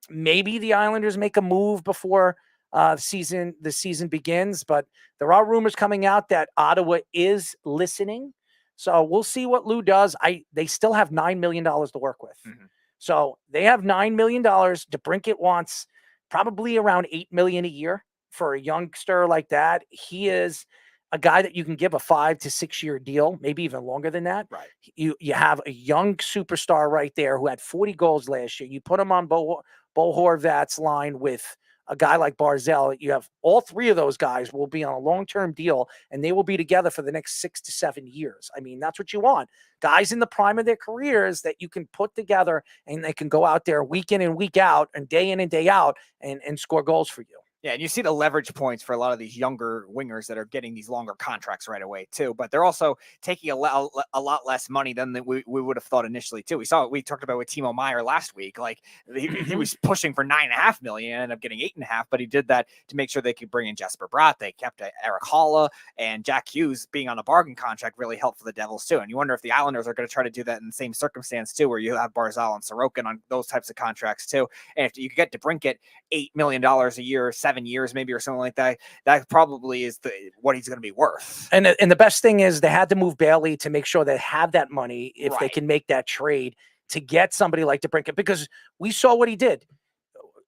maybe the Islanders make a move before the season begins, but there are rumors coming out that Ottawa is listening. So we'll see what Lou does. They still have $9 million to work with. Mm-hmm. So they have $9 million. DeBrincat wants probably around $8 million a year for a youngster like that. He is a guy that you can give a 5 to 6 year deal, maybe even longer than that. Right. You have a young superstar right there who had 40 goals last year. You put him on Bo Horvat's line with a guy like Barzell. You have all 3 of those guys will be on a long-term deal, and they will be together for the next 6 to 7 years. I mean, that's what you want. Guys in the prime of their careers that you can put together, and they can go out there week in and week out and day in and day out and score goals for you. Yeah, and you see the leverage points for a lot of these younger wingers that are getting these longer contracts right away too. But they're also taking a lot less money than we would have thought initially too. We talked about with Timo Meyer last week. Like he was pushing for $9.5 million, ended up getting $8.5, but he did that to make sure they could bring in Jesper Bratt. They kept Eric Holla and Jack Hughes being on a bargain contract really helped for the Devils too. And you wonder if the Islanders are going to try to do that in the same circumstance too, where you have Barzal and Sorokin on those types of contracts too. And if you could get DeBrincat $8 million a year, 7 years maybe or something like that, that probably is what he's going to be worth. And the best thing is they had to move Bailey to make sure they have that money if they can make that trade to get somebody like DeBrincat, because we saw what he did.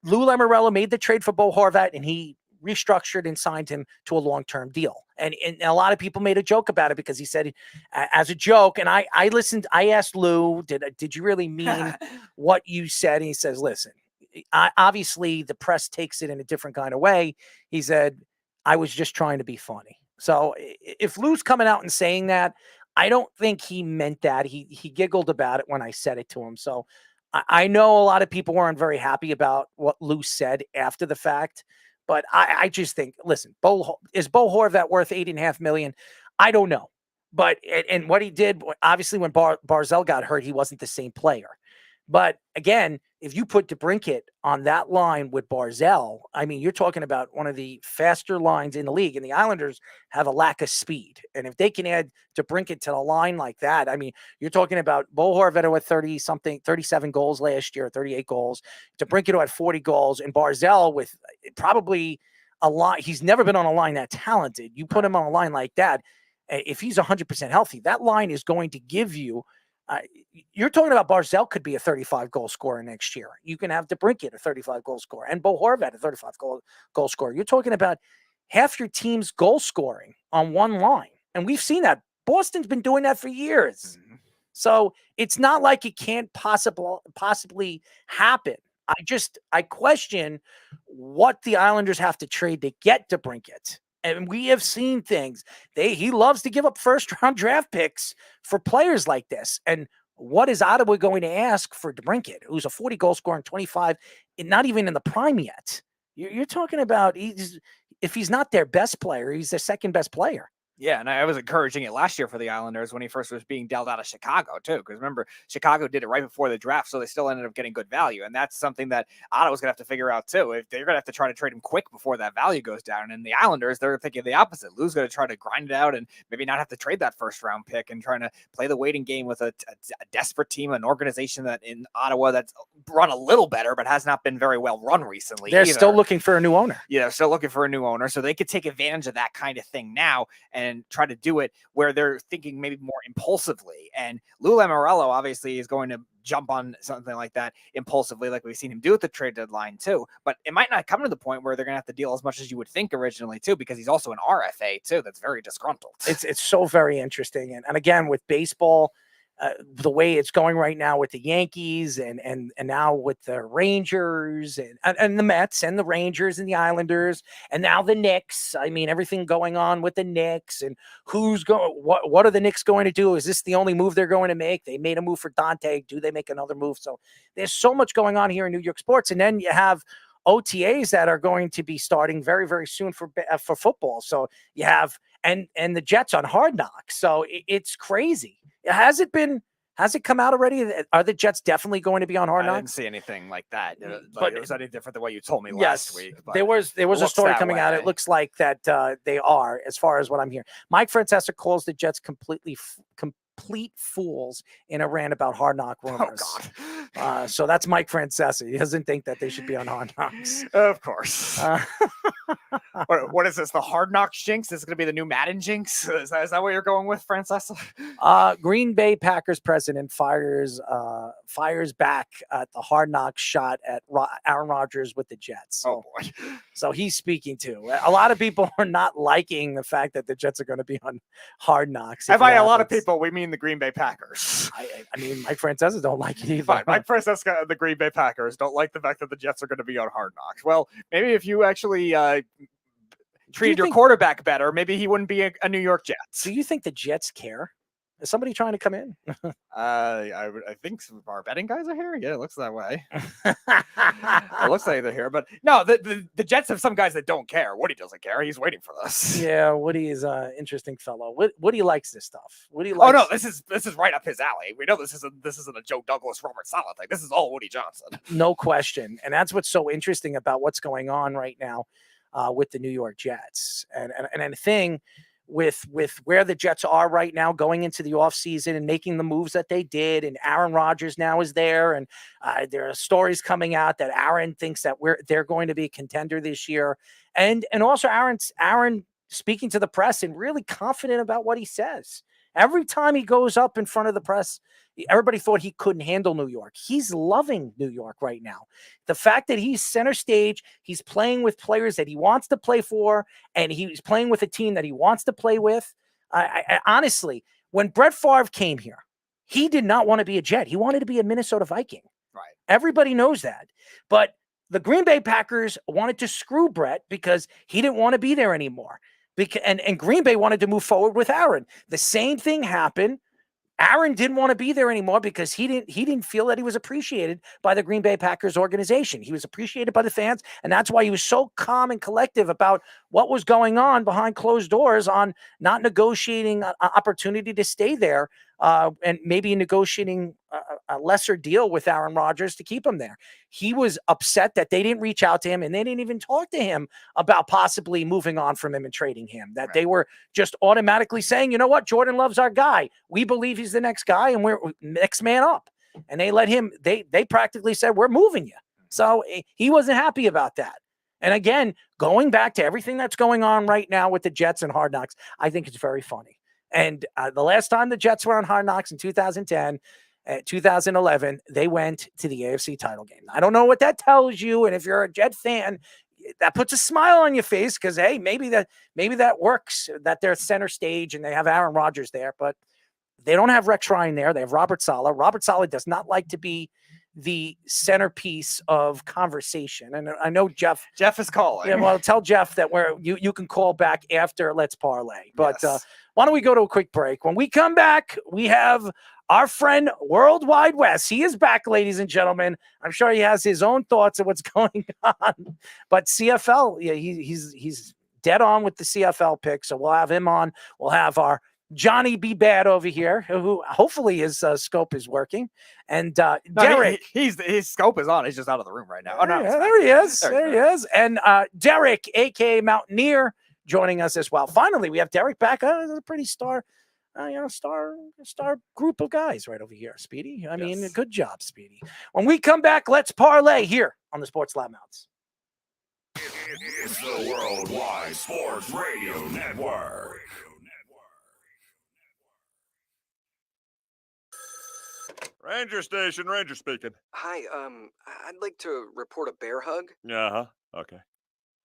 Lou Lamoriello made the trade for Bo Horvat, and he restructured and signed him to a long-term deal. And a lot of people made a joke about it because he said as a joke, and I listened, I asked Lou, did you really mean what you said? And he says, listen, obviously the press takes it in a different kind of way. He said, I was just trying to be funny. So if Lou's coming out and saying that, I don't think he meant that. He giggled about it when I said it to him. So I know a lot of people weren't very happy about what Lou said after the fact, but I just think, listen, is Bo Horvat worth $8.5 million? I don't know. But and what he did, obviously when Barzal got hurt, he wasn't the same player. But again, if you put DeBrincat on that line with Barzal, I mean, you're talking about one of the faster lines in the league, and the Islanders have a lack of speed. And if they can add DeBrincat to the line like that, I mean, you're talking about Bo Horvat with 37 goals last year, 38 goals, DeBrincat had 40 goals, and Barzal with probably a line. He's never been on a line that talented. You put him on a line like that, if he's 100% healthy, that line is going to give you. You're talking about Barzal could be a 35-goal scorer next year. You can have DeBrincat a 35-goal scorer and Bo Horvat a 35-goal scorer. You're talking about half your team's goal scoring on one line. And we've seen that. Boston's been doing that for years. Mm-hmm. So it's not like it can't possibly happen. I question what the Islanders have to trade to get DeBrincat. And we have seen things. He loves to give up first-round draft picks for players like this. And what is Ottawa going to ask for DeBrincat, who's a 40-goal scorer in 25, and not even in the prime yet? You're talking about if he's not their best player, he's their second-best player. Yeah, and I was encouraging it last year for the Islanders when he first was being dealt out of Chicago, too. Because remember, Chicago did it right before the draft, so they still ended up getting good value. And that's something that Ottawa's going to have to figure out, too. If they're going to have to try to trade him quick before that value goes down. And the Islanders, they're thinking the opposite. Lou's going to try to grind it out and maybe not have to trade that first-round pick and trying to play the waiting game with a desperate team, an organization that in Ottawa that's run a little better but has not been very well run recently. They're still looking for a new owner. Yeah, they're still looking for a new owner. So they could take advantage of that kind of thing now and try to do it where they're thinking maybe more impulsively. And Lou Lamoriello obviously is going to jump on something like that impulsively, like we've seen him do at the trade deadline too. But it might not come to the point where they're going to have to deal as much as you would think originally too, because he's also an RFA too. That's very disgruntled. It's so very interesting. And again, with baseball, the way it's going right now with the Yankees and now with the Rangers and the Mets and the Rangers and the Islanders and now the Knicks. I mean, everything going on with the Knicks and who's going, what are the Knicks going to do? Is this the only move they're going to make? They made a move for Dante. Do they make another move? So there's so much going on here in New York sports. And then you have OTAs that are going to be starting very, very soon for football. So you have, and the Jets on Hard Knocks. So it's crazy. Has it come out already? Are the Jets definitely going to be on Hard Knocks? I didn't see anything like that. But it was any different than what you told me last week. But there was a story coming out. It looks like that they are, as far as what I'm hearing. Mike Francesa calls the Jets complete fools in a rant about Hard Knock rumors. Oh, God. So that's Mike Francesa. He doesn't think that they should be on Hard Knocks. Of course. What is this? The Hard Knocks jinx? This is going to be the new Madden jinx? Is that what you're going with, Francesa? Green Bay Packers president fires back at the Hard Knocks shot at Aaron Rodgers with the Jets. Oh, boy. So he's speaking too. A lot of people are not liking the fact that the Jets are going to be on Hard Knocks. And by a lot of people, we mean the Green Bay Packers. I mean, Mike Francesa don't like it either. Fine. Mike Francesa and the Green Bay Packers don't like the fact that the Jets are going to be on Hard Knocks. Well, maybe if you actually treated your quarterback better, maybe he wouldn't be a New York Jets. Do you think the Jets care? Is somebody trying to come in? I think some of our betting guys are here. Yeah, it looks that way. It looks like they're here, but no, the Jets have some guys that don't care. Woody doesn't care. He's waiting for this. Yeah, Woody is an interesting fellow. Woody likes this stuff. Woody Oh likes. no, this is right up his alley. We know this isn't a Joe Douglas, Robert Saleh thing. This is all Woody Johnson. No question, and that's what's so interesting about what's going on right now with the New York Jets, and the thing with where the Jets are right now going into the offseason and making the moves that they did, and Aaron Rodgers now is there, and there are stories coming out that Aaron thinks that they're going to be a contender this year, and also Aaron speaking to the press and really confident about what he says. Every time he goes up in front of the press, everybody thought he couldn't handle New York. He's loving New York right now. The fact that he's center stage, he's playing with players that he wants to play for, and he's playing with a team that he wants to play with. I honestly, when Brett Favre came here, he did not want to be a Jet. He wanted to be a Minnesota Viking. Right. Everybody knows that. But the Green Bay Packers wanted to screw Brett because he didn't want to be there anymore. And Green Bay wanted to move forward with Aaron. The same thing happened. Aaron didn't want to be there anymore because he didn't feel that he was appreciated by the Green Bay Packers organization. He was appreciated by the fans, and that's why he was so calm and collective about what was going on behind closed doors on not negotiating an opportunity to stay there and maybe negotiating a lesser deal with Aaron Rodgers to keep him there. He was upset that they didn't reach out to him and they didn't even talk to him about possibly moving on from him and trading him, that they were just automatically saying, you know what, Jordan Love's our guy. We believe he's the next guy and we're next man up. And they let him, they practically said, we're moving you. So he wasn't happy about that. And again, going back to everything that's going on right now with the Jets and Hard Knocks, I think it's very funny. And the last time the Jets were on Hard Knocks in 2010, 2011, they went to the AFC title game. I don't know what that tells you. And if you're a Jet fan, that puts a smile on your face because, hey, maybe that works, that they're center stage and they have Aaron Rodgers there. But they don't have Rex Ryan there. They have Robert Saleh. Robert Saleh does not like to be the centerpiece of conversation. And I know Jeff is calling. Yeah, well, tell Jeff that you can call back after Let's Parlay. But why don't we go to a quick break? When we come back, we have our friend Worldwide West. He is back, ladies and gentlemen. I'm sure he has his own thoughts of what's going on. But CFL, yeah, he's dead on with the CFL pick. So we'll have him on. We'll have our Johnny B. Bad over here, who hopefully his scope is working. And Derek. His scope is on. He's just out of the room right now. Oh, no, yeah, there he is. There he is. And Derek, a.k.a. Mountaineer, joining us as well. Finally, we have Derek back. A pretty star group of guys right over here, Speedy. I mean, good job, Speedy. When we come back, let's parlay here on the Sports Loudmouths. It's the Worldwide Sports Radio Network. Ranger Station, Ranger speaking. Hi, I'd like to report a bear hug. Uh-huh, okay.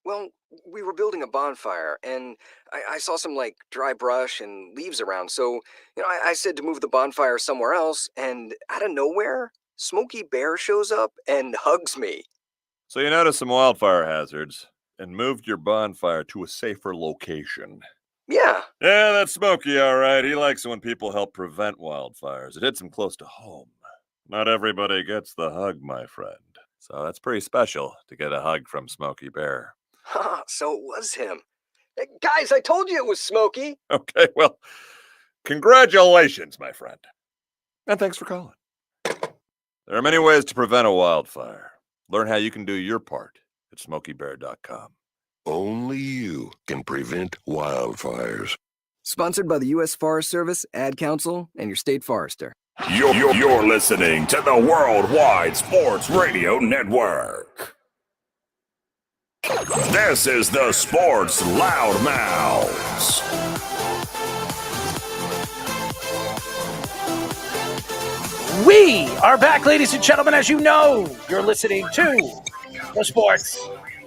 Well, we were building a bonfire, and I saw some, dry brush and leaves around, so, I said to move the bonfire somewhere else, and out of nowhere, Smokey Bear shows up and hugs me. So you noticed some wildfire hazards and moved your bonfire to a safer location. Yeah. Yeah, that's Smokey, all right. He likes it when people help prevent wildfires. It hits him close to home. Not everybody gets the hug, my friend. So that's pretty special to get a hug from Smokey Bear. So it was him. Hey, guys, I told you it was Smokey. Okay, well, congratulations, my friend. And thanks for calling. There are many ways to prevent a wildfire. Learn how you can do your part at SmokeyBear.com. Only you can prevent wildfires. Sponsored by the U.S. Forest Service, Ad Council, and your state forester. You're listening to the Worldwide Sports Radio Network. This is the Sports Loudmouths. We are back, ladies and gentlemen. As you know, you're listening to the Sports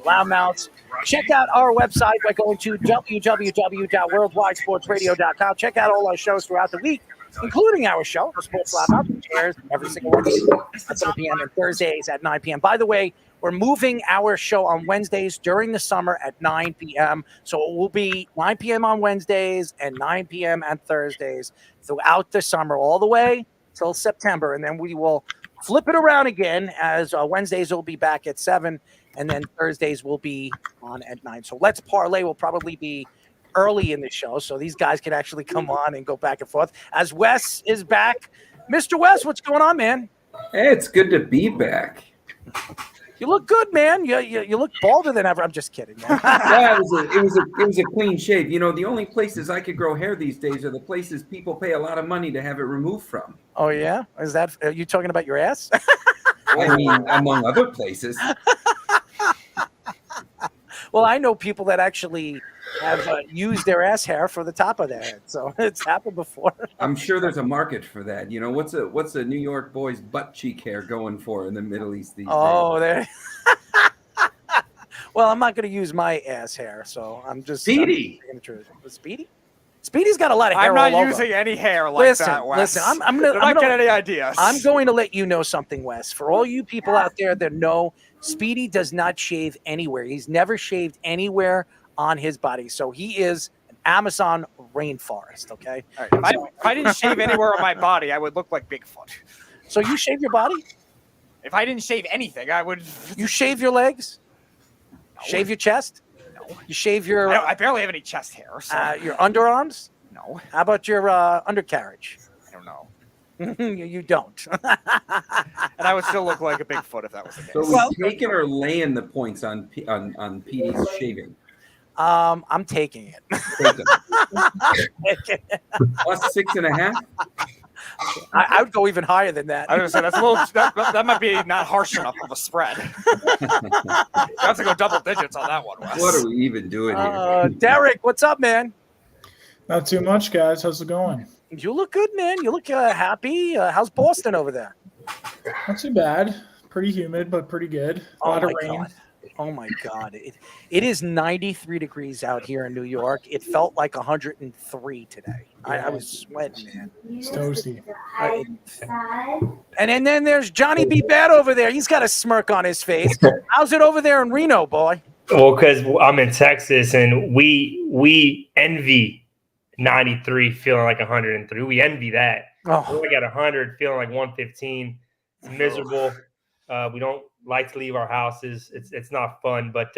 Loudmouths. Check out our website by going to www.worldwidesportsradio.com. Check out all our shows throughout the week. including our show, the Sports Lab House, which airs every single Wednesday at 7 p.m. and Thursdays at 9 p.m. By the way, we're moving our show on Wednesdays during the summer at 9 p.m. So it will be 9 p.m. on Wednesdays and 9 p.m. on Thursdays throughout the summer, all the way till September. And then we will flip it around again as Wednesdays will be back at 7, and then Thursdays will be on at 9. So Let's Parlay will probably be early in the show, so these guys can actually come on and go back and forth. As Wes is back. Mr. Wes, what's going on, man? Hey, it's good to be back. You look good, man. You look balder than ever. I'm just kidding, man. Yeah, it was a clean shave. You know, the only places I could grow hair these days are the places people pay a lot of money to have it removed from. Oh yeah, are you talking about your ass? I mean, among other places. Well, I know people that actually have used their ass hair for the top of their head, so it's happened before. I'm sure there's a market for that. You know, what's a New York boy's butt cheek hair going for in the Middle East these days? Oh, there. Well, I'm not going to use my ass hair, so I'm just Speedy. Speedy? Speedy's got a lot of hair. I'm not all using over. any hair like Listen, that, Wes. listen. I'm not getting any ideas. I'm going to let you know something, Wes. For all you people out there that know, Speedy does not shave anywhere. He's never shaved anywhere on his body, so he is an Amazon rainforest. Okay. All right. If I didn't shave anywhere on my body, I would look like Bigfoot. So you shave your body? If I didn't shave anything, I would. You shave your legs? No. Shave your chest? No. You shave your? I barely have any chest hair. So. Your underarms? No. How about your undercarriage? I don't know. You don't. And I would still look like a Bigfoot if that was the case. So are we taking or laying the points on PD's shaving? I'm taking it. Plus 6.5? I would go even higher than that. I was gonna say that's a little. That might be not harsh enough of a spread. You have to go double digits on that one, Wes. What are we even doing here? Derek, what's up, man? Not too much, guys. How's it going? You look good, man. You look happy. How's Boston over there? Not too bad. Pretty humid, but pretty good. A lot of rain. God. Oh my God. It is 93 degrees out here in New York. It felt like 103 today. I was sweating, man. It's toasty. And then there's Johnny B. Bad over there. He's got a smirk on his face. How's it over there in Reno, boy? Well, because I'm in Texas and we envy 93 feeling like 103. We envy that. Oh. We got 100 feeling like 115. It's miserable. We don't like to leave our houses. It's not fun, but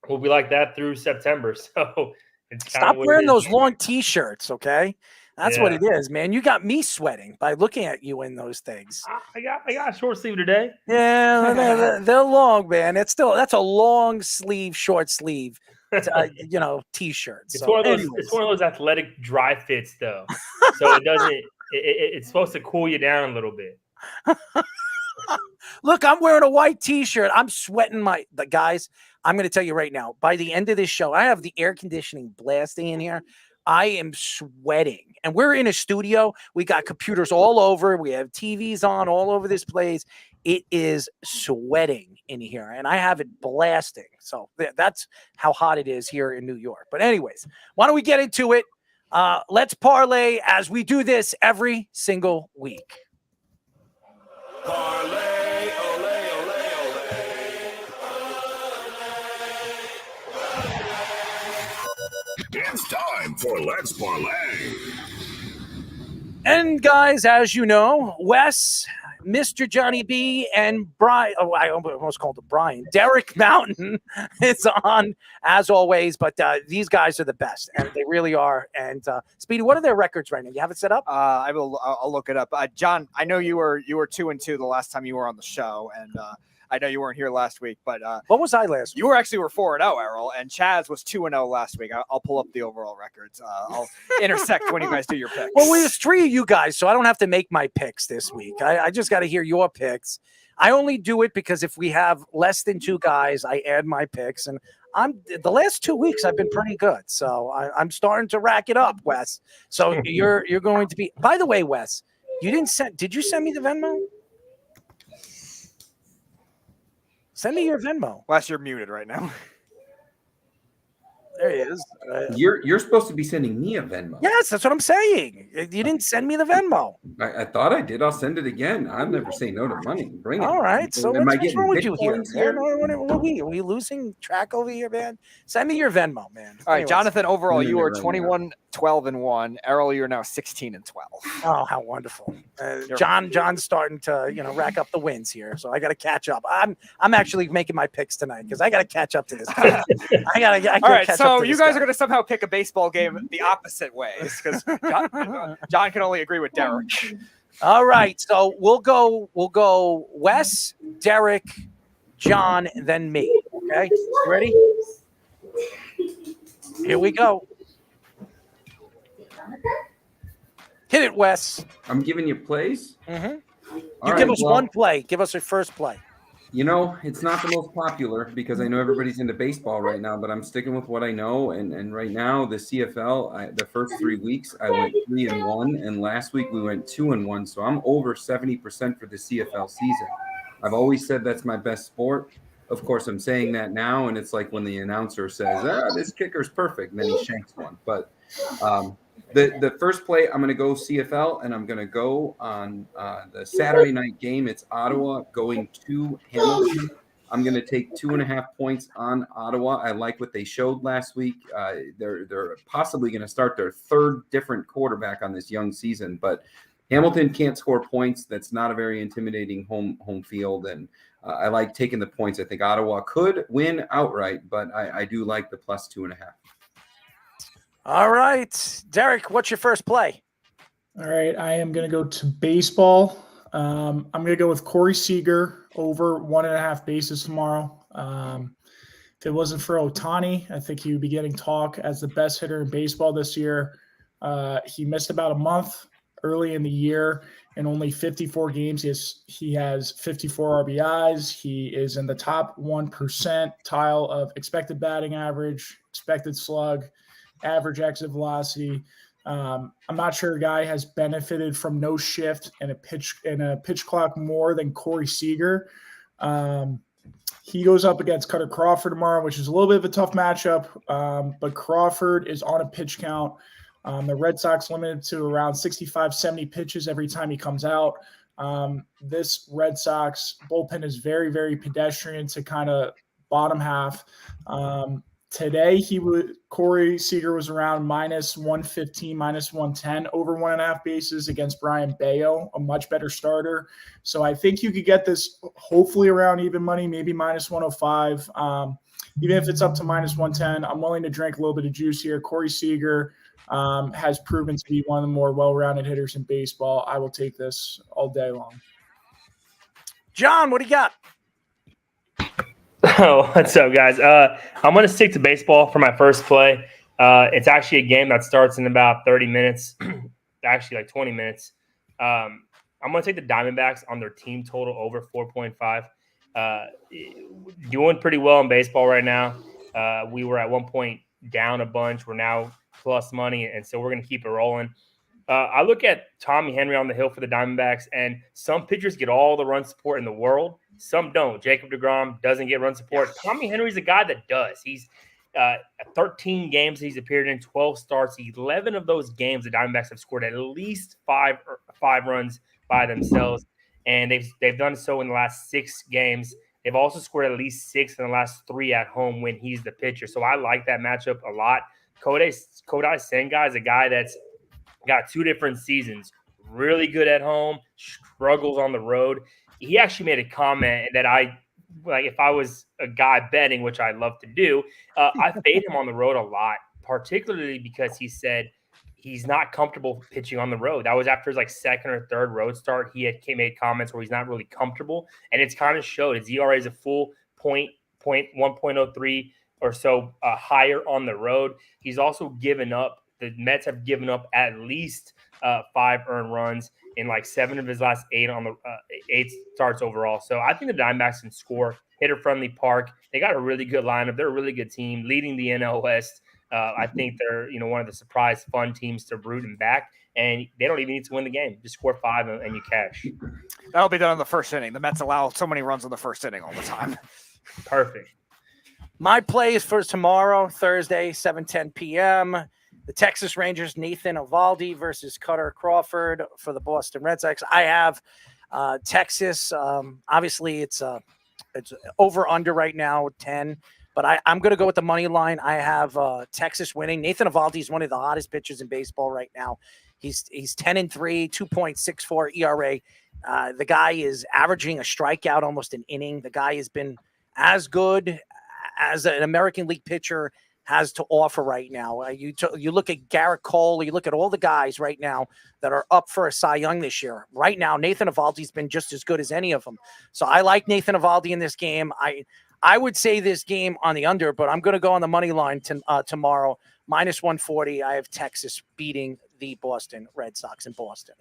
we'll be like that through September. So it's stop wearing those long T-shirts, okay? That's what it is, man. You got me sweating by looking at you in those things. I got a short sleeve today. Yeah, they're long, man. that's a long sleeve, short sleeve, T-shirt. It's one of those athletic dry fits, though. So it doesn't. It's supposed to cool you down a little bit. Look, I'm wearing a white T-shirt. I'm sweating the guys. I'm going to tell you right now, by the end of this show, I have the air conditioning blasting in here. I am sweating. And we're in a studio. We got computers all over. We have TVs on all over this place. It is sweating in here, and I have it blasting. So that's how hot it is here in New York. But anyways, why don't we get into it? Let's parlay as we do this every single week. Parlay, ole, ole, ole. It's time for Let's Parlay. And guys, as you know, Wes, Mr. Johnny B, and Brian, I almost called him Brian, Derek Mountain is on as always, but these guys are the best, and they really are. And Speedy, what are their records right now? You have it set up? I'll look it up. John, I know you were 2-2 the last time you were on the show, and I know you weren't here last week, but what was I last week? You were 4-0, Errol, and Chaz was 2-0 last week. I'll pull up the overall records. I'll intersect when you guys do your picks. Well, there's 3 of you guys, so I don't have to make my picks this week. I just got to hear your picks. I only do it because if we have less than 2 guys, I add my picks, and the last 2 weeks I've been pretty good, so I'm starting to rack it up, Wes. So you're going to be. By the way, Wes, did you send me the Venmo? Send me your Venmo. Wes, you're muted right now. There he is. You're supposed to be sending me a Venmo. Yes, that's what I'm saying. You didn't send me the Venmo. I thought I did. I'll send it again. I'll never say no to money. Bring it. All right. So Am I what's getting wrong with you here, Bitcoins man? What are we losing track over here, man? Send me your Venmo, man. All right, Anyways. Jonathan. Overall, I'm you are doing it right now. 21-12-1. Errol, you're now 16-12. Oh, how wonderful! John's starting to rack up the wins here, so I got to catch up. I'm actually making my picks tonight because I got to catch up to this guy. I gotta All right, catch so up to you this guys guy. are going to somehow pick a baseball game the opposite ways because John can only agree with Derek. All right, so we'll go Wes, Derek, John, then me. Okay, ready? Here we go. Hit it, Wes. I'm giving you plays. Mm-hmm. All Give right, us well, one play. Give us your first play. You know, it's not the most popular because I know everybody's into baseball right now, but I'm sticking with what I know. And right now, the CFL, the first 3 weeks, I went 3-1, and last week we went 2-1. So I'm over 70% for the CFL season. I've always said that's my best sport. Of course, I'm saying that now, and it's like when the announcer says, this kicker's perfect, and then he shanks one. But the first play, I'm going to go CFL, and I'm going to go on the Saturday night game. It's Ottawa going to Hamilton. I'm going to take 2.5 points on Ottawa. I like what they showed last week. They're possibly going to start their third different quarterback on this young season, but Hamilton can't score points. That's not a very intimidating home field, and I like taking the points. I think Ottawa could win outright, but I do like the plus 2.5. All right, Derek, what's your first play? All right, I am going to go to baseball. I'm going to go with Corey Seager over 1.5 bases tomorrow. If it wasn't for Ohtani, I think he would be getting talk as the best hitter in baseball this year. He missed about a month early in the year. In only 54 games, he has 54 RBIs. He is in the top 1% tile of expected batting average, expected slug, average exit velocity. I'm not sure a guy has benefited from no shift and a pitch clock more than Corey Seager. He goes up against Cutter Crawford tomorrow, which is a little bit of a tough matchup. But Crawford is on a pitch count. The Red Sox limited to around 65, 70 pitches every time he comes out. This Red Sox bullpen is very, very pedestrian to kind of bottom half. Today, Corey Seager was around minus 115, minus 110, over 1.5 bases against Brian Bayo, a much better starter. So I think you could get this hopefully around even money, maybe minus 105. Even if it's up to minus 110, I'm willing to drink a little bit of juice here. Corey Seager has proven to be one of the more well-rounded hitters in baseball. I will take this all day long. John, what do you got? Oh, what's up, guys? I'm going to stick to baseball for my first play. It's actually a game that starts in about 30 minutes, actually like 20 minutes. I'm going to take the Diamondbacks on their team total over 4.5. Doing pretty well in baseball right now. We were at one point down a bunch. We're now plus money, and so we're going to keep it rolling. I look at Tommy Henry on the hill for the Diamondbacks, and some pitchers get all the run support in the world. Some don't. Jacob deGrom doesn't get run support. Tommy Henry's a guy that does. He's 13 games he's appeared in, 12 starts. 11 of those games, the Diamondbacks have scored at least five runs by themselves, and they've done so in the last 6 games. They've also scored at least 6 in the last 3 at home when he's the pitcher. So I like that matchup a lot. Kodai Senga is a guy that's got 2 different seasons. Really good at home, struggles on the road. He actually made a comment that if I was a guy betting, which I love to do, I fade him on the road a lot, particularly because he said he's not comfortable pitching on the road. That was after his second or third road start. He had made comments where he's not really comfortable, and it's kind of showed. His ERA is a full 1.03 or so higher on the road. He's also given up. The Mets have given up at least 5 earned runs in 7 of his last 8 on the 8 starts overall. So I think the Diamondbacks can score. Hitter-friendly park. They got a really good lineup. They're a really good team, leading the NL West. I think they're one of the surprise fun teams to root and back, and they don't even need to win the game. Just score 5 and you cash. That'll be done in the first inning. The Mets allow so many runs in the first inning all the time. Perfect. My play is for tomorrow, Thursday, 7:10 p.m. The Texas Rangers, Nathan Eovaldi versus Cutter Crawford for the Boston Red Sox. I have Texas. Obviously, it's over under right now, 10. But I'm going to go with the money line. I have Texas winning. Nathan Eovaldi is one of the hottest pitchers in baseball right now. He's 10-3, 2.64 ERA. The guy is averaging a strikeout almost an inning. The guy has been as good as an American League pitcher has to offer right now. You look at Garrett Cole, you look at all the guys right now that are up for a Cy Young this year. Right now, Nathan Eovaldi's been just as good as any of them. So I like Nathan Eovaldi in this game. I would say this game on the under, but I'm going to go on the money line tomorrow, -140. I have Texas beating the Boston Red Sox in Boston.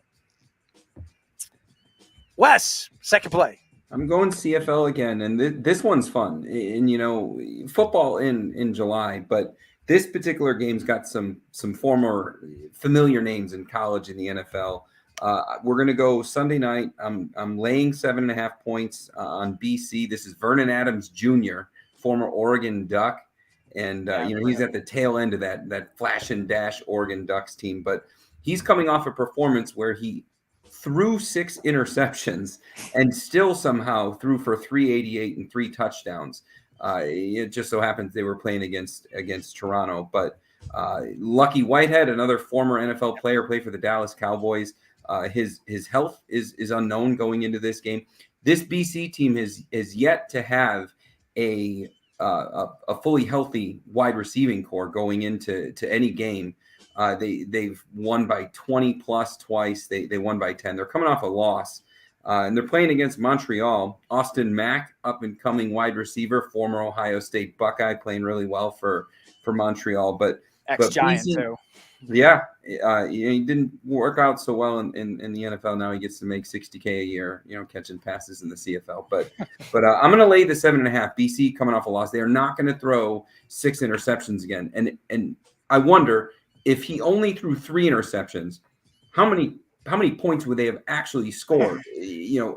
Wes, second play. I'm going CFL again, and this one's fun. And football in July, but this particular game's got some former familiar names in college in the NFL. We're going to go Sunday night. I'm laying 7.5 points on BC. This is Vernon Adams Jr., former Oregon Duck, and he's at the tail end of that flash and dash Oregon Ducks team. But he's coming off a performance where he threw 6 interceptions and still somehow threw for 388 and 3 touchdowns. It just so happens they were playing against Toronto. But Lucky Whitehead, another former NFL player, played for the Dallas Cowboys. His health is unknown going into this game. This BC team is yet to have a fully healthy wide receiving core going into any game. They've won by 20 plus twice. They won by 10. They're coming off a loss, and they're playing against Montreal. Austin Mack, up and coming wide receiver, former Ohio State Buckeye, playing really well for Montreal. But Ex-Giant too. Yeah, he didn't work out so well in the NFL. Now he gets to make $60K a year, catching passes in the CFL. But I'm going to lay the 7.5. BC coming off a loss. They are not going to throw 6 interceptions again. And I wonder, if he only threw 3 interceptions, how many points would they have actually scored?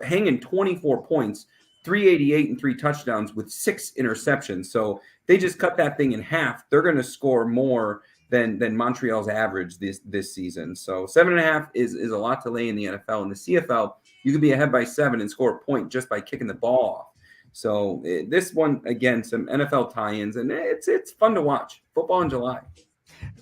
Hanging 24 points, 388 and 3 touchdowns with 6 interceptions. So they just cut that thing in half. They're going to score more than Montreal's average this season. So 7.5 is a lot to lay in the NFL. In the CFL, you could be ahead by 7 and score a point just by kicking the ball off. So this one, again, some NFL tie-ins, and it's fun to watch. Football in July.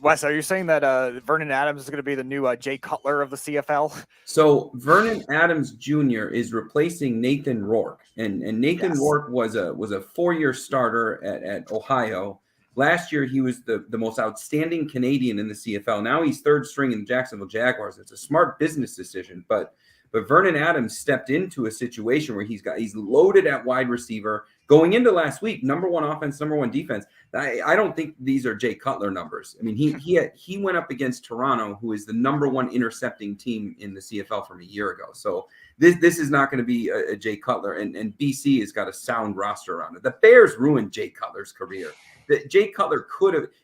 Wes, are you saying that Vernon Adams is going to be the new Jay Cutler of the CFL? So Vernon Adams Jr. is replacing Nathan Rourke, and Nathan Rourke was a 4-year starter at Ohio. Last year, he was the most outstanding Canadian in the CFL. Now he's third string in the Jacksonville Jaguars. It's a smart business decision, but Vernon Adams stepped into a situation where he's loaded at wide receiver. Going into last week, number 1 offense, number 1 defense. I don't think these are Jay Cutler numbers. I mean, he went up against Toronto, who is the number 1 intercepting team in the CFL from a year ago. So this is not going to be a Jay Cutler, and BC has got a sound roster around it. The Bears ruined Jay Cutler's career. Jay Cutler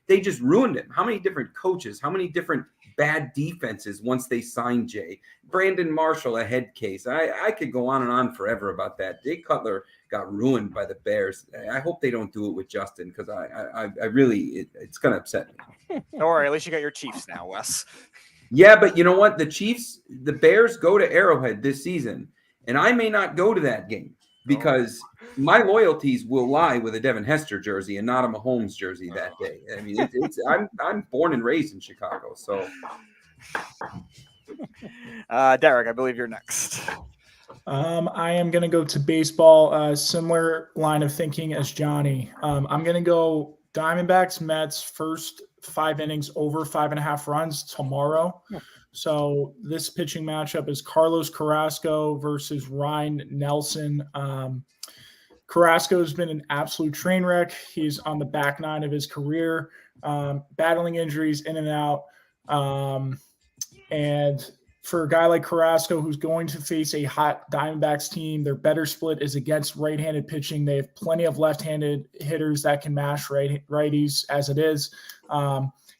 they just ruined him. How many different coaches, how many different bad defenses once they signed Jay? Brandon Marshall, a head case. I could go on and on forever about that. Jay Cutler got ruined by the Bears. I hope they don't do it with Justin, because I really, it's going to upset me. Don't worry, at least you got your Chiefs now, Wes. Yeah, but you know what? The Bears go to Arrowhead this season, and I may not go to that game because my loyalties will lie with a Devin Hester jersey and not a Mahomes jersey that day. I mean, I'm born and raised in Chicago, so. Derek, I believe you're next. I am going to go to baseball, similar line of thinking as Johnny. I'm going to go Diamondbacks, Mets, first 5 innings over 5.5 runs tomorrow. So this pitching matchup is Carlos Carrasco versus Ryan Nelson. Carrasco has been an absolute train wreck. He's on the back 9 of his career, battling injuries in and out. And for a guy like Carrasco, who's going to face a hot Diamondbacks team, their better split is against right-handed pitching. They have plenty of left-handed hitters that can mash righties as it is.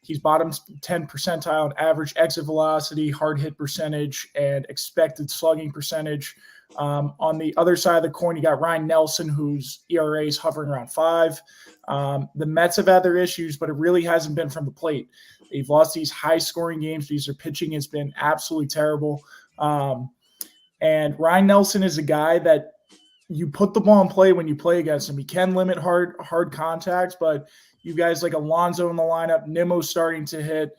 He's bottom 10 percentile in average exit velocity, hard hit percentage, and expected slugging percentage. On the other side of the coin, you got Ryan Nelson, whose ERA is hovering around 5. The Mets have had their issues, but it really hasn't been from the plate. They've lost these high-scoring games because their pitching has been absolutely terrible. And Ryan Nelson is a guy that you put the ball in play when you play against him. He can limit hard contacts, but you guys like Alonso in the lineup, Nimmo's starting to hit.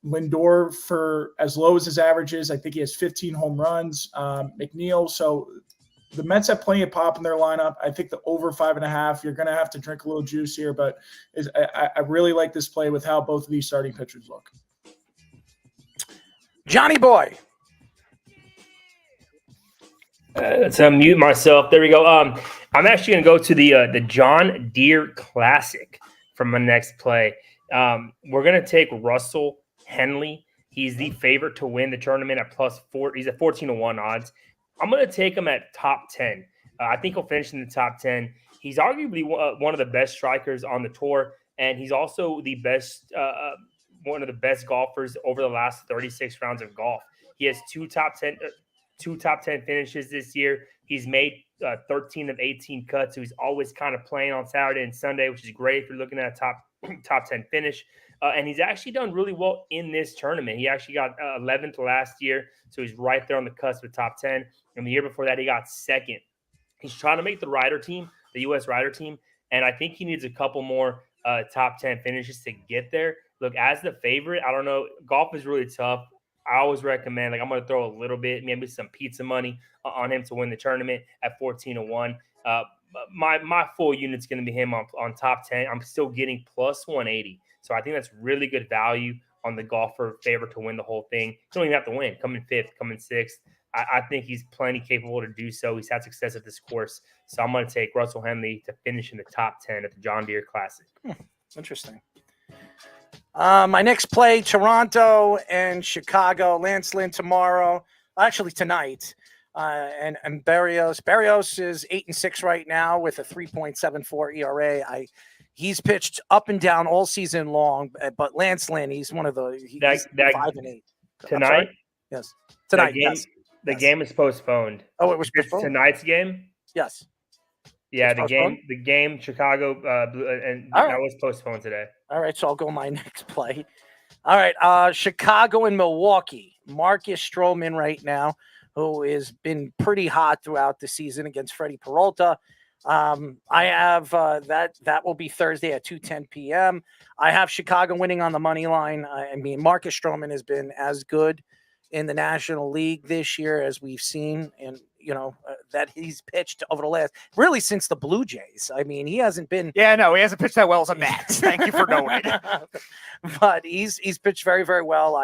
Lindor, for as low as his average is, I think he has 15 home runs. McNeil. So the Mets have plenty of pop in their lineup. I think the over 5.5, you're going to have to drink a little juice here, but I really like this play with how both of these starting pitchers look. Johnny Boy. Let's unmute myself. There we go. I'm actually going to go to the John Deere Classic for my next play. We're going to take Russell Henley. He's the favorite to win the tournament at +4. He's at 14-1 odds. I'm going to take him at top 10. I think he'll finish in the top 10. He's arguably one of the best strikers on the tour, and he's also the best, one of the best golfers over the last 36 rounds of golf. He has two top 10 finishes this year. He's made 13 of 18 cuts, so he's always kind of playing on Saturday and Sunday, which is great if you're looking at a top 10 finish. And he's actually done really well in this tournament. He actually got 11th last year, so he's right there on the cusp of top 10. And the year before that, he got 2nd. He's trying to make the Ryder team, the U.S. Ryder team, and I think he needs a couple more top 10 finishes to get there. Look, as the favorite, I don't know. Golf is really tough. I always recommend, I'm going to throw a little bit, maybe some pizza money on him to win the tournament at 14-1. My full unit's going to be him on top 10. I'm still getting +180. So I think that's really good value on the golfer favorite to win the whole thing. You don't even have to win. Come in 5th, come in 6th. I think he's plenty capable to do so. He's had success at this course. So I'm going to take Russell Henley to finish in the top 10 at the John Deere Classic. Interesting. My next play, Toronto and Chicago. Lance Lynn tomorrow. Actually, tonight. And Berrios. Berrios is 8-6 right now with a 3.74 ERA. He's pitched up and down all season long, but Lance Lynn, he's one of the he's 5-8 tonight. Yes, tonight. The game is postponed. Oh, it was postponed. Tonight's game. Yes. Yeah, the game Chicago and that was postponed today. All right, so I'll go my next play. All right, Chicago and Milwaukee. Marcus Stroman right now, who has been pretty hot throughout the season against Freddie Peralta. I have that will be Thursday at 2:10 p.m. I have Chicago winning on the money line. I mean, Marcus Stroman has been as good in the National League this year as we've seen, and that he's pitched over the last really since the Blue Jays. I mean, he hasn't been. Yeah, no, he hasn't pitched that well as a Mets. Thank you for knowing. But he's pitched very, very well.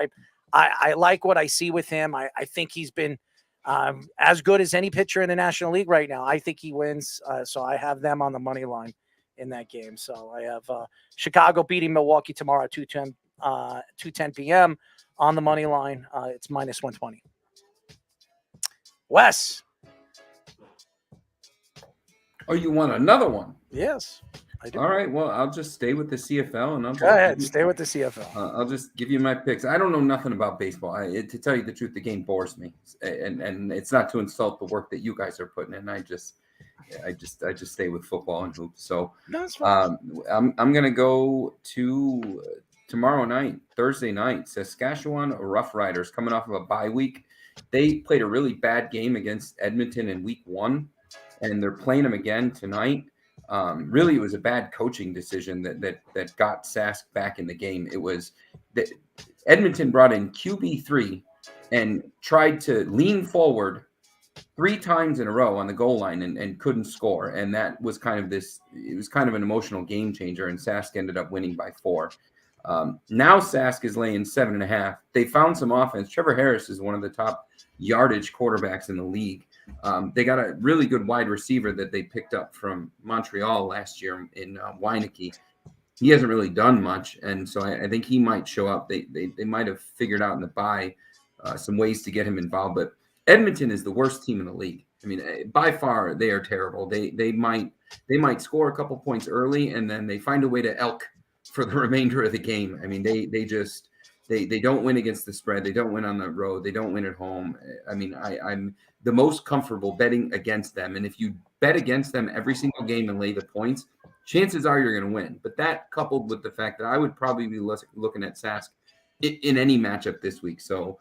I like what I see with him. I think he's been as good as any pitcher in the National League right now. I think he wins. So I have them on the money line in that game. So I have Chicago beating Milwaukee tomorrow at 2:10 p.m. on the money line. It's -120. Wes. Oh, you want another one? Yes, I do. All right. Well, I'll just stay with the CFL, and I'll go ahead. Stay with the CFL. I'll just give you my picks. I don't know nothing about baseball. To tell you the truth, the game bores me, and it's not to insult the work that you guys are putting in. I just stay with football and hoops. So I'm gonna go to tomorrow night, Thursday night, Saskatchewan Roughriders coming off of a bye week. They played a really bad game against Edmonton in week 1, and they're playing them again tonight. Really, it was a bad coaching decision that got Sask back in the game. It was that Edmonton brought in QB3 and tried to lean forward 3 times in a row on the goal line and couldn't score. And that was kind of an emotional game changer, and Sask ended up winning by 4. Now Sask is laying 7.5. They found some offense. Trevor Harris is one of the top yardage quarterbacks in the league. They got a really good wide receiver that they picked up from Montreal last year in Weineke. He hasn't really done much, and so I think he might show up. They might have figured out in the bye some ways to get him involved. But Edmonton is the worst team in the league. I mean, by far, they are terrible. They might score a couple points early, and then they find a way to elk for the remainder of the game. I mean, they just They don't win against the spread. They don't win on the road. They don't win at home. I mean, I'm the most comfortable betting against them. And if you bet against them every single game and lay the points, chances are you're going to win. But that coupled with the fact that I would probably be looking at Sask in any matchup this week. So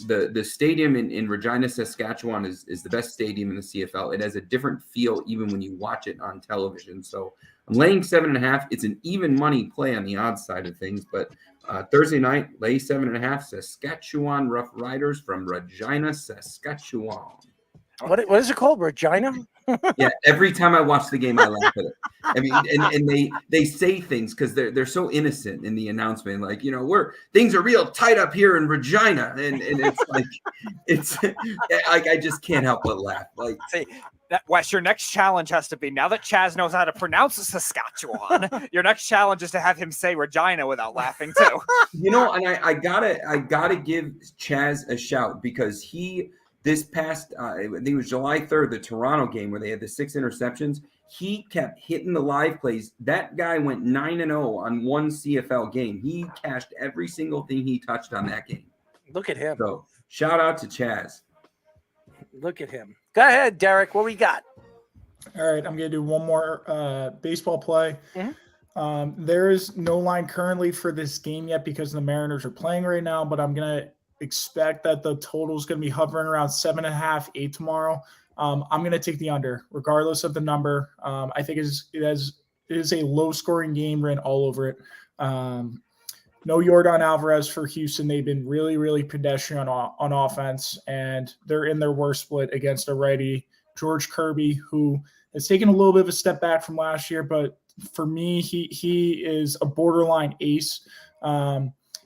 the stadium in Regina, Saskatchewan is the best stadium in the CFL. It has a different feel even when you watch it on television. So I'm laying 7.5. It's an even money play on the odds side of things, but Thursday night, lay 7.5. Saskatchewan Rough Riders from Regina, Saskatchewan. What is it called? Regina? Yeah, every time I watch the game, I laugh at it. I mean, and they say things because they're so innocent in the announcement, like, you know, things are real tight up here in Regina, and it's like it's like I just can't help but laugh. Like, see, Wes, your next challenge has to be, now that Chaz knows how to pronounce Saskatchewan, your next challenge is to have him say Regina without laughing too. You know, and I gotta give Chaz a shout because this past, I think it was July 3rd, the Toronto game where they had the 6 interceptions, he kept hitting the live plays. That guy went 9-0 on one CFL game. He cashed every single thing he touched on that game. Look at him. So shout out to Chaz. Look at him. Go ahead, Derek. What we got? All right, I'm going to do one more baseball play. There is no line currently for this game yet because the Mariners are playing right now, but I'm going to expect that the total is going to be hovering around 7.5, 8 tomorrow. I'm going to take the under, regardless of the number. I think it is a low-scoring game written all over it. No Yordan Alvarez for Houston. They've been really, really pedestrian on offense, and they're in their worst split against a righty, George Kirby, who has taken a little bit of a step back from last year, but for me, he is a borderline ace.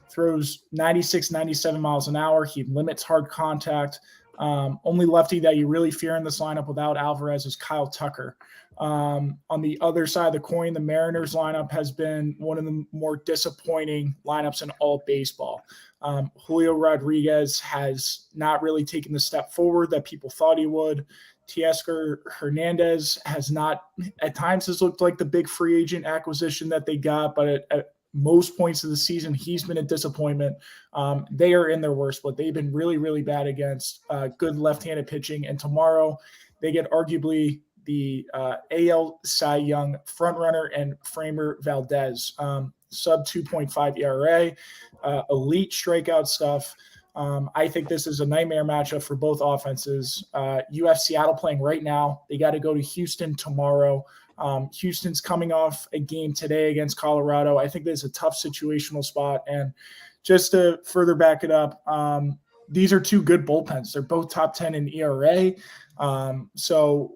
Throws 96, 97 miles an hour. He limits hard contact. Only lefty that you really fear in this lineup without Alvarez is Kyle Tucker. On the other side of the coin, the Mariners lineup has been one of the more disappointing lineups in all baseball. Julio Rodriguez has not really taken the step forward that people thought he would. Teoscar Hernandez has not, at times, has looked like the big free agent acquisition that they got, but at most points of the season, he's been a disappointment. They are in their worst, but they've been really, really bad against good left-handed pitching. And tomorrow, they get arguably the AL Cy Young frontrunner and Framer Valdez, sub 2.5 ERA, elite strikeout stuff. I think this is a nightmare matchup for both offenses. You have Seattle playing right now. They got to go to Houston tomorrow. Houston's coming off a game today against Colorado. I think there's a tough situational spot. And just to further back it up, these are two good bullpens. They're both top 10 in ERA. So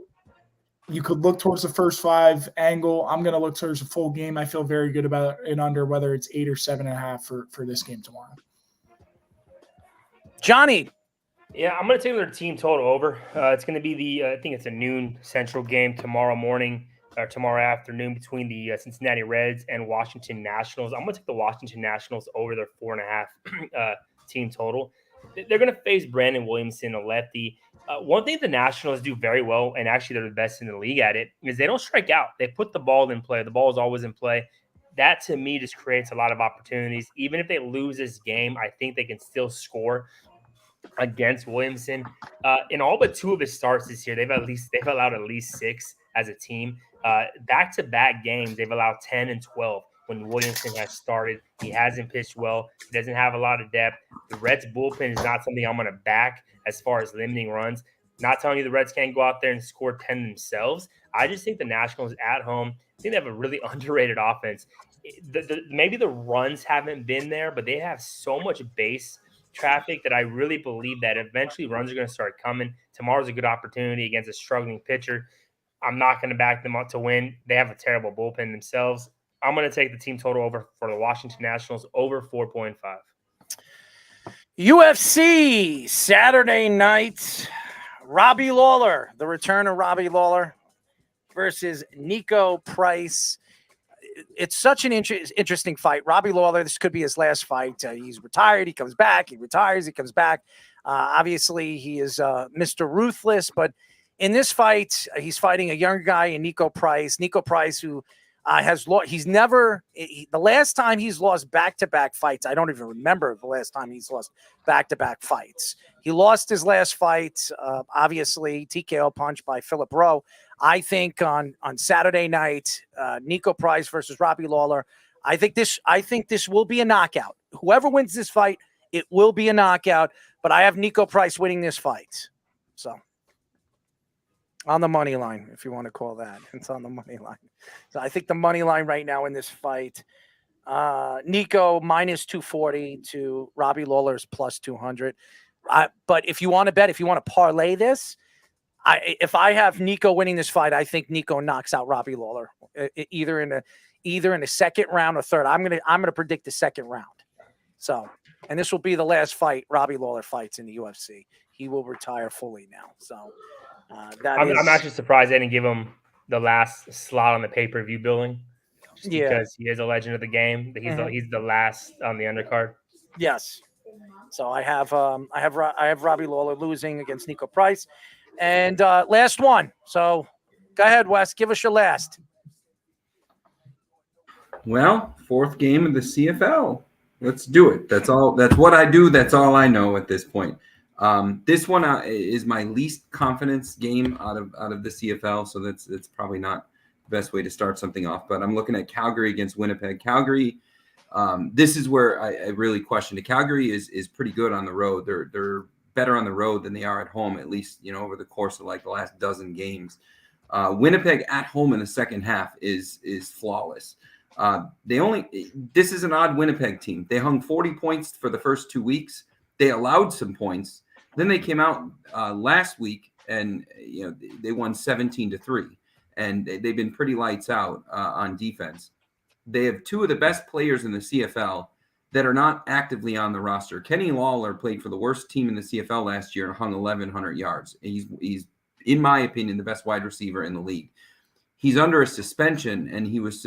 you could look towards the first 5 angle. I'm going to look towards the full game. I feel very good about it under whether it's 8 or 7.5 for this game tomorrow. Johnny. Yeah, I'm going to take their team total over. It's going to be I think it's a noon Central game tomorrow morning or tomorrow afternoon between the Cincinnati Reds and Washington Nationals. I'm going to take the Washington Nationals over their 4.5 team total. They're going to face Brandon Williamson, a lefty. One thing the Nationals do very well, and actually they're the best in the league at it, is they don't strike out. They put the ball in play. The ball is always in play. That, to me, just creates a lot of opportunities. Even if they lose this game, I think they can still score against Williamson. In all but 2 of his starts this year, they've allowed at least 6 as a team. Back-to-back games, they've allowed 10 and 12 when Williamson has started. He hasn't pitched well. He doesn't have a lot of depth. The Reds' bullpen is not something I'm going to back as far as limiting runs. Not telling you the Reds can't go out there and score 10 themselves. I just think the Nationals at home, I think they have a really underrated offense. Maybe the runs haven't been there, but they have so much base traffic that I really believe that eventually runs are going to start coming. Tomorrow's a good opportunity against a struggling pitcher. I'm not going to back them up to win. They have a terrible bullpen themselves. I'm going to take the team total over for the Washington Nationals over 4.5. UFC Saturday night. Robbie Lawler, the return of Robbie Lawler versus Nico Price. It's such an interesting fight. Robbie Lawler, this could be his last fight. He's retired. He comes back. He retires. He comes back. Obviously, he is Mr. Ruthless. But in this fight, he's fighting a younger guy in Nico Price. Nico Price, who has lost. He's never the last time he's lost back-to-back fights. I don't even remember the last time he's lost back-to-back fights. He lost his last fight, obviously TKO punch by Philip Rowe. I think on Saturday night, Nico Price versus Robbie Lawler. I think this will be a knockout. Whoever wins this fight, it will be a knockout. But I have Nico Price winning this fight. So on the money line, if you want to call that, it's on the money line. So I think the money line right now in this fight, Nico minus 240 to Robbie Lawler's plus 200. But if you want to bet, if you want to parlay this, if I have Nico winning this fight, I think Nico knocks out Robbie Lawler either in the second round or third. I'm gonna predict the second round. So, and this will be the last fight Robbie Lawler fights in the UFC. He will retire fully now. So, I'm actually surprised they didn't give him the last slot on the pay-per-view billing, because he is a legend of the game. He's the last on the undercard. Yes. So I have Robbie Lawler losing against Nico Price. And last one. So go ahead, Wes. Give us your last. Well, fourth game of the CFL. Let's do it. That's all. That's what I do. That's all I know at this point. This one is my least confidence game out of the CFL, so that's probably not the best way to start something off. But I'm looking at Calgary against Winnipeg. Calgary. This is where I really question it. Calgary is pretty good on the road. They're better on the road than they are at home, at least, over the course of like the last dozen games. Winnipeg at home in the second half is flawless. This is an odd Winnipeg team. They hung 40 points for the first 2 weeks. They allowed some points. Then they came out last week and they won 17-3, and they've been pretty lights out on defense. They have two of the best players in the CFL that are not actively on the roster. Kenny Lawler played for the worst team in the CFL last year and hung 1,100 yards. He's in my opinion, the best wide receiver in the league. He's under a suspension, and he was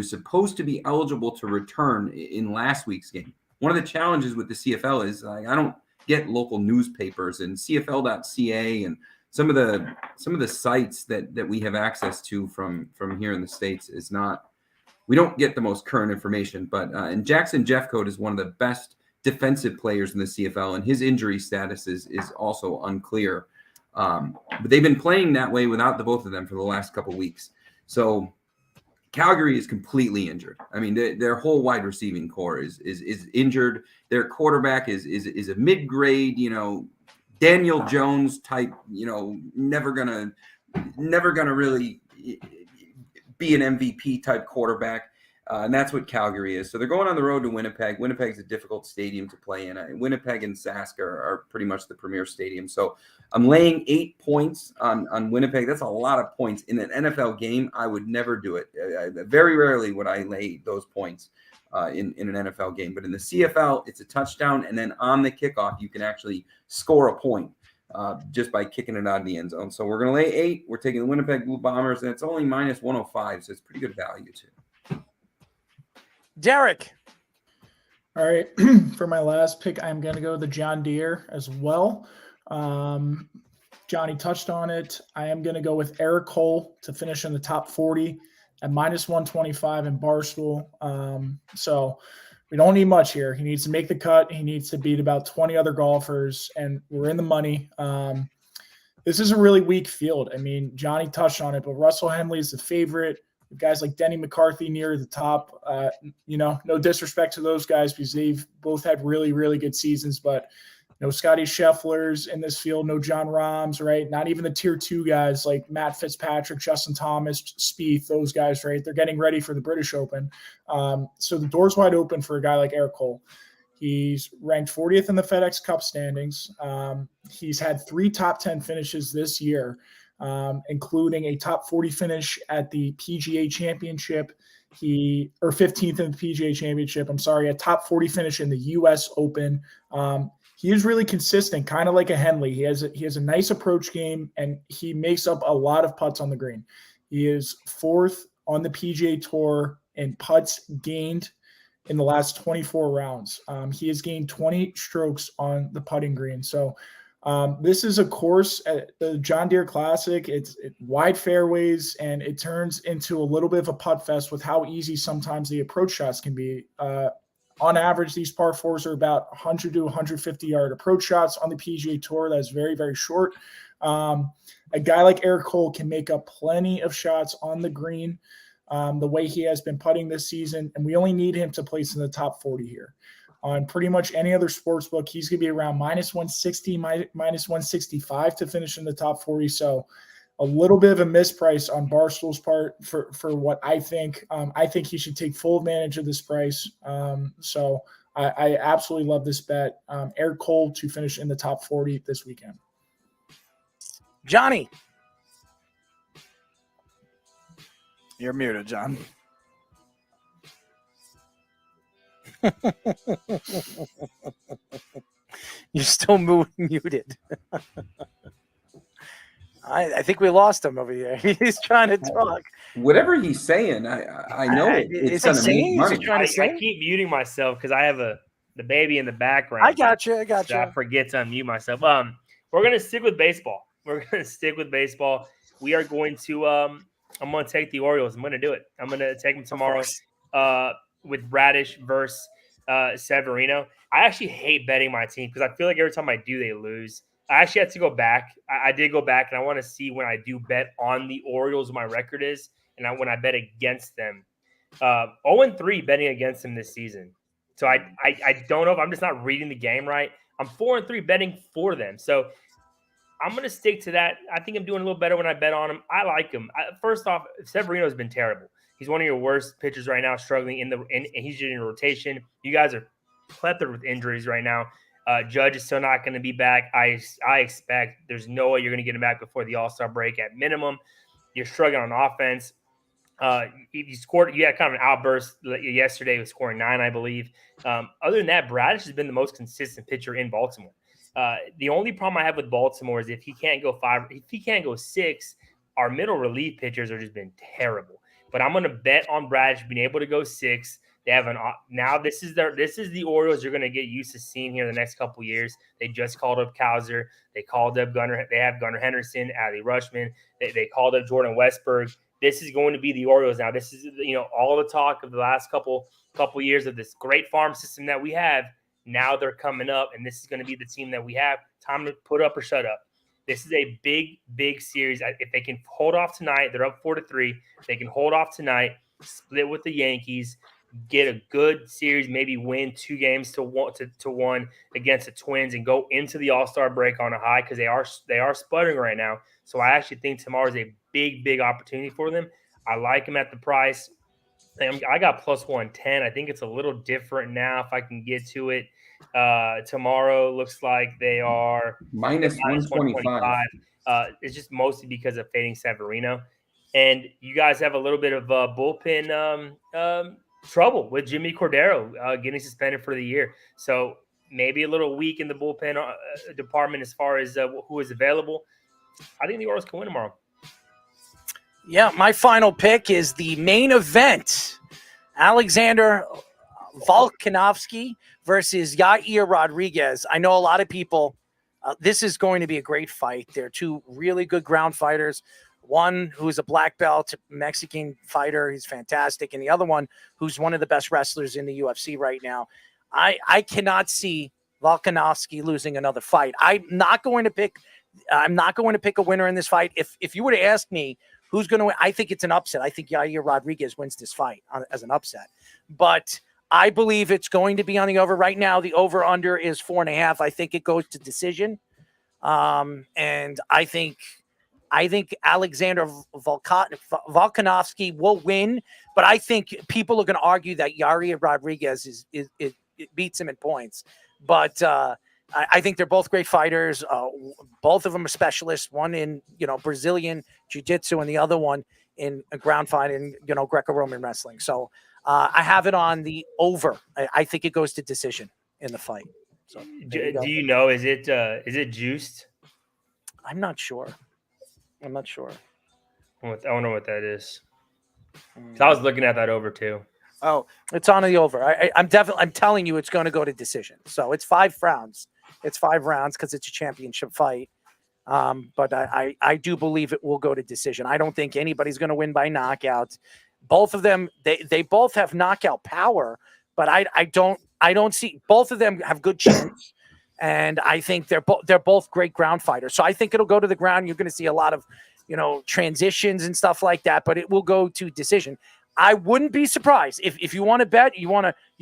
supposed to be eligible to return in last week's game. One of the challenges with the CFL is I don't get local newspapers, and CFL.ca and some of the sites that we have access to from here in the States is not. We don't get the most current information, but and Jackson Jeffcoat is one of the best defensive players in the CFL, and his injury status is also unclear. But they've been playing that way without the both of them for the last couple of weeks. So Calgary is completely injured. I mean, their whole wide receiving core is injured. Their quarterback is a mid-grade, Daniel Jones type, never gonna really be an MVP type quarterback. And that's what Calgary is. So they're going on the road to Winnipeg. Winnipeg's a difficult stadium to play in. Winnipeg and Sask are pretty much the premier stadium. So I'm laying 8 points on Winnipeg. That's a lot of points. In an NFL game, I would never do it. Very rarely would I lay those points in an NFL game. But in the CFL, it's a touchdown. And then on the kickoff, you can actually score a point just by kicking it out of the end zone. So we're going to lay 8. We're taking the Winnipeg Blue Bombers, and it's only minus 105. So it's pretty good value, too. Derek. All right. For my last pick, I'm going to go the John Deere as well. Johnny touched on it. I am going to go with Eric Cole to finish in the top 40 at minus 125 in Barstool. So we don't need much here. He needs to make the cut. He needs to beat about 20 other golfers, and we're in the money. This is a really weak field. I mean, Johnny touched on it, but Russell Henley is the favorite. Guys like Denny McCarthy near the top, no disrespect to those guys because they've both had really, really good seasons, but no Scotty Scheffler's in this field, no John Rahms, right? Not even the tier 2 guys like Matt Fitzpatrick, Justin Thomas, Spieth, those guys, right? They're getting ready for the British Open. So the door's wide open for a guy like Eric Cole. He's ranked 40th in the FedEx Cup standings. He's had 3 top 10 finishes this year. Including a top 40 finish at the PGA Championship, 15th in the PGA Championship. A top 40 finish in the U.S. Open. He is really consistent, kind of like a Henley. He has a nice approach game, and he makes up a lot of putts on the green. He is 4th on the PGA Tour in putts gained in the last 24 rounds. He has gained 20 strokes on the putting green. So This is a course at the John Deere Classic. It's wide fairways, and it turns into a little bit of a putt fest with how easy sometimes the approach shots can be. On average, these par fours are about 100 to 150 yard approach shots on the PGA Tour. That's very, very short. A guy like Eric Cole can make up plenty of shots on the green the way he has been putting this season, and we only need him to place in the top 40 here. On pretty much any other sports book, he's going to be around minus 160, minus 165 to finish in the top 40. So a little bit of a misprice on Barstool's part for what I think. I think he should take full advantage of this price. So I absolutely love this bet. Eric Cole to finish in the top 40 this weekend. Johnny. You're muted, John. You're still muted. I think we lost him over here. He's trying to talk. Whatever he's saying, I know it's going to make money. I keep muting myself because I have the baby in the background. I got you. So I forget to unmute myself. We're going to stick with baseball. We are going to I'm going to take the Orioles. I'm going to do it. I'm going to take them tomorrow with Bradish versus Severino. I actually hate betting my team because I feel like every time I do, they lose. I actually had to go back. I did go back, and I want to see when I do bet on the Orioles what my record is, and when I bet against them. 0-3 betting against them this season. So I don't know if I'm just not reading the game right. I'm 4-3 betting for them. So I'm going to stick to that. I think I'm doing a little better when I bet on him. I like him. First off, Severino's been terrible. He's one of your worst pitchers right now, struggling and he's in rotation. You guys are plethora with injuries right now. Judge is still not going to be back. I expect there's no way you're going to get him back before the All-Star break at minimum. You're struggling on offense. You scored. You had kind of an outburst yesterday with scoring 9, I believe. Other than that, Bradish has been the most consistent pitcher in Baltimore. The only problem I have with Baltimore is if he can't go 5, if he can't go 6, our middle relief pitchers are just been terrible. But I'm going to bet on Bradish being able to go 6. They have now. This is the Orioles you're going to get used to seeing here the next couple years. They just called up Kowser. They called up Gunnar. They have Gunnar Henderson, Adley Rutschman. They called up Jordan Westberg. This is going to be the Orioles now. This is all the talk of the last couple years of this great farm system that we have. Now they're coming up, and this is going to be the team that we have. Time to put up or shut up. This is a big series. If they can hold off tonight, they're up 4-3. If they can hold off tonight, split with the Yankees, get a good series, maybe win 2 games to 1 against the Twins, and go into the All-Star break on a high because they are sputtering right now. So I actually think tomorrow is a big opportunity for them. I like them at the price. I got plus 110. I think it's a little different now if I can get to it. Tomorrow looks like they are minus 125. It's just mostly because of fading Severino. And you guys have a little bit of bullpen trouble with Jimmy Cordero getting suspended for the year. So maybe a little weak in the bullpen department as far as who is available. I think the Orioles can win tomorrow. Yeah, my final pick is the main event. Alexander Volkanovski versus Yair Rodriguez. I know a lot of people, this is going to be a great fight. They're 2 really good ground fighters. One who's a black belt Mexican fighter. He's fantastic. And the other one who's one of the best wrestlers in the UFC right now. I cannot see Volkanovski losing another fight. I'm not going to pick a winner in this fight. If you were to ask me who's going to win, I think it's an upset. I think Yair Rodriguez wins this fight as an upset. But I believe it's going to be on the over. Right now, the over-under is 4.5. I think it goes to decision. And I think Alexander Volkanovski will win, but I think people are going to argue that Yair Rodriguez it beats him in points. But I think they're both great fighters. Both of them are specialists. One in Brazilian jiu-jitsu, and the other one in a ground fight in Greco-Roman wrestling. So I have it on the over. I think it goes to decision in the fight. So do you know? Is it juiced? I'm not sure. I don't know what that is. I was looking at that over too. Oh, it's on the over. I'm telling you, it's going to go to decision. So it's 5 rounds. it's 5 rounds because it's a championship fight. But I do believe it will go to decision. I don't think anybody's going to win by knockout. Both of them, they both have knockout power, but I don't see, both of them have good chance. And I think they're both great ground fighters. So I think it'll go to the ground. You're going to see a lot of, transitions and stuff like that, but it will go to decision. I wouldn't be surprised if you want to bet, you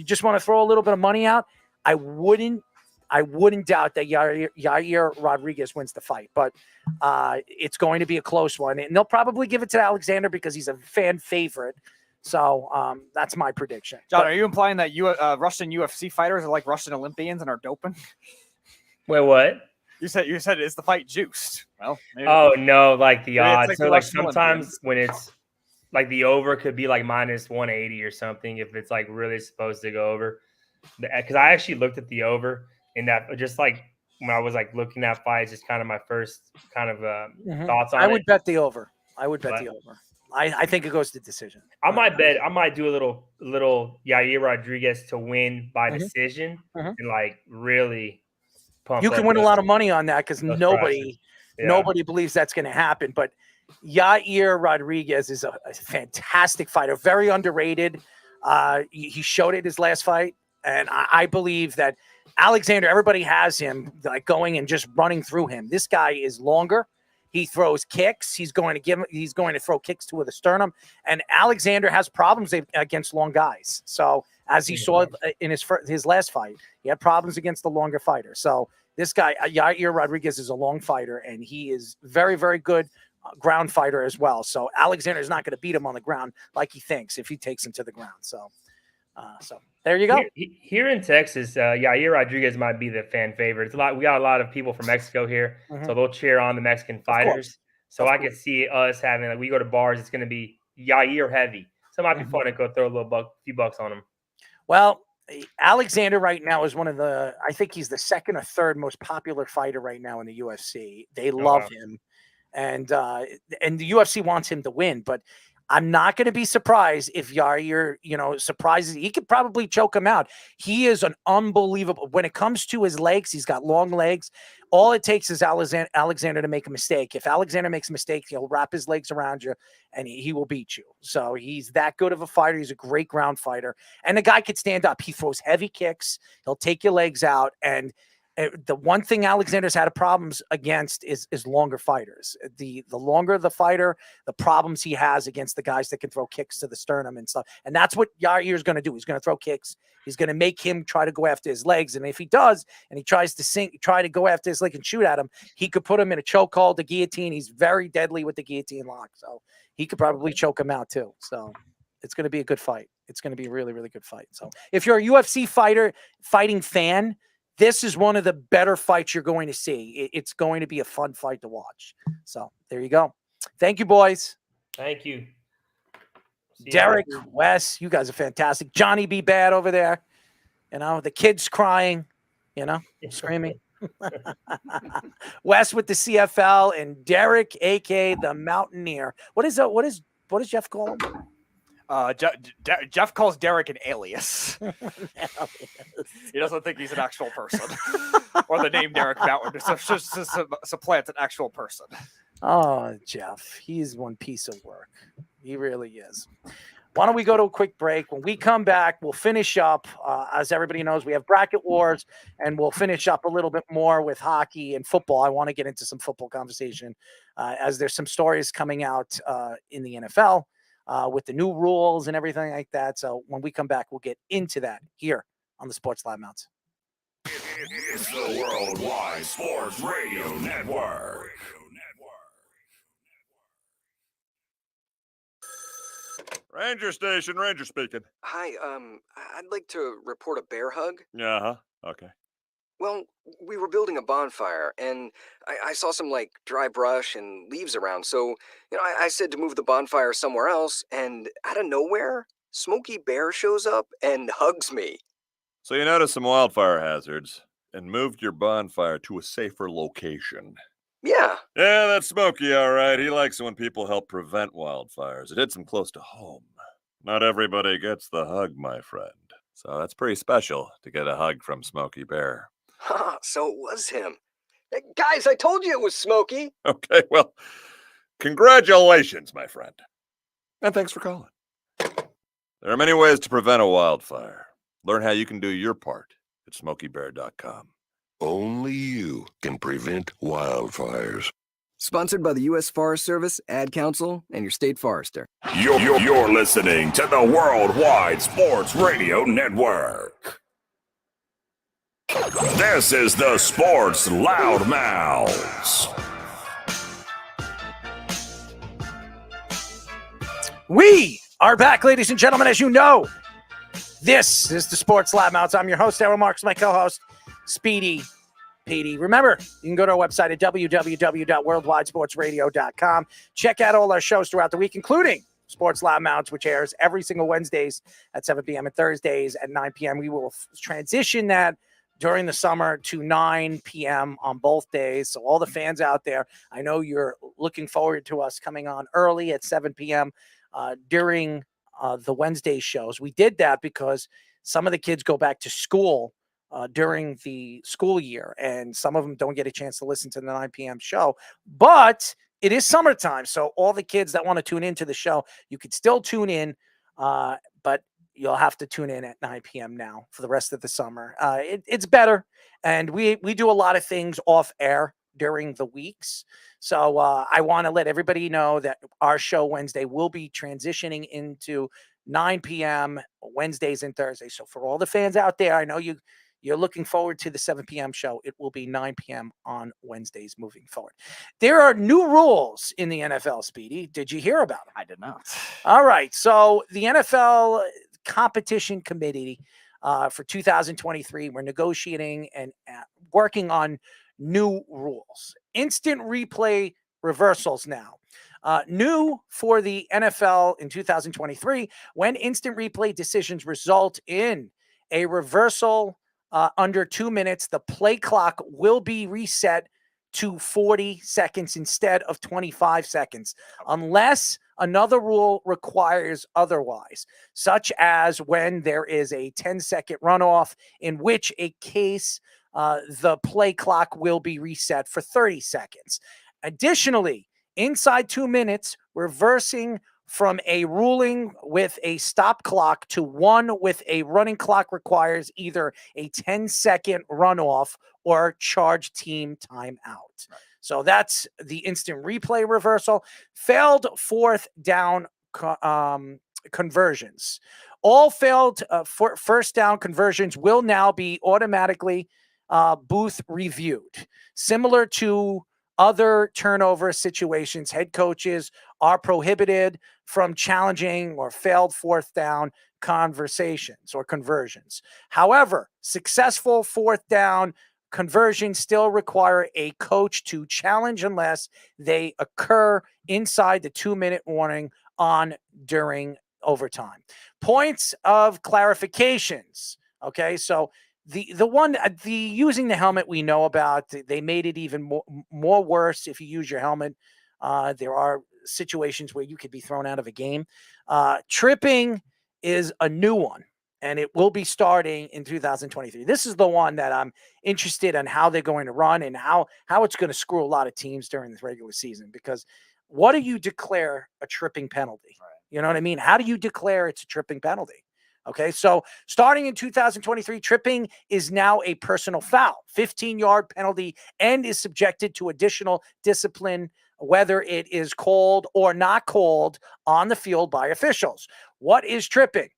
just want to throw a little bit of money out. I wouldn't doubt that Yair Rodriguez wins the fight, but it's going to be a close one, and they'll probably give it to Alexander because he's a fan favorite. So that's my prediction. John, are you implying that Russian UFC fighters are like Russian Olympians and are doping? Wait, what? You said is the fight juiced? Well, maybe. Oh no, like the odds. So like Russian sometimes when it's like the over could be like minus 180 or something if it's like really supposed to go over. Because I actually looked at the over in that, just like when I was like looking at fights, just kind of my first kind of thoughts on it. I would bet the over. I think it goes to decision. I might do a little Yair Rodriguez to win by decision and like really pump. You can win a lot of money on that because nobody believes that's going to happen. But Yair Rodriguez is a fantastic fighter, very underrated. He showed it his last fight, and I believe that Alexander, everybody has him like going and just running through him. This guy is longer. He throws kicks. He's going to throw kicks to the sternum. And Alexander has problems against long guys. So as he saw in his last fight, he had problems against the longer fighter. So this guy, Yair Rodriguez, is a long fighter, and he is very, very good ground fighter as well. So Alexander is not going to beat him on the ground like he thinks if he takes him to the ground. So there you go. Here in Texas, Yair Rodriguez might be the fan favorite. It's we got a lot of people from Mexico here, so they'll cheer on the Mexican fighters. So I could see us having, like, we go to bars, it's going to be Yair heavy. So it might be fun to go throw a few bucks on him. Well, Alexander right now is I think he's the second or third most popular fighter right now in the UFC. They love him, and the UFC wants him to win, but I'm not going to be surprised if Yair, surprises. He could probably choke him out. He is an unbelievable. When it comes to his legs, he's got long legs. All it takes is Alexander to make a mistake. If Alexander makes a mistake, he'll wrap his legs around you, and he will beat you. So he's that good of a fighter. He's a great ground fighter. And the guy could stand up. He throws heavy kicks. He'll take your legs out, and the one thing Alexander's had problems against is longer fighters. The longer the fighter, the problems he has against the guys that can throw kicks to the sternum and stuff. And that's what Yair's going to do. He's going to throw kicks. He's going to make him try to go after his legs. And if he does, and he tries to try to go after his leg and shoot at him, he could put him in a chokehold, the guillotine. He's very deadly with the guillotine lock. So he could probably choke him out too. So it's going to be a good fight. It's going to be a really, really good fight. So if you're a UFC fighting fan, this is one of the better fights you're going to see. It's going to be a fun fight to watch. So there you go. Thank you, boys. Thank you. Derek, Wes, you guys are fantastic. Johnny be bad over there. The kids crying, screaming. Wes with the CFL and Derek, a.k.a. the Mountaineer. What does Jeff call him? Jeff calls Derek an alias. He doesn't think he's an actual person or the name Derek Mountain. It's just supplants an actual person. Oh, Jeff, he's one piece of work. He really is. Why don't we go to a quick break? When we come back, we'll finish up. As everybody knows, we have bracket wars, and we'll finish up a little bit more with hockey and football. I want to get into some football conversation as there's some stories coming out in the NFL. With the new rules and everything like that. So when we come back, we'll get into that here on the Sports Live Mounts. It's the Worldwide Sports Radio Network. Ranger Station, Ranger speaking. Hi, I'd like to report a bear hug. Okay. Well, we were building a bonfire, and I saw some, dry brush and leaves around, so, I said to move the bonfire somewhere else, and out of nowhere, Smokey Bear shows up and hugs me. So you noticed some wildfire hazards and moved your bonfire to a safer location. Yeah. Yeah, that's Smokey, all right. He likes it when people help prevent wildfires. It hits him close to home. Not everybody gets the hug, my friend. So that's pretty special to get a hug from Smokey Bear. So it was him. Hey, guys, I told you it was Smokey. Okay, well, congratulations, my friend. And thanks for calling. There are many ways to prevent a wildfire. Learn how you can do your part at SmokeyBear.com. Only you can prevent wildfires. Sponsored by the U.S. Forest Service, Ad Council, and your state forester. You're listening to the Worldwide Sports Radio Network. This is the Sports Loudmouths. We are back, ladies and gentlemen. As you know, this is the Sports Loudmouths. I'm your host, Errol Marks, my co-host, Speedy Petey. Remember, you can go to our website at www.worldwidesportsradio.com. Check out all our shows throughout the week, including Sports Loudmouths, which airs every single Wednesdays at 7 p.m. and Thursdays at 9 p.m. We will transition that during the summer to 9 p.m. on both days. So all the fans out there, I know you're looking forward to us coming on early at 7 p.m. During the Wednesday shows. We did that because some of the kids go back to school during the school year, and some of them don't get a chance to listen to the 9 p.m. show. But it is summertime, so all the kids that want to tune into the show, you could still tune in, but you'll have to tune in at 9 p.m. now for the rest of the summer. It's better, and we do a lot of things off air during the weeks. So I want to let everybody know that our show Wednesday will be transitioning into 9 p.m. Wednesdays and Thursdays. So for all the fans out there, I know you're looking forward to the 7 p.m. show. It will be 9 p.m. on Wednesdays moving forward. There are new rules in the NFL, Speedy. Did you hear about them? I did not. All right. So the NFL Competition Committee for 2023, we're negotiating and working on new rules. Instant replay reversals now. New for the NFL in 2023, when instant replay decisions result in a reversal under 2 minutes, the play clock will be reset to 40 seconds instead of 25 seconds, unless another rule requires otherwise, such as when there is a 10-second runoff, in which a case the play clock will be reset for 30 seconds. Additionally, inside 2 minutes, reversing from a ruling with a stop clock to one with a running clock requires either a 10-second runoff or charge team timeout. Right. So that's the instant replay reversal. Failed fourth down conversions. All failed first down conversions will now be automatically booth reviewed. Similar to other turnover situations, head coaches are prohibited from challenging or failed fourth down conversions or conversions. However, successful fourth down conversions still require a coach to challenge unless they occur inside the 2-minute warning on during overtime. Points of clarifications. Okay, so the using the helmet we know about, they made it even more worse if you use your helmet. There are situations where you could be thrown out of a game. Tripping is a new one, and it will be starting in 2023. This is the one that I'm interested in how they're going to run and how it's going to screw a lot of teams during the regular season, because what do you declare a tripping penalty? Right. You know what I mean? How do you declare it's a tripping penalty? Okay, so starting in 2023, tripping is now a personal foul, 15-yard penalty, and is subjected to additional discipline, whether it is called or not called on the field by officials. What is tripping?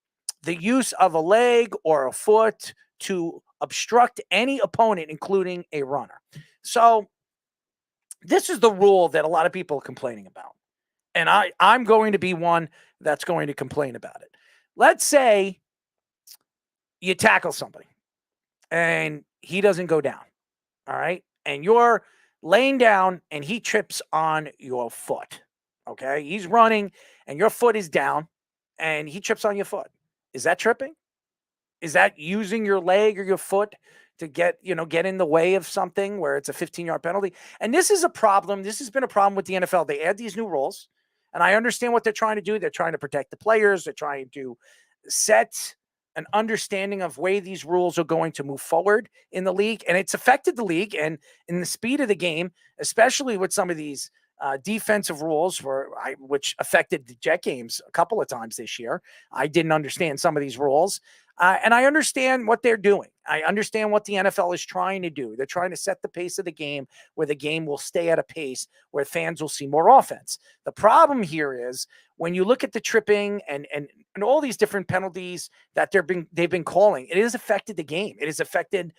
The use of a leg or a foot to obstruct any opponent, including a runner. So this is the rule that a lot of people are complaining about. And I'm going to be one that's going to complain about it. Let's say you tackle somebody and he doesn't go down, all right? And you're laying down and he trips on your foot, okay? He's running and your foot is down and he trips on your foot. Is that tripping? Is that using your leg or your foot to get in the way of something where it's a 15-yard penalty? And this is a problem. This has been a problem with the NFL. They add these new rules, and I understand what they're trying to do. They're trying to protect the players. They're trying to set an understanding of way these rules are going to move forward in the league, and it's affected the league and in the speed of the game, especially with some of these defensive rules which affected the Jet games a couple of times this year. I didn't understand some of these rules. And I understand what they're doing. I understand what the NFL is trying to do. They're trying to set the pace of the game where the game will stay at a pace where fans will see more offense. The problem here is when you look at the tripping and all these different penalties that they've been calling, it has affected the game. It has affected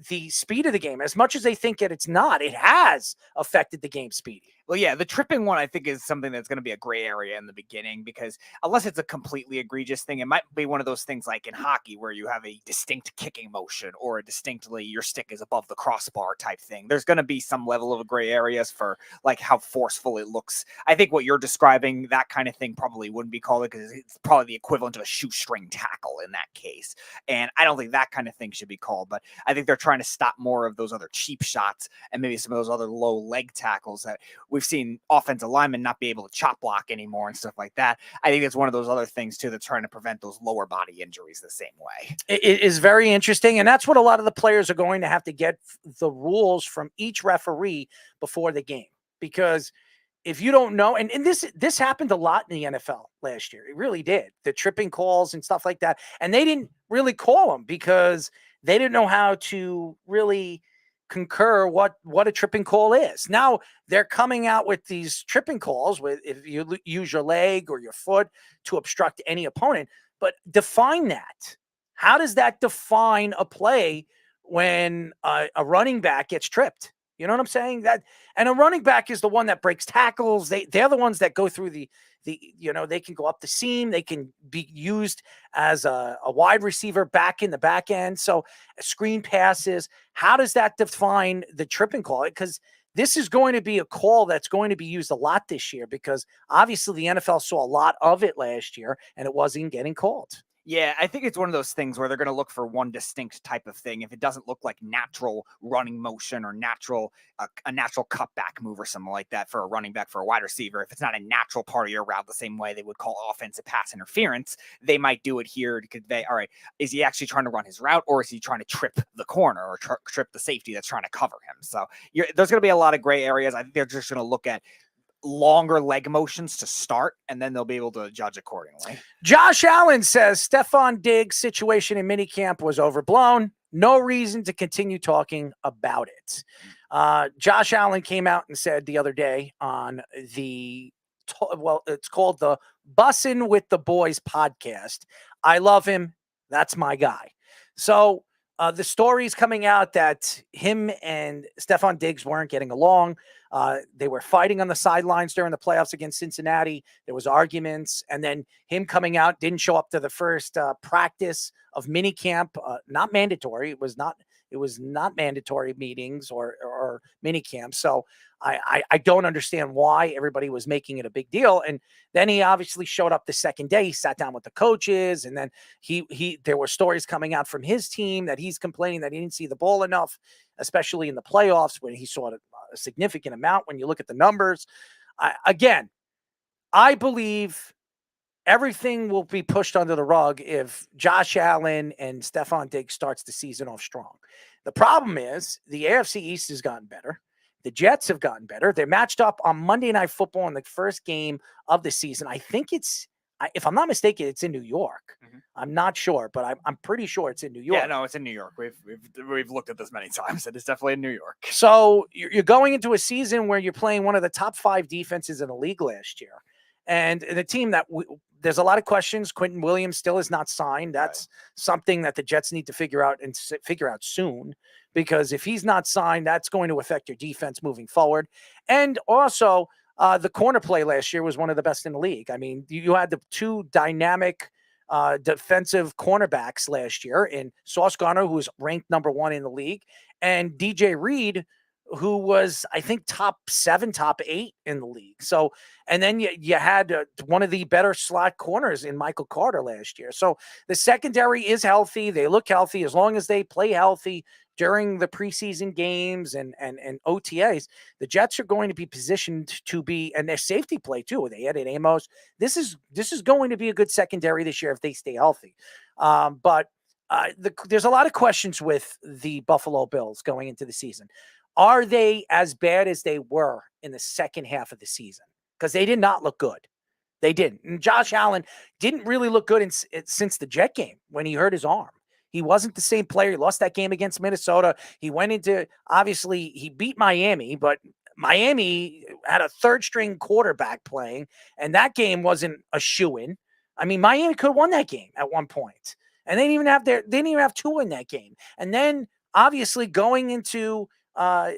the speed of the game. As much as they think that it's not, it has affected the game speed. Well, yeah, the tripping one I think is something that's going to be a gray area in the beginning, because unless it's a completely egregious thing, it might be one of those things like in hockey where you have a distinct kicking motion or a distinctly your stick is above the crossbar type thing. There's going to be some level of gray areas for like how forceful it looks. I think what you're describing, that kind of thing probably wouldn't be called it, because it's probably the equivalent of a shoestring tackle in that case. And I don't think that kind of thing should be called, but I think they're trying to stop more of those other cheap shots and maybe some of those other low leg tackles that we've seen offensive linemen not be able to chop block anymore and stuff like that. I think it's one of those other things too that's trying to prevent those lower body injuries the same way. It is very interesting, and that's what a lot of the players are going to have to get the rules from each referee before the game, because if you don't know, and this happened a lot in the NFL last year. It really did. The tripping calls and stuff like that, and they didn't really call them because they didn't know how to really concur what a tripping call is. Now they're coming out with these tripping calls with if you use your leg or your foot to obstruct any opponent, but define that. How does that define a play when a running back gets tripped? You know what I'm saying? And a running back is the one that breaks tackles. They're the ones that go through they can go up the seam. They can be used as a wide receiver back in the back end. So screen passes. How does that define the tripping call? Because this is going to be a call that's going to be used a lot this year, because obviously the NFL saw a lot of it last year and it wasn't getting called. Yeah, I think it's one of those things where they're going to look for one distinct type of thing. If it doesn't look like natural running motion or a natural cutback move or something like that for a running back, for a wide receiver, if it's not a natural part of your route, the same way they would call offensive pass interference, they might do it here to convey, all right, is he actually trying to run his route, or is he trying to trip the corner or trip the safety that's trying to cover him? So there's going to be a lot of gray areas. I think they're just going to look at longer leg motions to start, and then they'll be able to judge accordingly. Josh Allen says Stephon Diggs' situation in minicamp was overblown. No reason to continue talking about it. Josh Allen came out and said the other day on it's called the Bussin' with the Boys podcast. I love him. That's my guy. So the story's coming out that him and Stephon Diggs weren't getting along. They were fighting on the sidelines during the playoffs against Cincinnati. There was arguments, and then him coming out, didn't show up to the first practice of minicamp. Not mandatory. It was not mandatory meetings or minicamp. So I don't understand why everybody was making it a big deal. And then he obviously showed up the second day. He sat down with the coaches, and then there were stories coming out from his team that he's complaining that he didn't see the ball enough, especially in the playoffs when he saw it a significant amount when you look at the numbers. I believe everything will be pushed under the rug if Josh Allen and Stephon Diggs starts the season off strong. The problem is the AFC East has gotten better. The Jets have gotten better. They're matched up on Monday Night Football in the first game of the season. I think if I'm not mistaken, it's in New York. Mm-hmm. I'm not sure, but I'm pretty sure it's in New York. Yeah, no, it's in New York. We've looked at this many times. It is definitely in New York. So you're going into a season where you're playing one of the top 5 defenses in the league last year. And the team that there's a lot of questions. Quentin Williams still is not signed. That's something that the Jets need to figure out soon, because if he's not signed, that's going to affect your defense moving forward. And also, the corner play last year was one of the best in the league. I mean, you had the 2 dynamic defensive cornerbacks last year in Sauce Gardner, who was ranked number 1 in the league, and DJ Reed, who was, I think, top 7, top 8 in the league. So, and then you had one of the better slot corners in Michael Carter last year. So the secondary is healthy. They look healthy as long as they play healthy during the preseason games and OTAs. The Jets are going to be positioned to be, and their safety play too. They added Amos. This is going to be a good secondary this year if they stay healthy. But there's a lot of questions with the Buffalo Bills going into the season. Are they as bad as they were in the second half of the season? Because they did not look good. They didn't. And Josh Allen didn't really look good since the Jet game when he hurt his arm. He wasn't the same player. He lost that game against Minnesota. He went into, obviously, he beat Miami, but Miami had a third-string quarterback playing, and that game wasn't a shoo-in. I mean, Miami could have won that game at one point. And they didn't even have Tua in that game. And then obviously going into a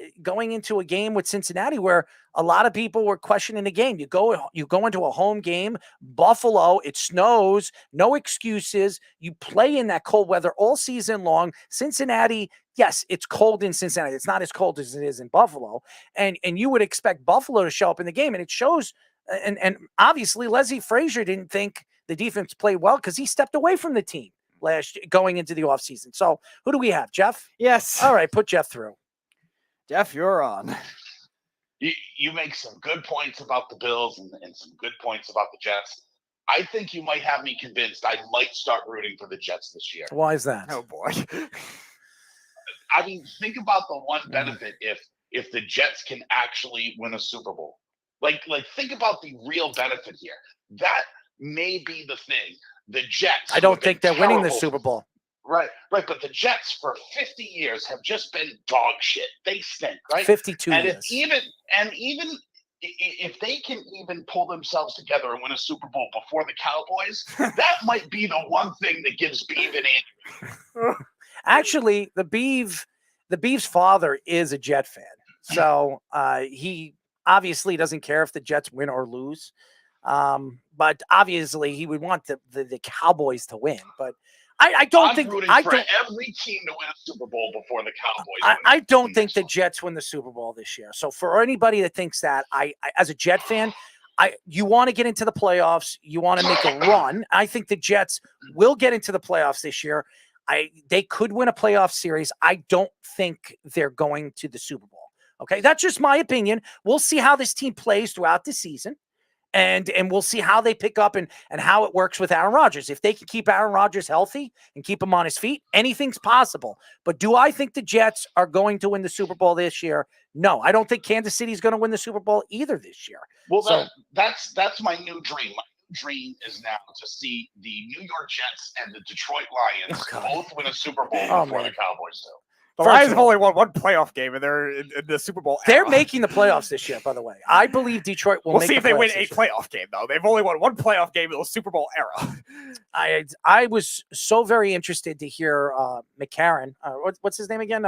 game with Cincinnati where a lot of people were questioning the game. You go into a home game, Buffalo, it snows, no excuses. You play in that cold weather all season long. Cincinnati, yes, it's cold in Cincinnati. It's not as cold as it is in Buffalo. And you would expect Buffalo to show up in the game. And it shows, and obviously Leslie Frazier didn't think the defense played well because he stepped away from the team going into the offseason. So who do we have? Jeff? Yes. All right, put Jeff through. Jeff, you're on. You make some good points about the Bills and some good points about the Jets. I think you might have me convinced I might start rooting for the Jets this year. Why is that? Oh, boy. I mean, think about the one benefit if the Jets can actually win a Super Bowl. Like think about the real benefit here. That may be the thing. The Jets. I don't think they're winning the Super Bowl. Right. But the Jets for 50 years have just been dog shit. They stink, right? 52 and years. Even if they can even pull themselves together and win a Super Bowl before the Cowboys, that might be the one thing that gives Beeve an injury. Actually, the Beeve's father is a Jet fan. So he obviously doesn't care if the Jets win or lose. But obviously he would want the Cowboys to win. But I don't think every team to win a Super Bowl before the Cowboys. I don't think the Jets win the Super Bowl this year. So for anybody that thinks that, I as a Jet fan, you want to get into the playoffs, you want to make a run. I think the Jets will get into the playoffs this year. They could win a playoff series. I don't think they're going to the Super Bowl. Okay, that's just my opinion. We'll see how this team plays throughout the season. And we'll see how they pick up and how it works with Aaron Rodgers. If they can keep Aaron Rodgers healthy and keep him on his feet, anything's possible. But do I think the Jets are going to win the Super Bowl this year? No, I don't think Kansas City is going to win the Super Bowl either this year. Well, that's my new dream. My new dream is now to see the New York Jets and the Detroit Lions both win a Super Bowl before the Cowboys do. The Lions have only won one playoff game, and they're in the Super Bowl. They're making the playoffs this year, by the way. I believe Detroit will. We'll see if they win a playoff game, though. They've only won one playoff game in the Super Bowl era. I was so very interested to hear McCarron. What's his name again?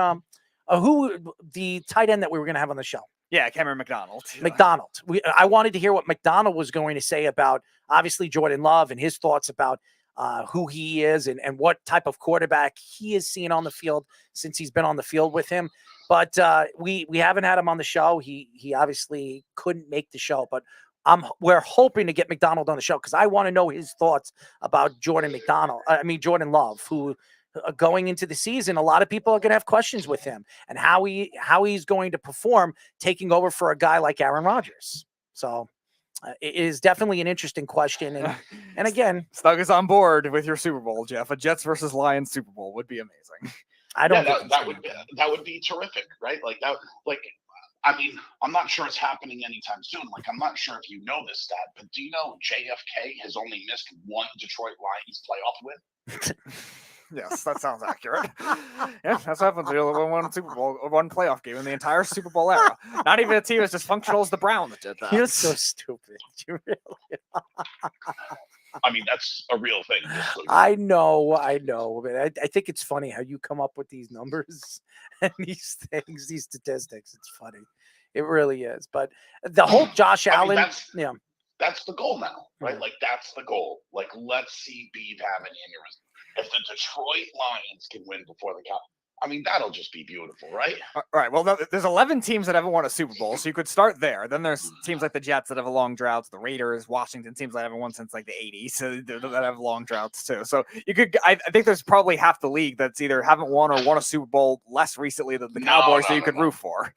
Who the tight end that we were going to have on the show? Yeah, Cameron McDonald. McDonald. I wanted to hear what McDonald was going to say about obviously Jordan Love and his thoughts about who he is and what type of quarterback he is seeing on the field since he's been on the field with him. But we haven't had him on the show. He obviously couldn't make the show, but we're hoping to get McDonald on the show because I want to know his thoughts about Jordan Love, who going into the season, a lot of people are going to have questions with him and how he's going to perform taking over for a guy like Aaron Rodgers. So it is definitely an interesting question. And again, Stug is on board with your Super Bowl, Jeff. A Jets versus Lions Super Bowl would be amazing. That would be terrific, right? Like that. Like, I mean, I'm not sure it's happening anytime soon. Like, I'm not sure if you know this stat, but do you know JFK has only missed one Detroit Lions playoff win? Yes, that sounds accurate. Yeah, that's happened. We only won one Super Bowl, one playoff game in the entire Super Bowl era. Not even a team as dysfunctional as the Browns that did that. You're so stupid. You really are. I mean, that's a real thing. I know. But I think it's funny how you come up with these numbers and these things, these statistics. It's funny. It really is. But the whole Josh Allen, that's the goal now, right? Like, that's the goal. Like, let's see Beeve have an aneurysm. If the Detroit Lions can win before the Cowboys, I mean, that'll just be beautiful, right? All right. Well, there's 11 teams that haven't won a Super Bowl, so you could start there. Then there's teams like the Jets that have a long droughts, the Raiders, Washington teams that haven't won since like the 80s, so that have long droughts too. So you could, I think there's probably half the league that's either haven't won or won a Super Bowl less recently than the Cowboys that you could root for.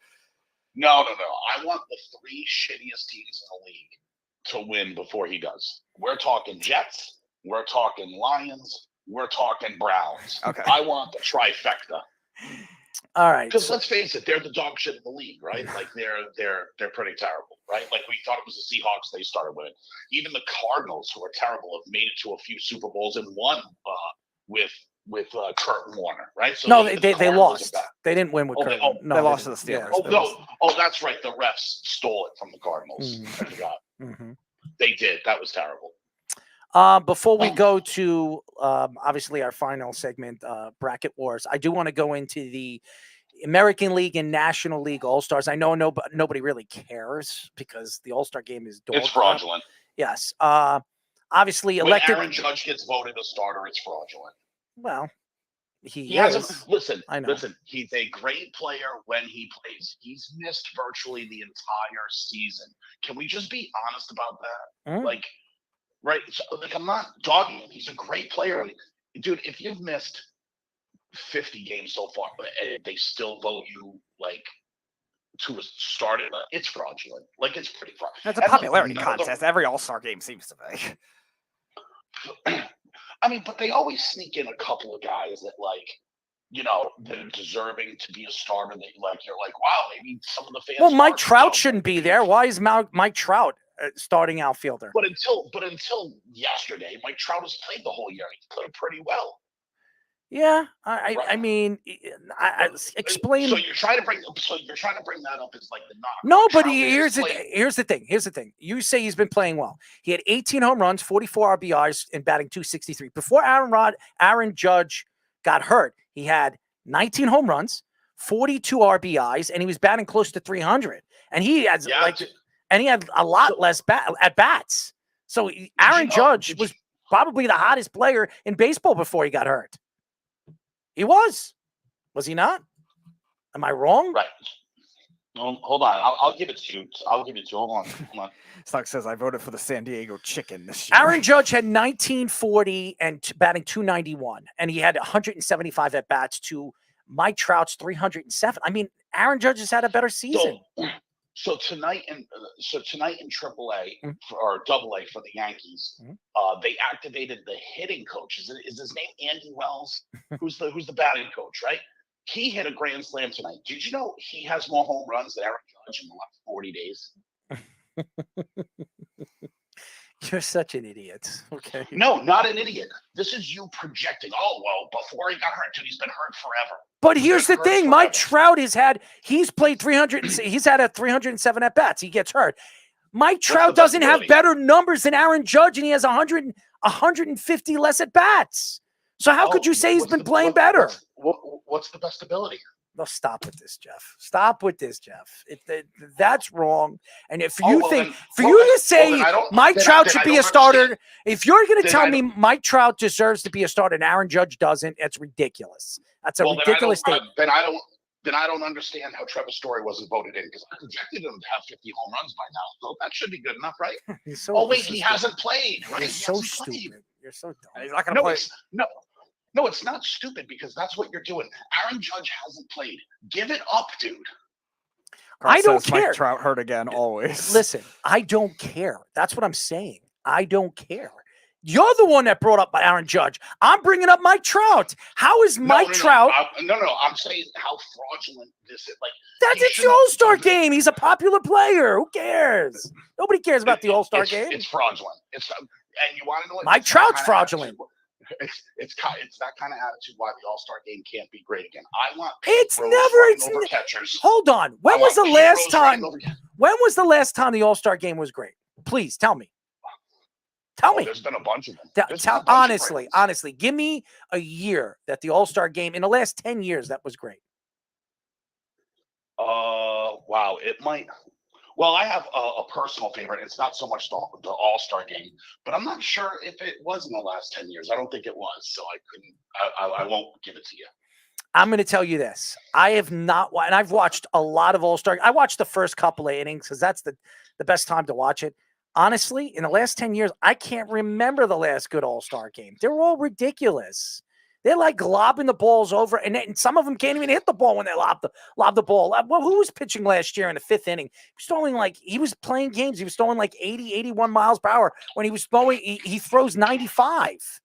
No. I want the 3 shittiest teams in the league to win before he does. We're talking Jets. We're talking Lions. We're talking Browns. Okay. I want the trifecta. All right. Because let's face it, they're the dog shit in the league, right? Like they're pretty terrible, right? Like we thought it was the Seahawks, they started winning. Even the Cardinals, who are terrible, have made it to a few Super Bowls and won with Kurt Warner, right? So No, they lost. They didn't win with Kurt. They lost to the Steelers. Oh, that's right. The refs stole it from the Cardinals. I forgot. They did. That was terrible. Before we go to obviously our final segment, Bracket Wars, I do want to go into the American League and National League All-Stars. I know nobody really cares because the All-Star game is dog It's fraudulent. Yes. Obviously, When elected. Aaron Judge gets voted a starter, it's fraudulent. Well, he hasn't. is. Listen, I know. listen. He's a great player when he plays. He's missed virtually the entire season. Can we just be honest about that? Like, right? So, like, I'm not dogging him. He's a great player, dude. If you've missed 50 games so far, and they still vote you like to a starter, it's fraudulent. Like, it's pretty fraudulent. That's a popularity contest. Every All-Star game seems to be. I mean, but they always sneak in a couple of guys that, like, you know, that are deserving to be a starter. That you're like, wow, maybe some of the fans. Well, Mike Trout shouldn't be there. Why is Mike Trout starting outfielder? But until yesterday, Mike Trout has played the whole year. He played pretty well. Yeah, I mean, I explain. So you're trying to bring that up as like the knock. No, but Trout here's the thing. Here's the thing. You say he's been playing well. He had 18 home runs, 44 RBIs, and batting .263. Before Aaron Judge got hurt, he had 19 home runs, 42 RBIs, and he was batting close to 300. And he had a lot less at bats. So Aaron Judge was probably the hottest player in baseball before he got hurt. He was he not? Am I wrong? Right. Hold on. I'll give it to you. Hold on. Stock says I voted for the San Diego Chicken this year. Aaron Judge had 1940 and batting .291, and he had 175 at bats to Mike Trout's 307. I mean, Aaron Judge has had a better season. So tonight in AAA or AA for the Yankees, they activated the hitting coach. Is his name Andy Wells? Who's the batting coach, right? He hit a grand slam tonight. Did you know he has more home runs than Aaron Judge in the last 40 days? You're such an idiot. Okay. No, not an idiot. This is you projecting. Oh, well, before he got hurt, dude, he's been hurt forever. But here's the thing. Mike Trout he's played 300. He's had a 307 at bats. He gets hurt. Mike Trout doesn't have better numbers than Aaron Judge, and he has 150 less at bats. So how could you say he's been playing better? What's the best ability? No, stop with this, Jeff. Stop with this, Jeff. That's wrong. And if you to say Mike Trout should be a starter, if you're going to tell me Mike Trout deserves to be a starter and Aaron Judge doesn't, it's ridiculous. That's a ridiculous statement. Then I don't understand how Trevor Story wasn't voted in because I projected him to have 50 home runs by now. So that should be good enough, right? He hasn't played. Right? You're so stupid. You're so dumb. He's not going to play. No, it's not stupid because that's what you're doing. Aaron Judge hasn't played. Give it up, dude. I don't care. Mike Trout hurt again, always. Listen, I don't care. That's what I'm saying. I don't care. You're the one that brought up Aaron Judge. I'm bringing up Mike Trout. How is Mike Trout? No. I'm saying how fraudulent this is. Like it's the All-Star game. He's a popular player. Who cares? Nobody cares about the All-Star game. It's fraudulent. And you want to know what? Mike Trout's fraudulent. It's that kind of attitude why the All-Star game can't be great again. I want over catchers. Hold on. When was the last time the All-Star game was great? Please tell me. Tell me. There's been a bunch of them. Honestly, give me a year that the All-Star game in the last 10 years that was great. Wow. It might. Well, I have a personal favorite. It's not so much the All-Star game, but I'm not sure if it was in the last 10 years. I don't think it was, so I won't give it to you. I'm going to tell you this. I have not, and I've watched a lot of All-Star. I watched the first couple of innings because that's the best time to watch it. Honestly, in the last 10 years, I can't remember the last good All-Star game. They're all ridiculous. They're like lobbing the balls over, and some of them can't even hit the ball when they lob the ball. Well, who was pitching last year in the 5th inning? He was playing games. He was throwing like 80, 81 miles per hour. When he was throwing, he throws 95.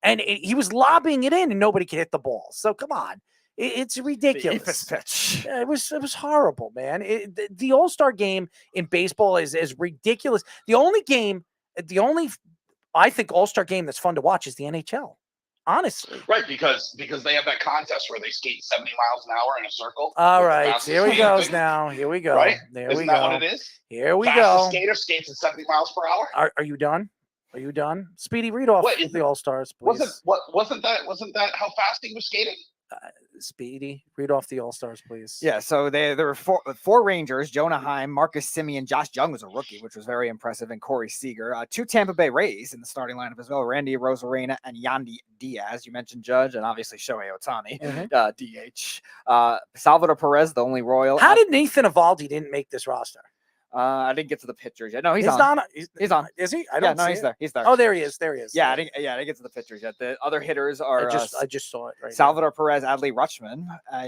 And he was lobbing it in, and nobody could hit the ball. So come on, it's ridiculous. Pitch. It was horrible, man. The All-Star game in baseball is ridiculous. The only I think All-Star game that's fun to watch is the NHL. Honestly, right? Because they have that contest where they skate 70 miles an hour in a circle. All right, here we go. Now, here we go. Right? There Isn't we that go. what it is? Here we Fastest go. Skater skates at 70 miles per hour. Are you done? Are you done? Speedy, read off the All-Stars, please. Wasn't that how fast he was skating? Speedy, read off the All-Stars, please. Yeah, so there were four Rangers: Jonah Heim, Marcus Semien, Josh Jung was a rookie, which was very impressive, and Corey Seager. 2 Tampa Bay Rays in the starting lineup as well: Randy Arozarena and Yandy Diaz. You mentioned Judge, and obviously Shohei Ohtani, DH. Salvador Perez, the only Royal. How did Nathan Eovaldi didn't make this roster? I didn't get to the pictures yet. No, he's on. He's on. Is he? He's there. He's there. Oh, there he is. There he is. Yeah, I didn't get to the pictures yet. The other hitters are I just saw it right Salvador Perez, Adley Rutschman,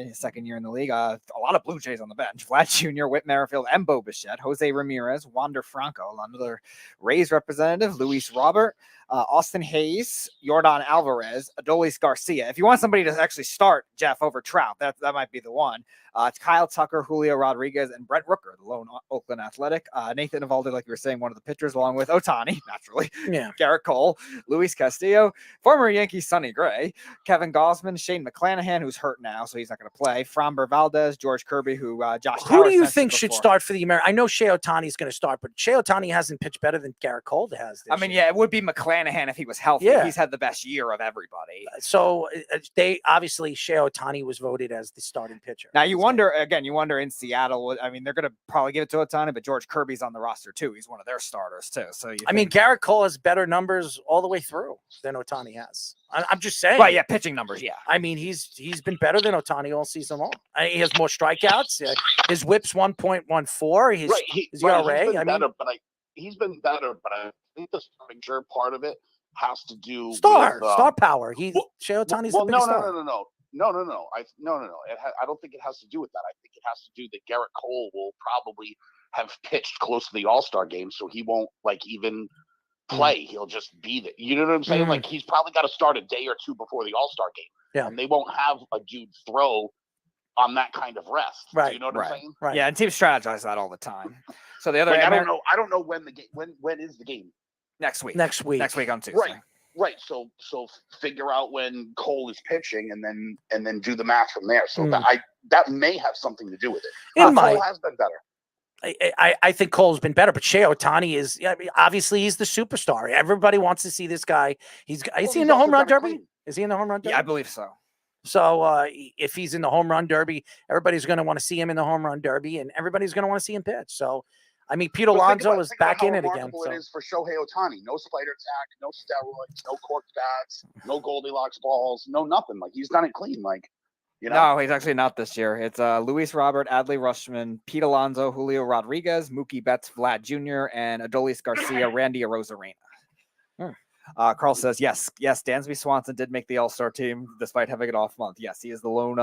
his second year in the league. A lot of Blue Jays on the bench. Vlad Jr., Whit Merrifield, and Bo Bichette. Jose Ramirez, Wander Franco, another Rays representative. Luis Robert, Austin Hayes, Yordan Alvarez, Adolis Garcia. If you want somebody to actually start Jeff over Trout, that might be the one. It's Kyle Tucker, Julio Rodriguez, and Brent Rooker, the lone Oakland Athletic. Nathan Eovaldi, like you were saying, one of the pitchers, along with Ohtani, naturally. Yeah. Garrett Cole, Luis Castillo, former Yankee Sonny Gray, Kevin Gausman, Shane McClanahan, who's hurt now, so he's not going to play. Framber Valdez, George Kirby, who Josh Who Towers do you mentioned think should before. start for the American? I know Shohei Ohtani is going to start, but Shohei Ohtani hasn't pitched better than Garrett Cole has. I mean, yeah, it would be McClanahan if he was healthy. Yeah. He's had the best year of everybody. So they obviously Shohei Ohtani was voted as the starting pitcher. Now you wonder in Seattle. I mean, they're going to probably give it to Ohtani, but George Kirby's on the roster too. He's one of their starters too. So I mean, Garrett Cole has better numbers all the way through than Ohtani has. I'm just saying. Well, yeah, pitching numbers, yeah. I mean, he's been better than Ohtani all season long. He has more strikeouts. His WHIP's 1.14. His ERA. He's been better, but I think the starting part of it has to do star with, power. Shohei Ohtani's the biggest star. No. I don't think it has to do with that. I think it has to do that Garrett Cole will probably have pitched close to the All-Star game, so he won't even play. He'll just be there. You know what I'm saying? Like, he's probably got to start a day or two before the All-Star game. Yeah. And they won't have a dude throw on that kind of rest. Right. Do you know what I'm saying? Right. Yeah, and teams strategize that all the time. So the other, I don't know when the game. When is the game? Next week on Tuesday. Right. So figure out when Cole is pitching, and then do the math from there. So that may have something to do with it. Cole has been better. I think Cole's been better, but Shohei Ohtani is. I mean, obviously, he's the superstar. Everybody wants to see this guy. Is he in the home run derby? Is he in the home run derby? Yeah, I believe so. So if he's in the home run derby, everybody's going to want to see him in the home run derby, and everybody's going to want to see him pitch. So, I mean, Pete Alonso is back in it again. So. It is for Shohei Ohtani. No spider tack, no steroids, no cork bats, no Goldilocks balls, no nothing. Like, he's done it clean. Like, you know. No, he's actually not this year. It's Luis Robert, Adley Rutschman, Pete Alonso, Julio Rodriguez, Mookie Betts, Vlad Jr., and Adolis Garcia, Randy Arozarena. Carl says, yes, Dansby Swanson did make the All-Star team despite having an off month. Yes, he is the lone,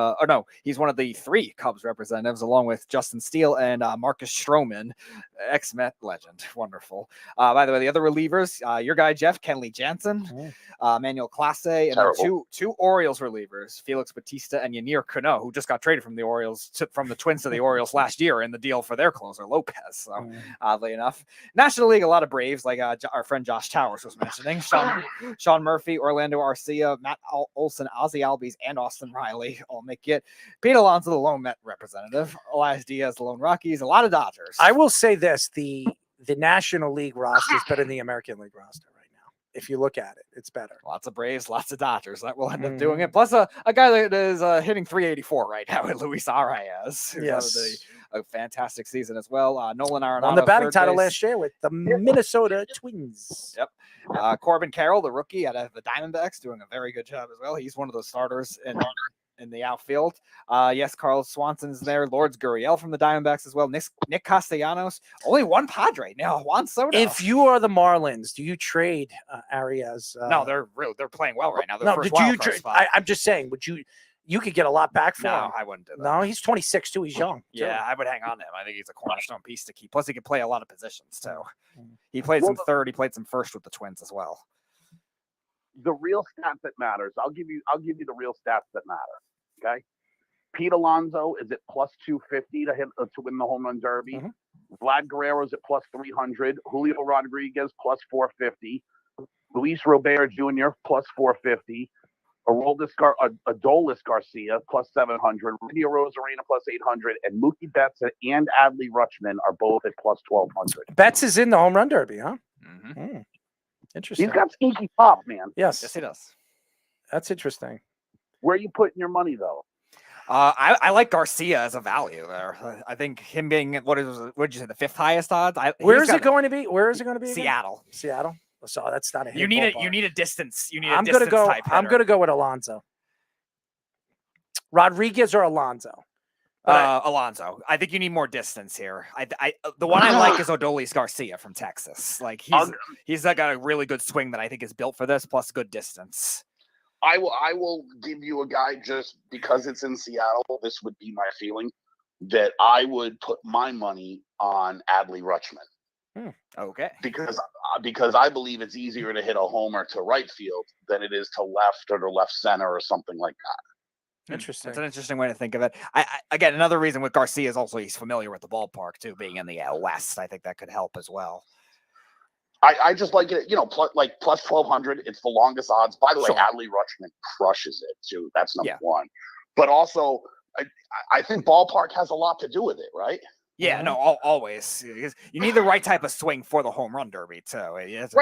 he's one of the 3 Cubs representatives along with Justin Steele and Marcus Stroman, ex-Met legend. Wonderful. By the way, the other relievers, your guy, Jeff, Kenley Jansen, Manuel Clase, and then two Orioles relievers, Felix Bautista and Yanir Cano, who just got traded from the from the Twins to the Orioles last year in the deal for their closer, Lopez. So, oddly enough. National League, a lot of Braves, like our friend Josh Towers was mentioning. Sean Murphy, Orlando Arcia, Matt Olson, Ozzy Albies, and Austin Riley all make it. Pete Alonso, the lone Met representative. Elias Diaz, the lone Rockies. A lot of Dodgers. I will say this: the National League roster is better than the American League roster right now. If you look at it, it's better. Lots of Braves, lots of Dodgers. That will end up doing it. Plus, a guy that is hitting 384 right now with Luis Arias. Yes. A fantastic season as well. Nolan Arenado won the batting title base. last year with the Minnesota Twins. Yep. Corbin Carroll, the rookie out of the Diamondbacks, doing a very good job as well. He's one of the starters in in the outfield. Yes, Carl Swanson's there. Lourdes Gurriel from the Diamondbacks as well. Nick Castellanos. Only one Padre now. Juan Soto. If you are the Marlins, do you trade Arias? No, they're playing well right now. They're No, first do you? wild card spot. I'm just saying. Would you? You could get a lot back for him. No, I wouldn't do that. No, he's 26 too. He's young. too. Yeah, I would hang on to him. I think he's a cornerstone piece to keep. Plus, he can play a lot of positions too. He played some third. He played some first with the Twins as well. The real stat that matters. I'll give you the real stats that matter. Okay. Pete Alonso is at plus 250 to win the home run derby. Vlad Guerrero's at plus 300. Julio Rodriguez plus 450. Luis Robert Jr. plus 450. Adolis Garcia plus 700. Randy Arozarena plus 800. And Mookie Betts and Adley Rutschman are both at plus 1200. Betts is in the home run derby, huh? Interesting. He's got sneaky pop, man. Yes, he does. That's interesting. Where are you putting your money, though? I like Garcia as a value there. I think him being what did you say, the 5th highest odds? Where is it going to be? Where is it going to be? Again? Seattle. Seattle. So that's not a. You need a distance. You need. I'm gonna go with Alonso. Rodriguez or Alonso? Alonso. I think you need more distance here. The one I like is Adolis Garcia from Texas. Like he's got a really good swing that I think is built for this, plus good distance. I will give you a guy just because it's in Seattle. This would be my feeling that I would put my money on Adley Rutschman. Okay. Because I believe it's easier to hit a homer to right field than it is to left or to left center or something like that. Interesting. That's an interesting way to think of it. Again, another reason with Garcia is also he's familiar with the ballpark too, being in the West. I think that could help as well. I just like it, plus 1200. It's the longest odds. By the way, Adley Rutschman crushes it too. That's number one. But also, I think ballpark has a lot to do with it, right? Yeah, no, always. You need the right type of swing for the home run derby too. Right, if the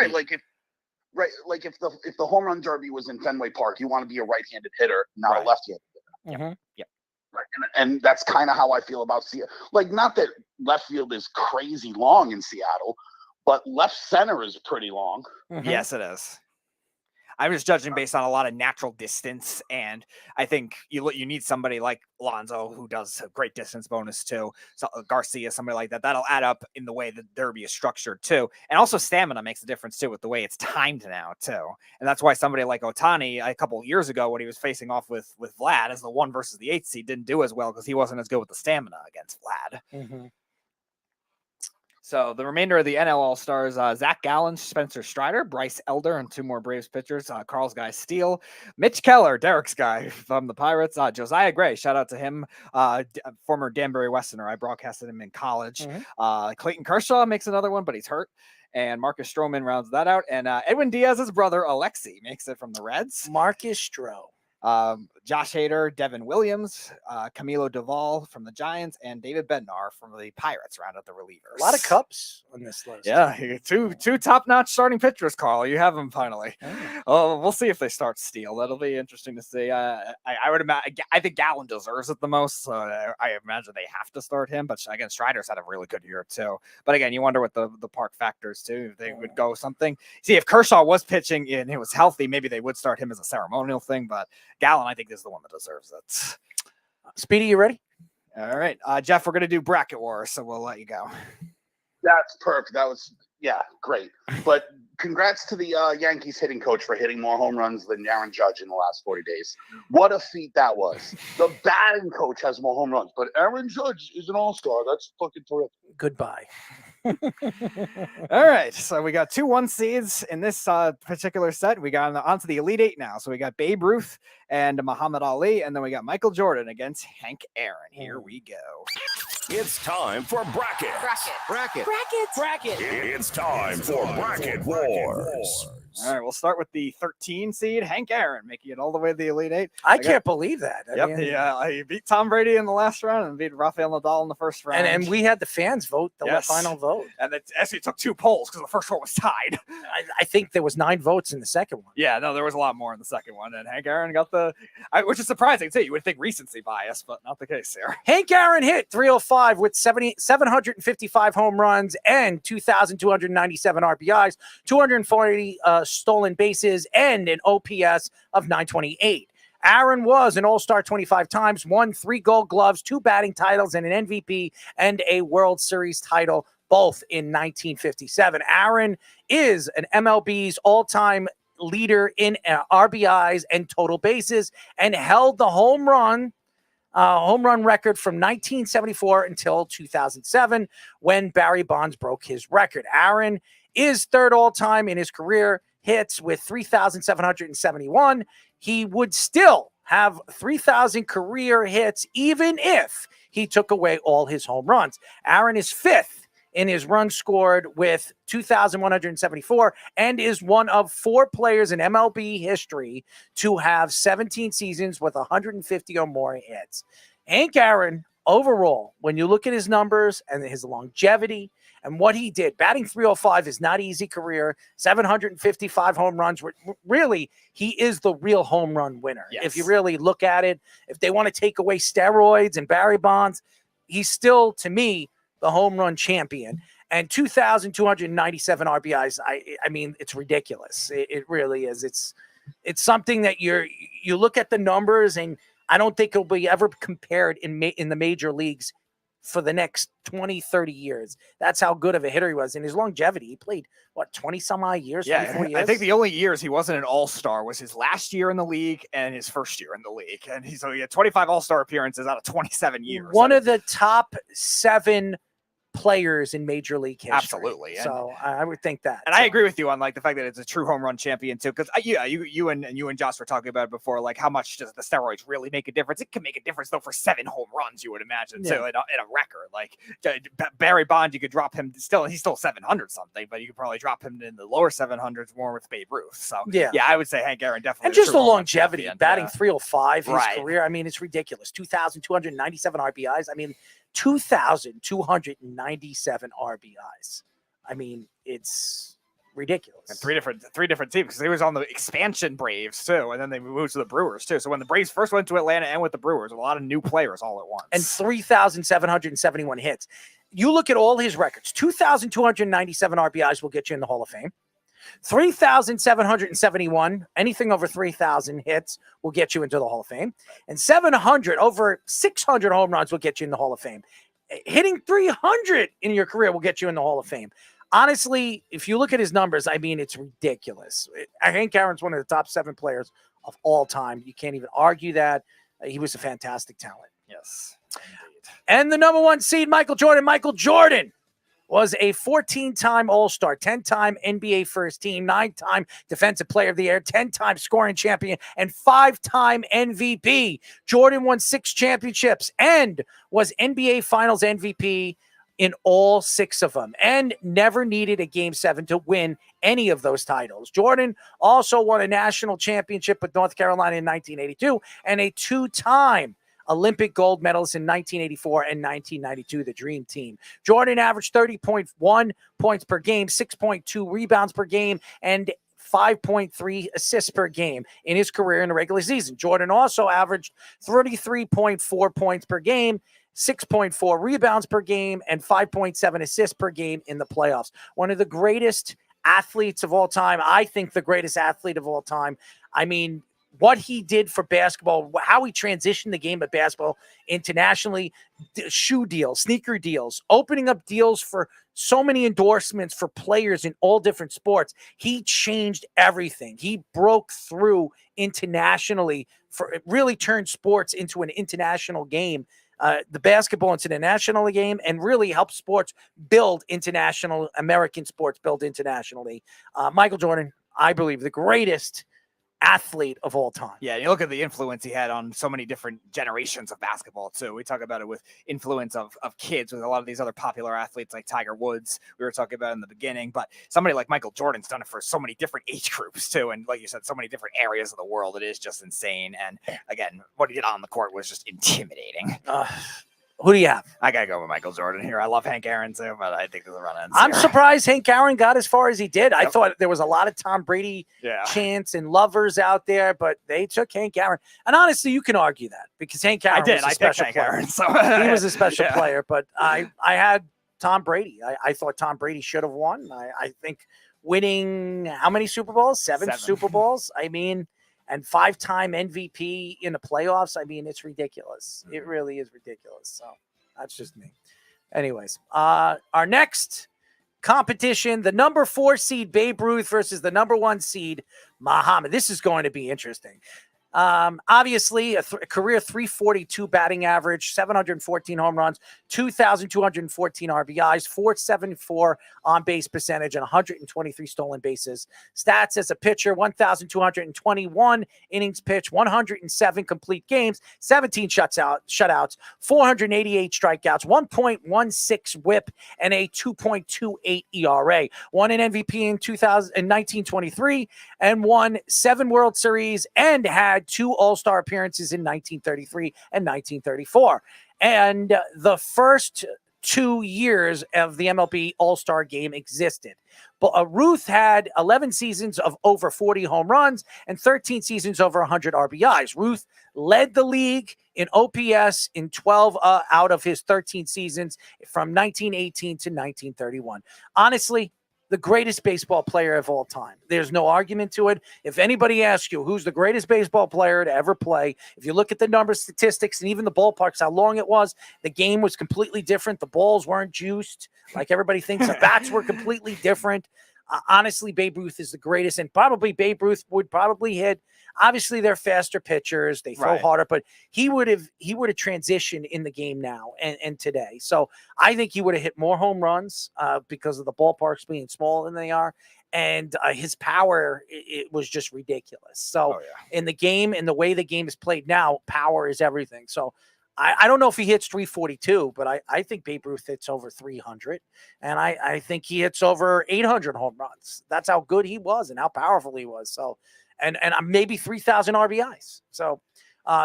home run derby was in Fenway Park, you want to be a right-handed hitter, not a left-handed hitter. Yeah. Right. And that's kind of how I feel about Seattle. Like, not that left field is crazy long in Seattle, but left center is pretty long. Yes, it is. I'm just judging based on a lot of natural distance, and I think you need somebody like Alonso who does a great distance bonus too. So Garcia, somebody like that, that'll add up in the way the derby is structured too, and also stamina makes a difference too with the way it's timed now too. And that's why somebody like Ohtani a couple of years ago, when he was facing off with Vlad as the 1 versus the 8 seed, didn't do as well because he wasn't as good with the stamina against Vlad. So the remainder of the NL All-Stars, Zach Gallen, Spencer Strider, Bryce Elder, and 2 more Braves pitchers, Carl's guy Steele, Mitch Keller, Derek's guy from the Pirates, Josiah Gray, shout out to him, former Danbury Westerner. I broadcasted him in college. Clayton Kershaw makes another one, but he's hurt. And Marcus Stroman rounds that out. And Edwin Diaz's brother, Alexi, makes it from the Reds. Marcus Stroh. Josh Hader, Devon Williams, Camilo Doval from the Giants, and David Bednar from the Pirates round out the relievers. A lot of cups on this list. Yeah, two top-notch starting pitchers, Carl. You have them finally. We'll see if they start Steele. That'll be interesting to see. I would imagine. I think Gallen deserves it the most, so I imagine they have to start him. But again, Strider's had a really good year too. But again, you wonder what the park factors too. If they would go something. See, if Kershaw was pitching and he was healthy, maybe they would start him as a ceremonial thing. But Gallen, I think, is the one that deserves it. Speedy, you ready? All right. Jeff, we're going to do bracket war, so we'll let you go. That's perfect. That was, great. But congrats to the Yankees hitting coach for hitting more home runs than Aaron Judge in the last 40 days. What a feat that was. The batting coach has more home runs, but Aaron Judge is an all-star. That's fucking terrific. Goodbye. All right, so we got 2 1 seeds in this particular set. We got onto the Elite 8 now. So we got Babe Ruth and Muhammad Ali, and then we got Michael Jordan against Hank Aaron. Here we go. It's time for bracket. It's time for bracket wars. All right, we'll start with the 13 seed, Hank Aaron, making it all the way to the Elite 8. I can't believe that. He beat Tom Brady in the last round and beat Rafael Nadal in the first round. And we had the fans vote the final vote. And it actually took 2 polls because the first one was tied. I think there was 9 votes in the second one. Yeah, no, there was a lot more in the second one. And Hank Aaron got which is surprising too. You would think recency bias, but not the case here. Hank Aaron hit 305 with 755 home runs and 2,297 RBIs, 240 stolen bases, and an OPS of 928. Aaron was an All-Star 25 times, won 3 Gold Gloves, 2 batting titles, and an MVP and a World Series title, both in 1957. Aaron is an MLB's all-time leader in RBIs and total bases, and held the home run record from 1974 until 2007, when Barry Bonds broke his record. Aaron is third all-time in his career hits with 3,771. He would still have 3,000 career hits even if he took away all his home runs. Aaron is fifth in his runs scored with 2,174, and is one of 4 players in MLB history to have 17 seasons with 150 or more hits. Hank Aaron, overall, when you look at his numbers and his longevity and what he did, batting .305 is not easy career, 755 home runs. Really, he is the real home run winner. Yes. If you really look at it, if they want to take away steroids and Barry Bonds, he's still, to me, the home run champion. And 2,297 RBIs. I mean, it's ridiculous. It really is. It's something that you look at the numbers, and I don't think it'll be ever compared in the major leagues for the next 20, 30 years. That's how good of a hitter he was. And his longevity, he played, 20 some odd years? Yeah, 24 years? I think the only years he wasn't an all-star was his last year in the league and his first year in the league. And he had 25 all-star appearances out of 27 years. One of the top 7 players in major league history. Absolutely. So I would think that. And I agree with you on like the fact that it's a true home run champion too. Because you and Josh were talking about it before, like how much does the steroids really make a difference? It can make a difference though for 7 home runs, you would imagine. Yeah. So in a record, like Barry Bonds, you could drop him he's still 700 something, but you could probably drop him in the lower 700s more with Babe Ruth. So yeah, I would say Hank Aaron definitely. And just the longevity, batting .305 his Right. career. I mean, it's ridiculous. 2,297 RBIs. I mean, 2,297 RBIs. I mean, it's ridiculous. And three different teams, because he was on the expansion Braves too, and then they moved to the Brewers too. So when the Braves first went to Atlanta and with the Brewers, a lot of new players all at once. And 3,771 hits. You look at all his records. 2,297 RBIs will get you in the Hall of Fame. 3,771, anything over 3,000 hits will get you into the Hall of Fame. And 700, over 600 home runs will get you in the Hall of Fame. Hitting 300 in your career will get you in the Hall of Fame. Honestly, if you look at his numbers, I mean, it's ridiculous. Hank Aaron's one of the top 7 players of all time. You can't even argue that. He was a fantastic talent. Yes, indeed. And the number 1 seed, Michael Jordan. Michael Jordan was a 14-time All-Star, 10-time NBA First Team, 9-time Defensive Player of the Year, 10-time scoring champion, and 5-time MVP. Jordan won 6 championships and was NBA Finals MVP in all 6 of them, and never needed a Game 7 to win any of those titles. Jordan also won a national championship with North Carolina in 1982 and a 2-time Olympic gold medals in 1984 and 1992, the Dream Team. Jordan averaged 30.1 points per game, 6.2 rebounds per game, and 5.3 assists per game in his career in the regular season. Jordan also averaged 33.4 points per game, 6.4 rebounds per game, and 5.7 assists per game in the playoffs. One of the greatest athletes of all time. I think the greatest athlete of all time. I mean, what he did for basketball, how he transitioned the game of basketball internationally, shoe deals, sneaker deals, opening up deals for so many endorsements for players in all different sports. He changed everything. He broke through internationally. It really turned sports into an international game. The basketball into the national game, and really helped sports build international, American sports build internationally. Michael Jordan, I believe, the greatest athlete of all time. Yeah, you look at the influence he had on so many different generations of basketball too. We talk about it with influence of kids with a lot of these other popular athletes like Tiger Woods, we were talking about in the beginning, but somebody like Michael Jordan's done it for so many different age groups too, and like you said, so many different areas of the world. It is just insane. And again, what he did on the court was just intimidating. Who do you have? I gotta go with Michael Jordan here. I love Hank Aaron too, but I think the run ends. I'm surprised Hank Aaron got as far as he did. I thought there was a lot of Tom Brady chants and lovers out there, but they took Hank Aaron. And honestly, you can argue that because Hank Aaron was a special player. Aaron, so he was a special player, but I had Tom Brady. I thought Tom Brady should have won. I think winning how many Super Bowls? Seven Super Bowls. I mean, and 5-time MVP in the playoffs. I mean, it's ridiculous. It really is ridiculous. So that's just me. Anyways, our next competition, the number 4 seed Babe Ruth versus the number 1 seed Muhammad. This is going to be interesting. Obviously, a career 342 batting average, 714 home runs, 2,214 RBIs, 474 on base percentage, and 123 stolen bases. Stats as a pitcher: 1,221 innings pitched, 107 complete games, 17 shutouts, 488 strikeouts, 1.16 WHIP, and a 2.28 ERA. Won an MVP in 1923 and won 7 World Series and had 2 All-Star appearances in 1933 and 1934. And the first 2 years of the MLB All-Star game existed. But Ruth had 11 seasons of over 40 home runs and 13 seasons over 100 RBIs. Ruth led the league in OPS in 12 out of his 13 seasons from 1918 to 1931. Honestly, the greatest baseball player of all time. There's no argument to it. If anybody asks you who's the greatest baseball player to ever play, if you look at the numbers, statistics, and even the ballparks, how long it was, the game was completely different. The balls weren't juiced like everybody thinks. The bats were completely different. Honestly, Babe Ruth is the greatest, and probably Babe Ruth would probably hit. Obviously, they're faster pitchers; they throw harder, but he would have transitioned in the game now and today. So I think he would have hit more home runs because of the ballparks being smaller than they are, and his power it was just ridiculous. So in the game and the way the game is played now, power is everything. So I don't know if he hits 342, but I think Babe Ruth hits over 300, and I think he hits over 800 home runs. That's how good he was and how powerful he was. So, and maybe 3,000 RBIs. So,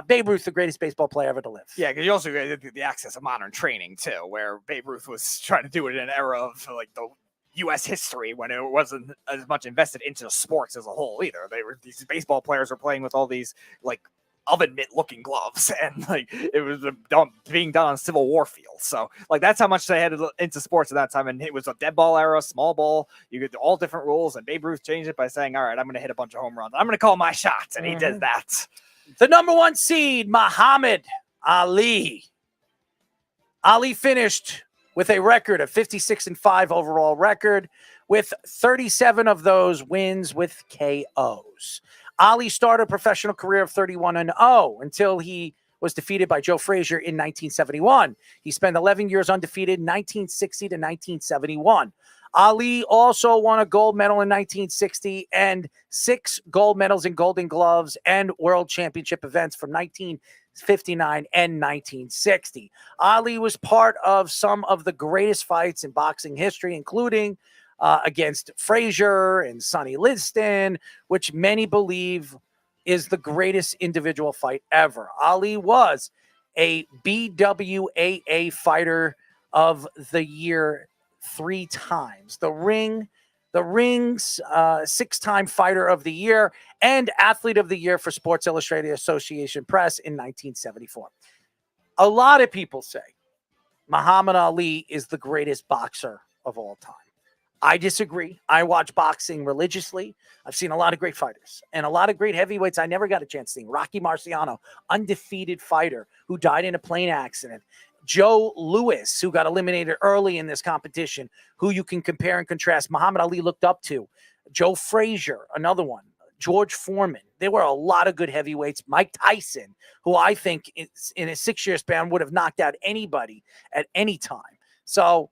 Babe Ruth, the greatest baseball player ever to live. Yeah, because you also get the access of modern training too, where Babe Ruth was trying to do it in an era of like the U.S. history when it wasn't as much invested into sports as a whole either. These baseball players were playing with all these like oven mitt looking gloves, and like it was being done on Civil War fields. So like that's how much they had into sports at that time. And it was a dead ball era, small ball. You could do all different rules, and Babe Ruth changed it by saying, all right, I'm going to hit a bunch of home runs. I'm going to call my shots. And he did that. The number 1 seed, Muhammad Ali. Ali finished with a record of 56-5 overall record, with 37 of those wins with KOs. Ali started a professional career of 31-0 until he was defeated by Joe Frazier in 1971. He spent 11 years undefeated, 1960 to 1971. Ali also won a gold medal in 1960 and 6 gold medals in Golden Gloves and World Championship events from 1959 and 1960. Ali was part of some of the greatest fights in boxing history, including against Frazier and Sonny Liston, which many believe is the greatest individual fight ever. Ali was a BWAA fighter of the year 3 times. The Ring's 6-time fighter of the year and athlete of the year for Sports Illustrated Association Press in 1974. A lot of people say Muhammad Ali is the greatest boxer of all time. I disagree. I watch boxing religiously. I've seen a lot of great fighters and a lot of great heavyweights I never got a chance to see. Rocky Marciano, undefeated fighter who died in a plane accident. Joe Louis, who got eliminated early in this competition, who you can compare and contrast Muhammad Ali looked up to. Joe Frazier, another one. George Foreman. There were a lot of good heavyweights. Mike Tyson, who I think in a 6-year span would have knocked out anybody at any time. So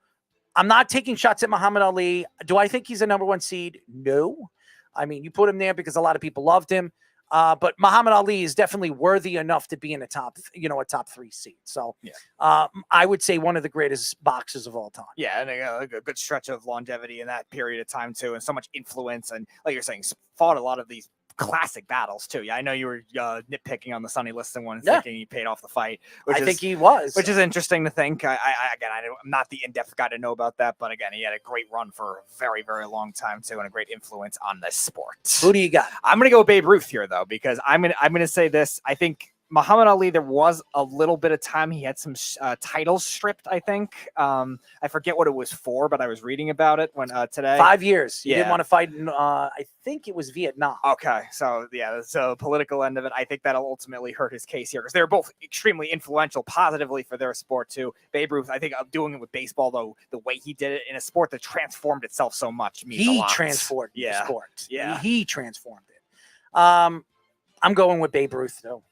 I'm not taking shots at Muhammad Ali. Do I think he's a number 1 seed? No. I mean, you put him there because a lot of people loved him. But Muhammad Ali is definitely worthy enough to be in a top 3 seed. So I would say one of the greatest boxers of all time. Yeah, and a good stretch of longevity in that period of time too, and so much influence. And like you're saying, fought a lot of these classic battles too. Yeah, I know you were nitpicking on the Sonny Liston one, thinking he paid off the fight. I think he was, which is interesting to think. I'm not the in-depth guy to know about that, but again, he had a great run for a very, very long time too, and a great influence on this sport. Who do you got? I'm gonna go Babe Ruth here though, because I'm gonna say this. I think Muhammad Ali, there was a little bit of time he had some titles stripped, I think. I forget what it was for, but I was reading about it when today. 5 years. He didn't Yeah. want to fight in, I think it was Vietnam. Okay, so yeah, so political end of it, I think that'll ultimately hurt his case here because they're both extremely influential positively for their sport too. Babe Ruth, I think doing it with baseball though, the way he did it in a sport that transformed itself so much means a He lot. transformed the sport. Yeah. He transformed it. I'm going with Babe Ruth though.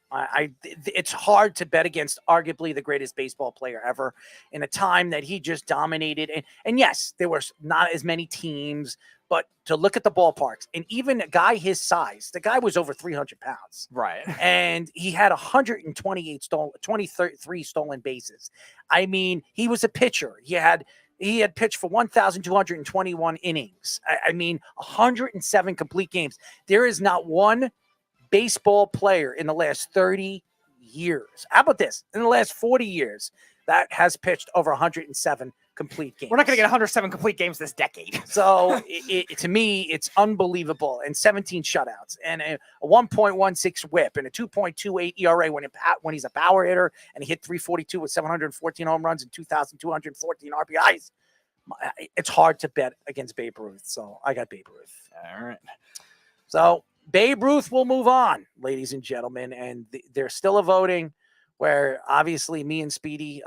It's hard to bet against arguably the greatest baseball player ever in a time that he just dominated. And yes, there were not as many teams, but to look at the ballparks and even a guy his size, the guy was over 300 pounds. Right. And he had 23 stolen bases. I mean, he was a pitcher. He had pitched for 1,221 innings. I mean, 107 complete games. There is not one baseball player in the last 30 years. How about this? In the last 40 years that has pitched over 107 complete games. We're not going to get 107 complete games this decade. So to me, it's unbelievable. And 17 shutouts and a 1.16 whip and a 2.28 ERA when he's a power hitter and he hit 342 with 714 home runs and 2,214 RBIs. It's hard to bet against Babe Ruth. So I got Babe Ruth. All right. So Babe Ruth will move on, ladies and gentlemen. And there's still a voting where obviously me and Speedy,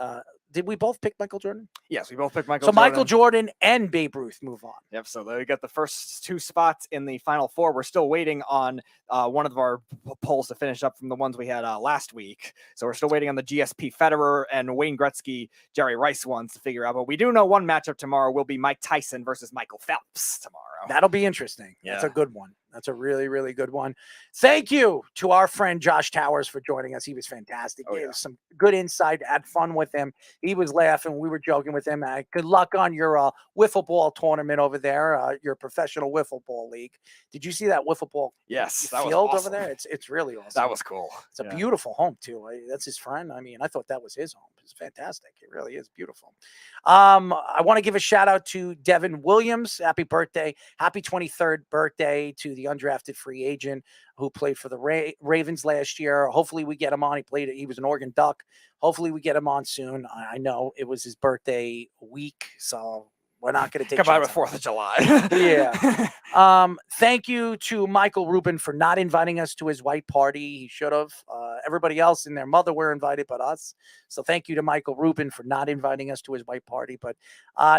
did we both pick Michael Jordan? Yes, we both picked Michael So Jordan. Michael Jordan and Babe Ruth move on. Yep. So we got the first two spots in the final four. We're still waiting on one of our polls to finish up from the ones we had last week. So we're still waiting on the GSP Federer and Wayne Gretzky, Jerry Rice ones to figure out. But we do know one matchup tomorrow will be Mike Tyson versus Michael Phelps tomorrow. That'll be interesting. Yeah. That's a good one. That's a really, really good one. Thank you to our friend Josh Towers for joining us. He was fantastic. Gave us some good insight. Had fun with him. He was laughing. We were joking with him. Good luck on your wiffle ball tournament over there, your professional wiffle ball league. Did you see that wiffle ball Yes, that was field awesome. over there? It's really awesome. That was cool. It's a beautiful home too. That's his friend. I mean, I thought that was his home. It's fantastic. It really is beautiful. I want to give a shout out to Devon Williams. Happy birthday. Happy 23rd birthday to the undrafted free agent who played for the Ravens last year. Hopefully we get him on. He was an Oregon Duck. Hopefully we get him on soon. I know it was his birthday week, so we're not going to take Combined with 4th of July. Yeah. Thank you to Michael Rubin for not inviting us to his white party. He should have. Everybody else and their mother were invited but us. So thank you to Michael Rubin for not inviting us to his white party. But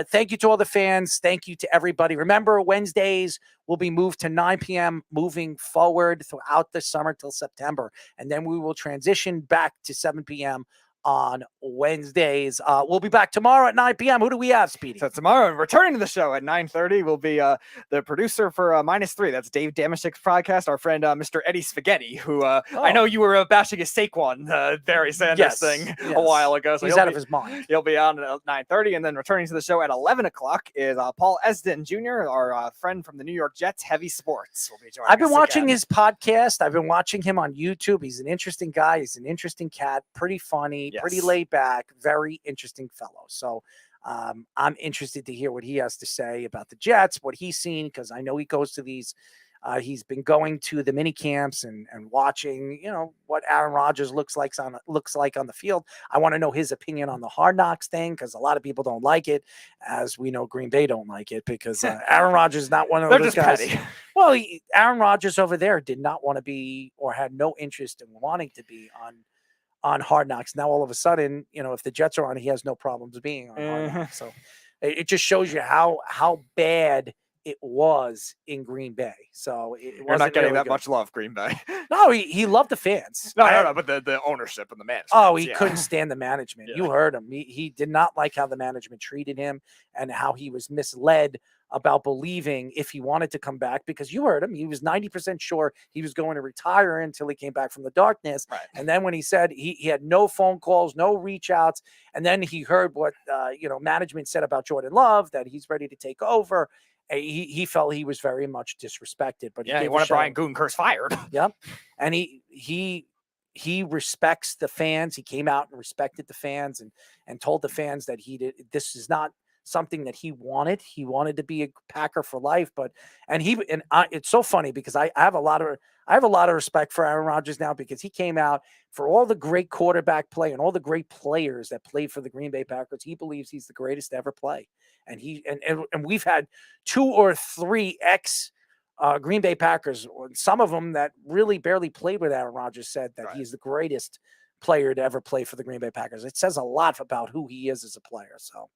thank you to all the fans. Thank you to everybody. Remember, Wednesdays will be moved to 9 p.m. moving forward throughout the summer till September. And then we will transition back to 7 p.m. on Wednesdays. We'll be back tomorrow at 9 p.m. Who do we have, Speedy? So tomorrow, returning to the show at 9:30 will be the producer for -3. That's Dave Damashek's podcast. Our friend Mr. Eddie Spaghetti, who I know you were bashing his Saquon Barry Sanders thing a while ago. So he's out of his mind. He'll be on at 9:30, and then returning to the show at 11 o'clock is Paul Esden Jr., our friend from the New York Jets, Heavy Sports. Will be joining I've been us watching again. his podcast. I've been watching him on YouTube. He's an interesting guy. He's an interesting cat. Pretty funny. Pretty laid back, very interesting fellow. So I'm interested to hear what he has to say about the Jets, what he's seen, because I know he goes to these. He's been going to the mini camps and watching, what Aaron Rodgers looks like on the field. I want to know his opinion on the Hard Knocks thing because a lot of people don't like it, as we know Green Bay don't like it because Aaron Rodgers is not one of those guys. Petty. Well, Aaron Rodgers over there did not want to be or had no interest in wanting to be on Hard Knocks. Now all of a sudden, if the Jets are on, he has no problems being on Hard Knocks. So it just shows you how bad it was in Green Bay. So You're not getting that much love, Green Bay. No, he loved the fans. No, but the ownership and the management. Oh, he couldn't stand the management. You heard him. He did not like how the management treated him and how he was misled about believing if he wanted to come back, because you heard him. He was 90% sure he was going to retire until he came back from the darkness. Right. And then when he said he had no phone calls, no reach outs, and then he heard what management said about Jordan Love, that he's ready to take over. He felt he was very much disrespected. But he wanted Brian Gutekunst fired. Yep. And he respects the fans. He came out and respected the fans and told the fans that this is not something that he wanted. He wanted to be a Packer for life, it's so funny because I have a lot of respect for Aaron Rodgers now, because he came out for all the great quarterback play and all the great players that played for the Green Bay Packers. He believes he's the greatest to ever play. And we've had 2 or 3 Green Bay Packers, some of them that really barely played with Aaron Rodgers, said that he's the greatest player to ever play for the Green Bay Packers. It says a lot about who he is as a player. So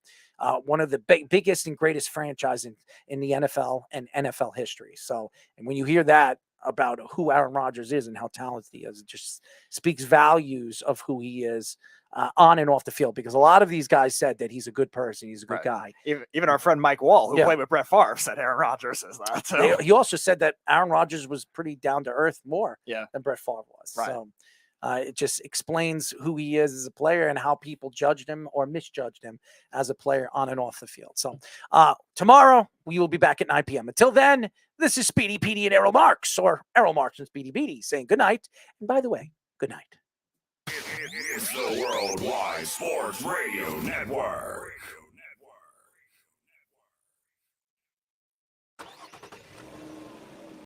one of the biggest and greatest franchise in the NFL and NFL history. So, and when you hear that about who Aaron Rodgers is and how talented he is, it just speaks volumes of who he is on and off the field, because a lot of these guys said that he's a good person. He's a good guy. Even our friend Mike Wall, who played with Brett Favre, said Aaron Rodgers is that. So. He also said that Aaron Rodgers was pretty down to earth more than Brett Favre was. Right. So it just explains who he is as a player and how people judged him or misjudged him as a player on and off the field. So tomorrow we will be back at 9 p.m. Until then, this is Speedy Petey and Errol Marks, or Errol Marks and Speedy Petey, saying good night. And by the way, good night. It's the Worldwide Sports Radio Network.